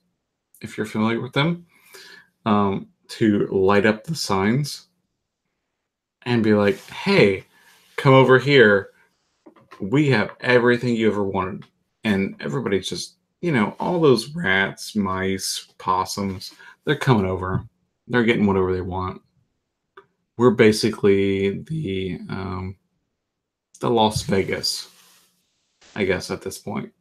if you're familiar with them, to light up the signs and be like, hey, come over here. We have everything you ever wanted. And everybody's just, all those rats, mice, possums, they're coming over. They're getting whatever they want. We're basically the Las Vegas, I guess, at this point.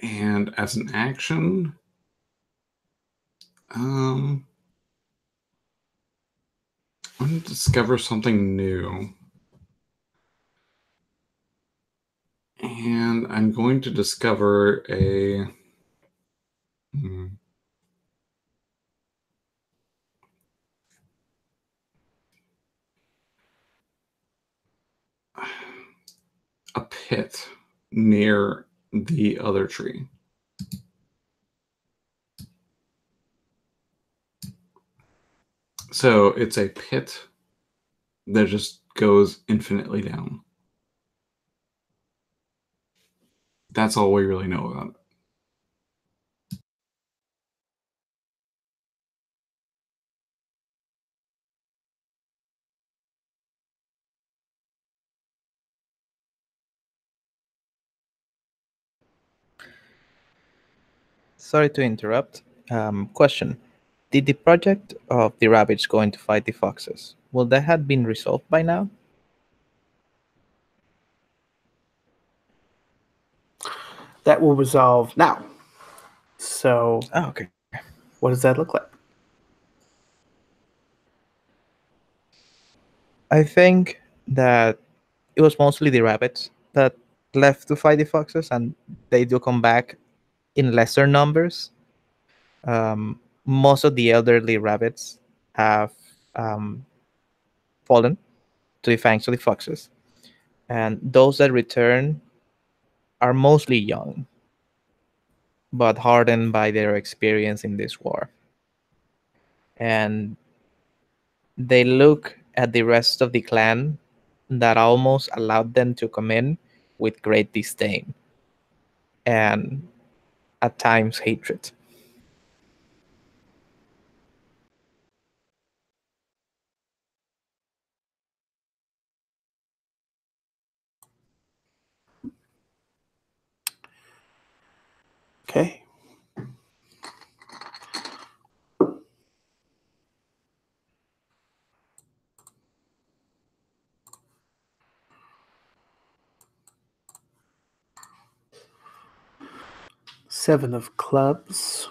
And as an action, I'm going to discover something new. And I'm going to discover a... a pit near the other tree. So it's a pit that just goes infinitely down. That's all we really know about it. Sorry to interrupt. Question: did the project of the rabbits going to fight the foxes, will that have been resolved by now? That will resolve now. So, Oh, okay. what does that look like? I think that it was mostly the rabbits that left to fight the foxes, and they do come back in lesser numbers. Most of the elderly rabbits have fallen to the fangs of the foxes, and those that return are mostly young, but hardened by their experience in this war. And they look at the rest of the clan that almost allowed them to come in with great disdain and at times hatred. Okay. Seven of clubs.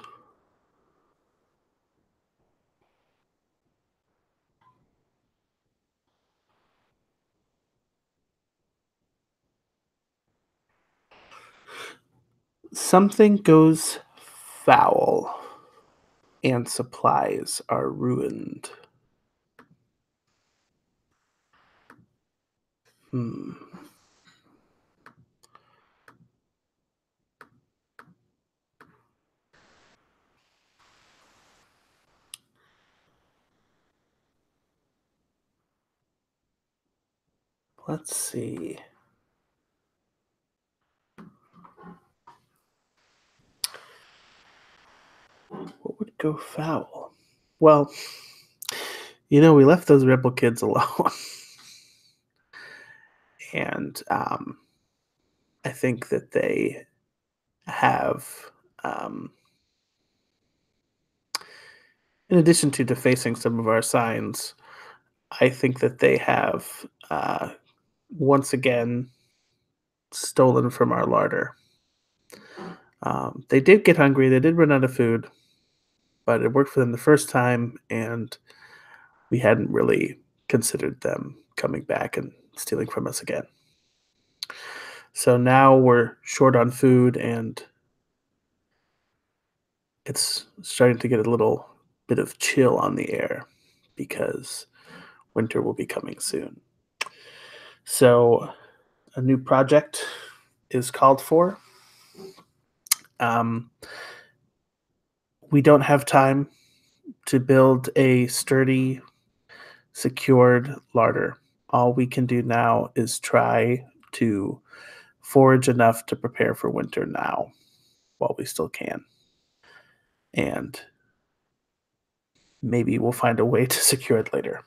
Something goes foul and supplies are ruined. Hmm. Let's see. What would go foul? Well, we left those rebel kids alone. And I think that they have, um, in addition to defacing some of our signs, I think that they have once again stolen from our larder. They did get hungry. They did run out of food, but it worked for them the first time, and we hadn't really considered them coming back and stealing from us again. So now we're short on food, and it's starting to get a little bit of chill on the air because winter will be coming soon. So a new project is called for. Um, we don't have time to build a sturdy, secured larder. All we can do now is try to forage enough to prepare for winter now while we still can. And maybe we'll find a way to secure it later.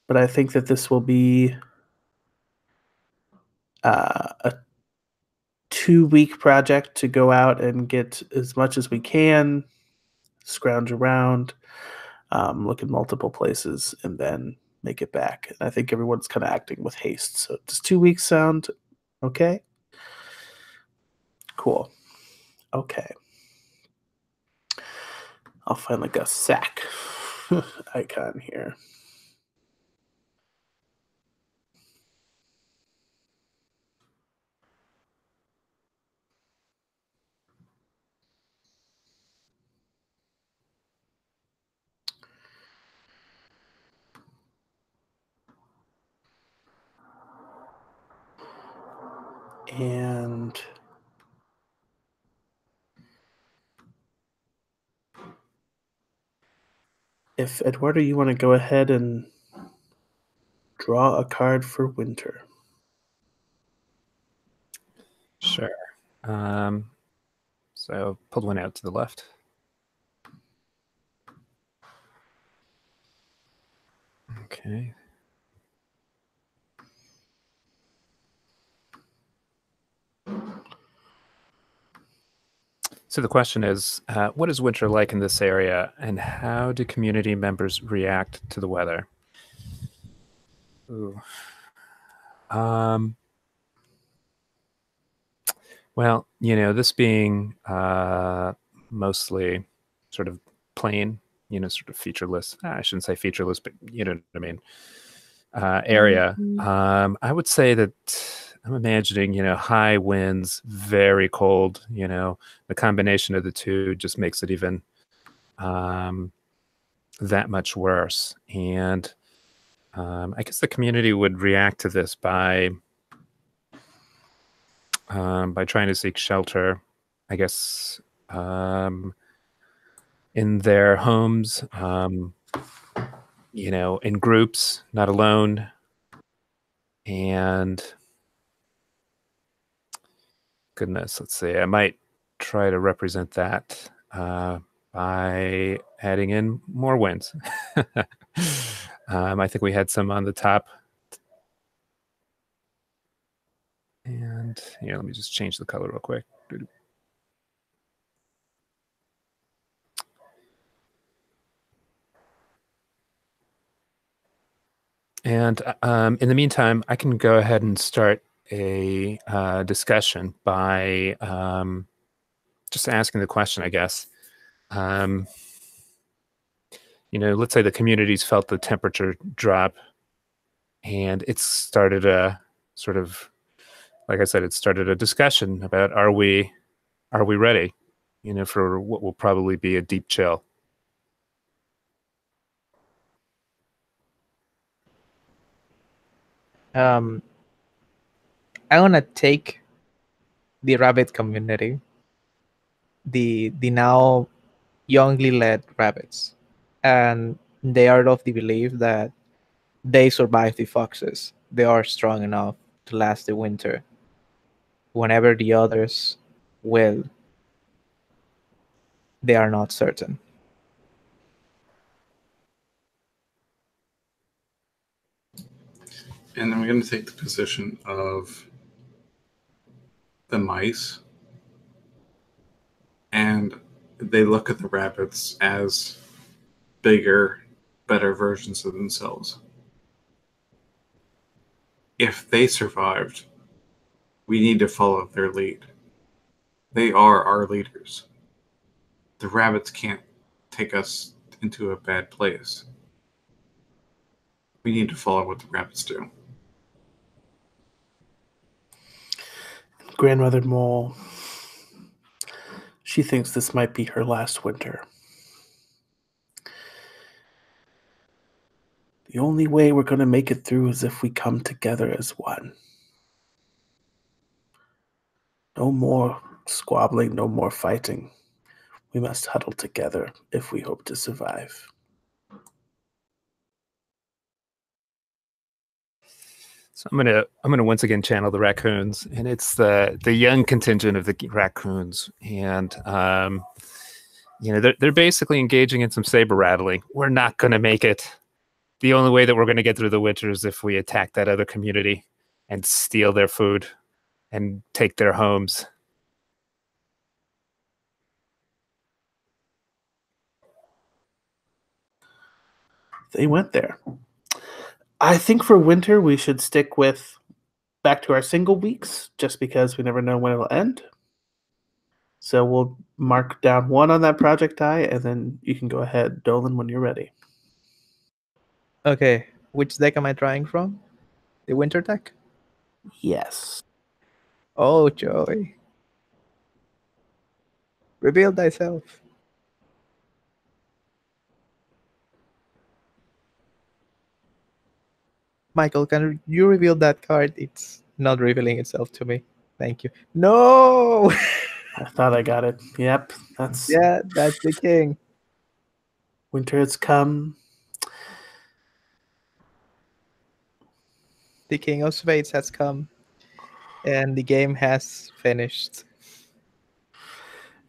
But I think that this will be a 2-week project to go out and get as much as we can, scrounge around, look in multiple places, and then make it back. And I think everyone's kind of acting with haste. So does 2 weeks sound okay? Cool. Okay. I'll find like a sack icon here. And if Eduardo, you want to go ahead and draw a card for winter. Sure. So pulled one out to the left. Okay. So the question is, what is winter like in this area, and how do community members react to the weather? Ooh. Well, this being mostly sort of plain, sort of featureless. I shouldn't say featureless, but you know what I mean. Area. I would say that I'm imagining, high winds, very cold. The combination of the two just makes it even that much worse. And I guess the community would react to this by trying to seek shelter, I guess, in their homes, in groups, not alone. And goodness, let's see, I might try to represent that by adding in more winds. I think we had some on the top. And let me just change the color real quick. And in the meantime, I can go ahead and start a discussion by just asking the question, I guess. Let's say the community's felt the temperature drop, and it started a sort of, like I said, it started a discussion about are we ready, for what will probably be a deep chill. I want to take the rabbit community, the now youngly led rabbits, and they are of the belief that they survive the foxes. They are strong enough to last the winter. Whenever the others will, they are not certain. And then we're going to take the position of the mice. And they look at the rabbits as bigger, better versions of themselves. If they survived, we need to follow their lead. They are our leaders. The rabbits can't take us into a bad place. We need to follow what the rabbits do. Grandmother Mole, she thinks this might be her last winter. The only way we're going to make it through is if we come together as one. No more squabbling, no more fighting. We must huddle together if we hope to survive. So I'm gonna once again channel the raccoons, and it's the young contingent of the raccoons, and they're basically engaging in some saber rattling. We're not gonna make it. The only way that we're gonna get through the winter is if we attack that other community and steal their food and take their homes. They went there. I think for winter, we should stick with back to our single weeks, just because we never know when it'll end. So we'll mark down 1 on that project die, and then you can go ahead, Dolan, when you're ready. Okay, which deck am I trying from? The winter deck? Yes. Oh, joy. Reveal thyself. Michael, can you reveal that card? It's not revealing itself to me. Thank you. No! I thought I got it. Yep, that's Yeah, that's the king. winter has come. The king of spades has come, and the game has finished.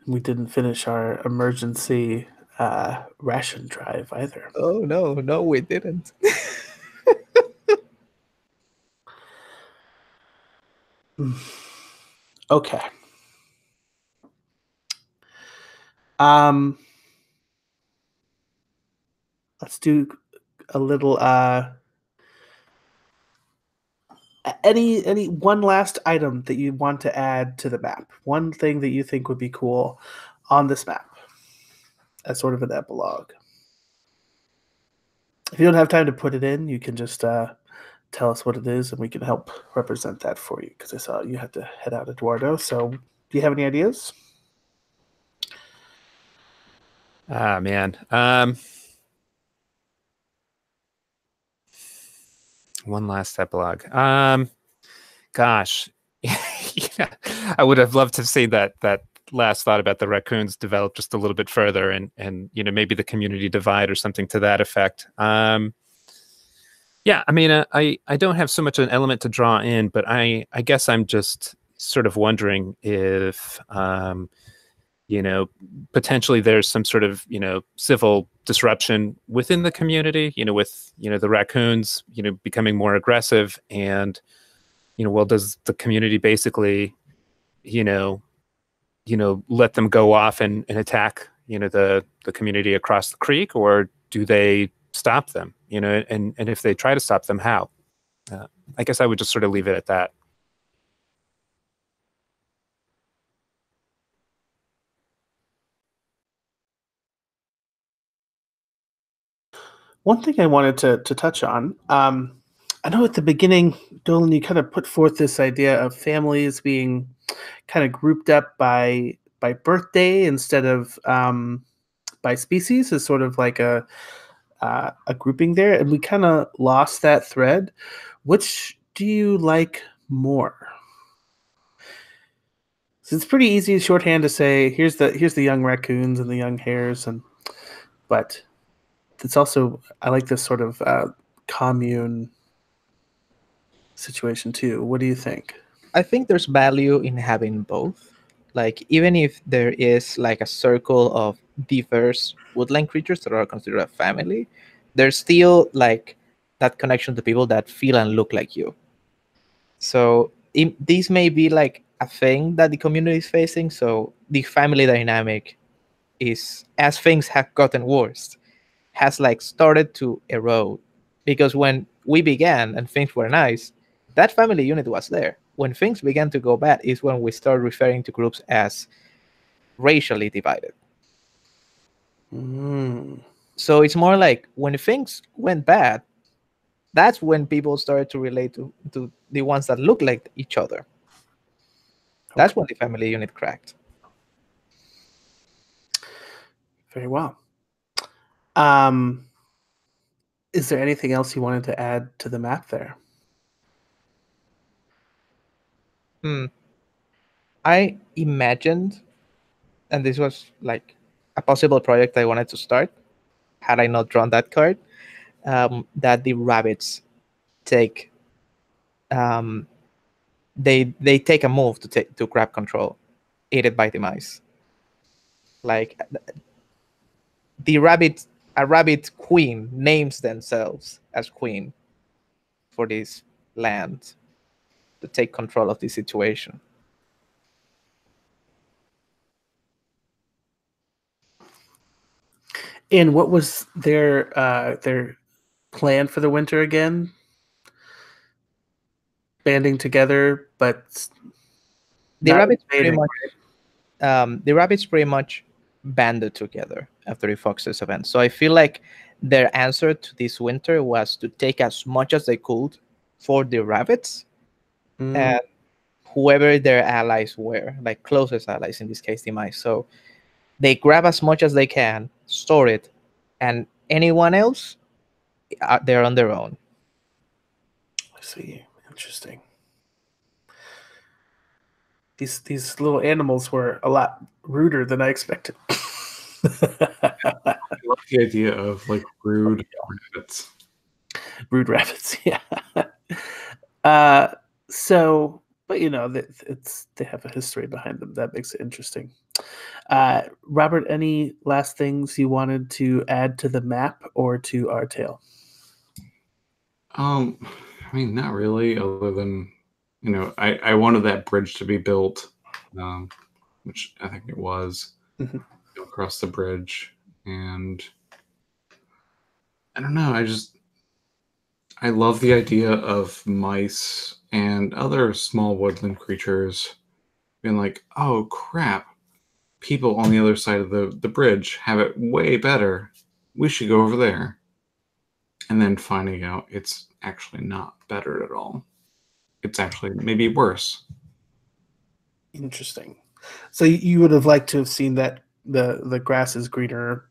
We didn't finish our emergency ration drive either. Oh no, we didn't. Okay. Let's do a little any one last item that you want to add to the map. One thing that you think would be cool on this map as sort of an epilogue. If you don't have time to put it in, you can just tell us what it is and we can help represent that for you, because I saw you had to head out, Eduardo. So do you have any ideas? Ah, man. One last epilogue. Gosh, yeah, I would have loved to see that last thought about the raccoons develop just a little bit further, and maybe the community divide or something to that effect. Yeah, I mean, I don't have so much an element to draw in, but I guess I'm just sort of wondering if potentially there's some sort of civil disruption within the community, with the raccoons becoming more aggressive, and well, does the community basically let them go off and attack the community across the creek, or do they stop them, and if they try to stop them, how? I guess I would just sort of leave it at that. One thing I wanted to touch on, I know at the beginning, Dolan, you kind of put forth this idea of families being kind of grouped up by birthday instead of by species, as sort of like a grouping there, and we kind of lost that thread. Which do you like more? So it's pretty easy shorthand to say here's the young raccoons and the young hares, but it's also, I like this sort of commune situation too. What do you think? I think there's value in having both. Like, even if there is like a circle of diverse woodland creatures that are considered a family, there's still like that connection to people that feel and look like you. So these may be like a thing that the community is facing. So the family dynamic is, as things have gotten worse, has like started to erode, because when we began and things were nice, that family unit was there. When things began to go bad is when we start referring to groups as racially divided. So it's more like when things went bad, that's when people started to relate to the ones that look like each other. That's when the family unit cracked. Very well. Is there anything else you wanted to add to the map there? I imagined, and this was like a possible project I wanted to start, had I not drawn that card, that the rabbits take they take a move to grab control, aided by the mice. Like a rabbit queen names themselves as queen for this land to take control of the situation. And what was their plan for the winter again? Banding together, but The rabbits pretty much the rabbits pretty much banded together after the Foxes event. So I feel like their answer to this winter was to take as much as they could for the rabbits and whoever their allies were, like closest allies, in this case, the mice. So they grab as much as they can, store it, and anyone else, they're on their own. I see. Interesting. These little animals were a lot ruder than I expected. I love the idea of like rude rabbits. Rude rabbits, yeah. So, but you know, they have a history behind them that makes it interesting. Robert, any last things you wanted to add to the map or to our tale? I mean, not really, other than I wanted that bridge to be built, which I think it was across the bridge, and I don't know. I love the idea of mice and other small woodland creatures being like, oh crap, people on the other side of the bridge have it way better. We should go over there. And then finding out it's actually not better at all. It's actually maybe worse. Interesting. So you would have liked to have seen that the grass is greener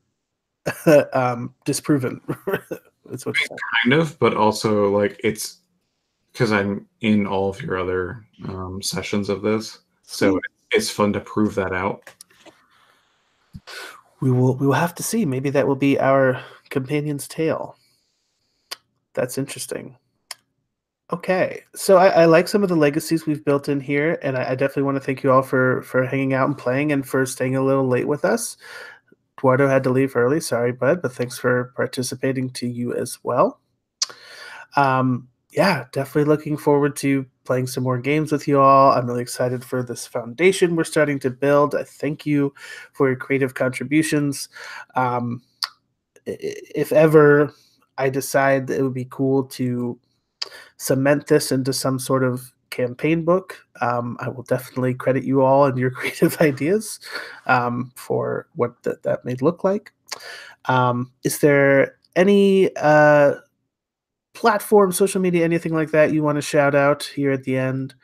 disproven. That's what kind of, but also like it's because I'm in all of your other sessions of this, so it's fun to prove that out. We will have to see. Maybe that will be our companion's tale. That's interesting. Okay, so I like some of the legacies we've built in here, and I definitely want to thank you all for hanging out and playing and for staying a little late with us. Eduardo had to leave early. Sorry, bud, but thanks for participating to you as well. Yeah, definitely looking forward to playing some more games with you all. I'm really excited for this foundation we're starting to build. I thank you for your creative contributions. If ever I decide that it would be cool to cement this into some sort of campaign book, I will definitely credit you all and your creative ideas for what that may look like. Is there any platform, social media, anything like that you want to shout out here at the end?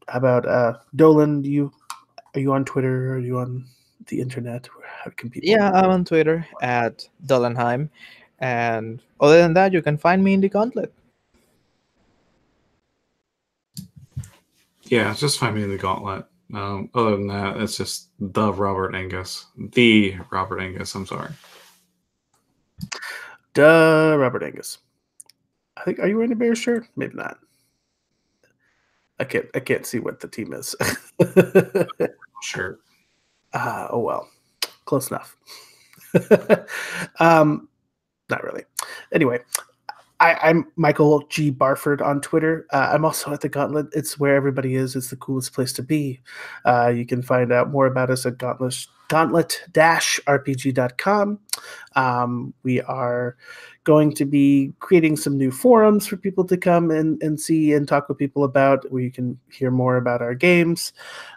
How about Dolan? Are you on Twitter? Are you on the internet? How can people? Yeah, I'm on Twitter at Dolenheim. And other than that, you can find me in the Gauntlet. Yeah, just find me in the Gauntlet. Other than that, it's just the Robert Angus. The Robert Angus, I'm sorry. Duh, Robert Angus. I think, are you wearing a Bears shirt? Maybe not. I can't see what the team is. Sure. Oh well, close enough. Not really. Anyway, I'm Michael G. Barford on Twitter. I'm also at the Gauntlet. It's where everybody is. It's the coolest place to be. You can find out more about us at gauntlet-rpg.com. We are going to be creating some new forums for people to come and see and talk with people about, where you can hear more about our games.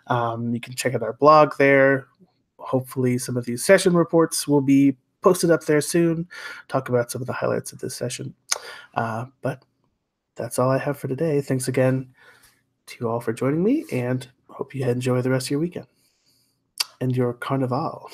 You can check out our blog there. Hopefully some of these session reports will be posted up there soon. Talk about some of the highlights of this session. But that's all I have for today. Thanks again to you all for joining me, and hope you enjoy the rest of your weekend and your carnival.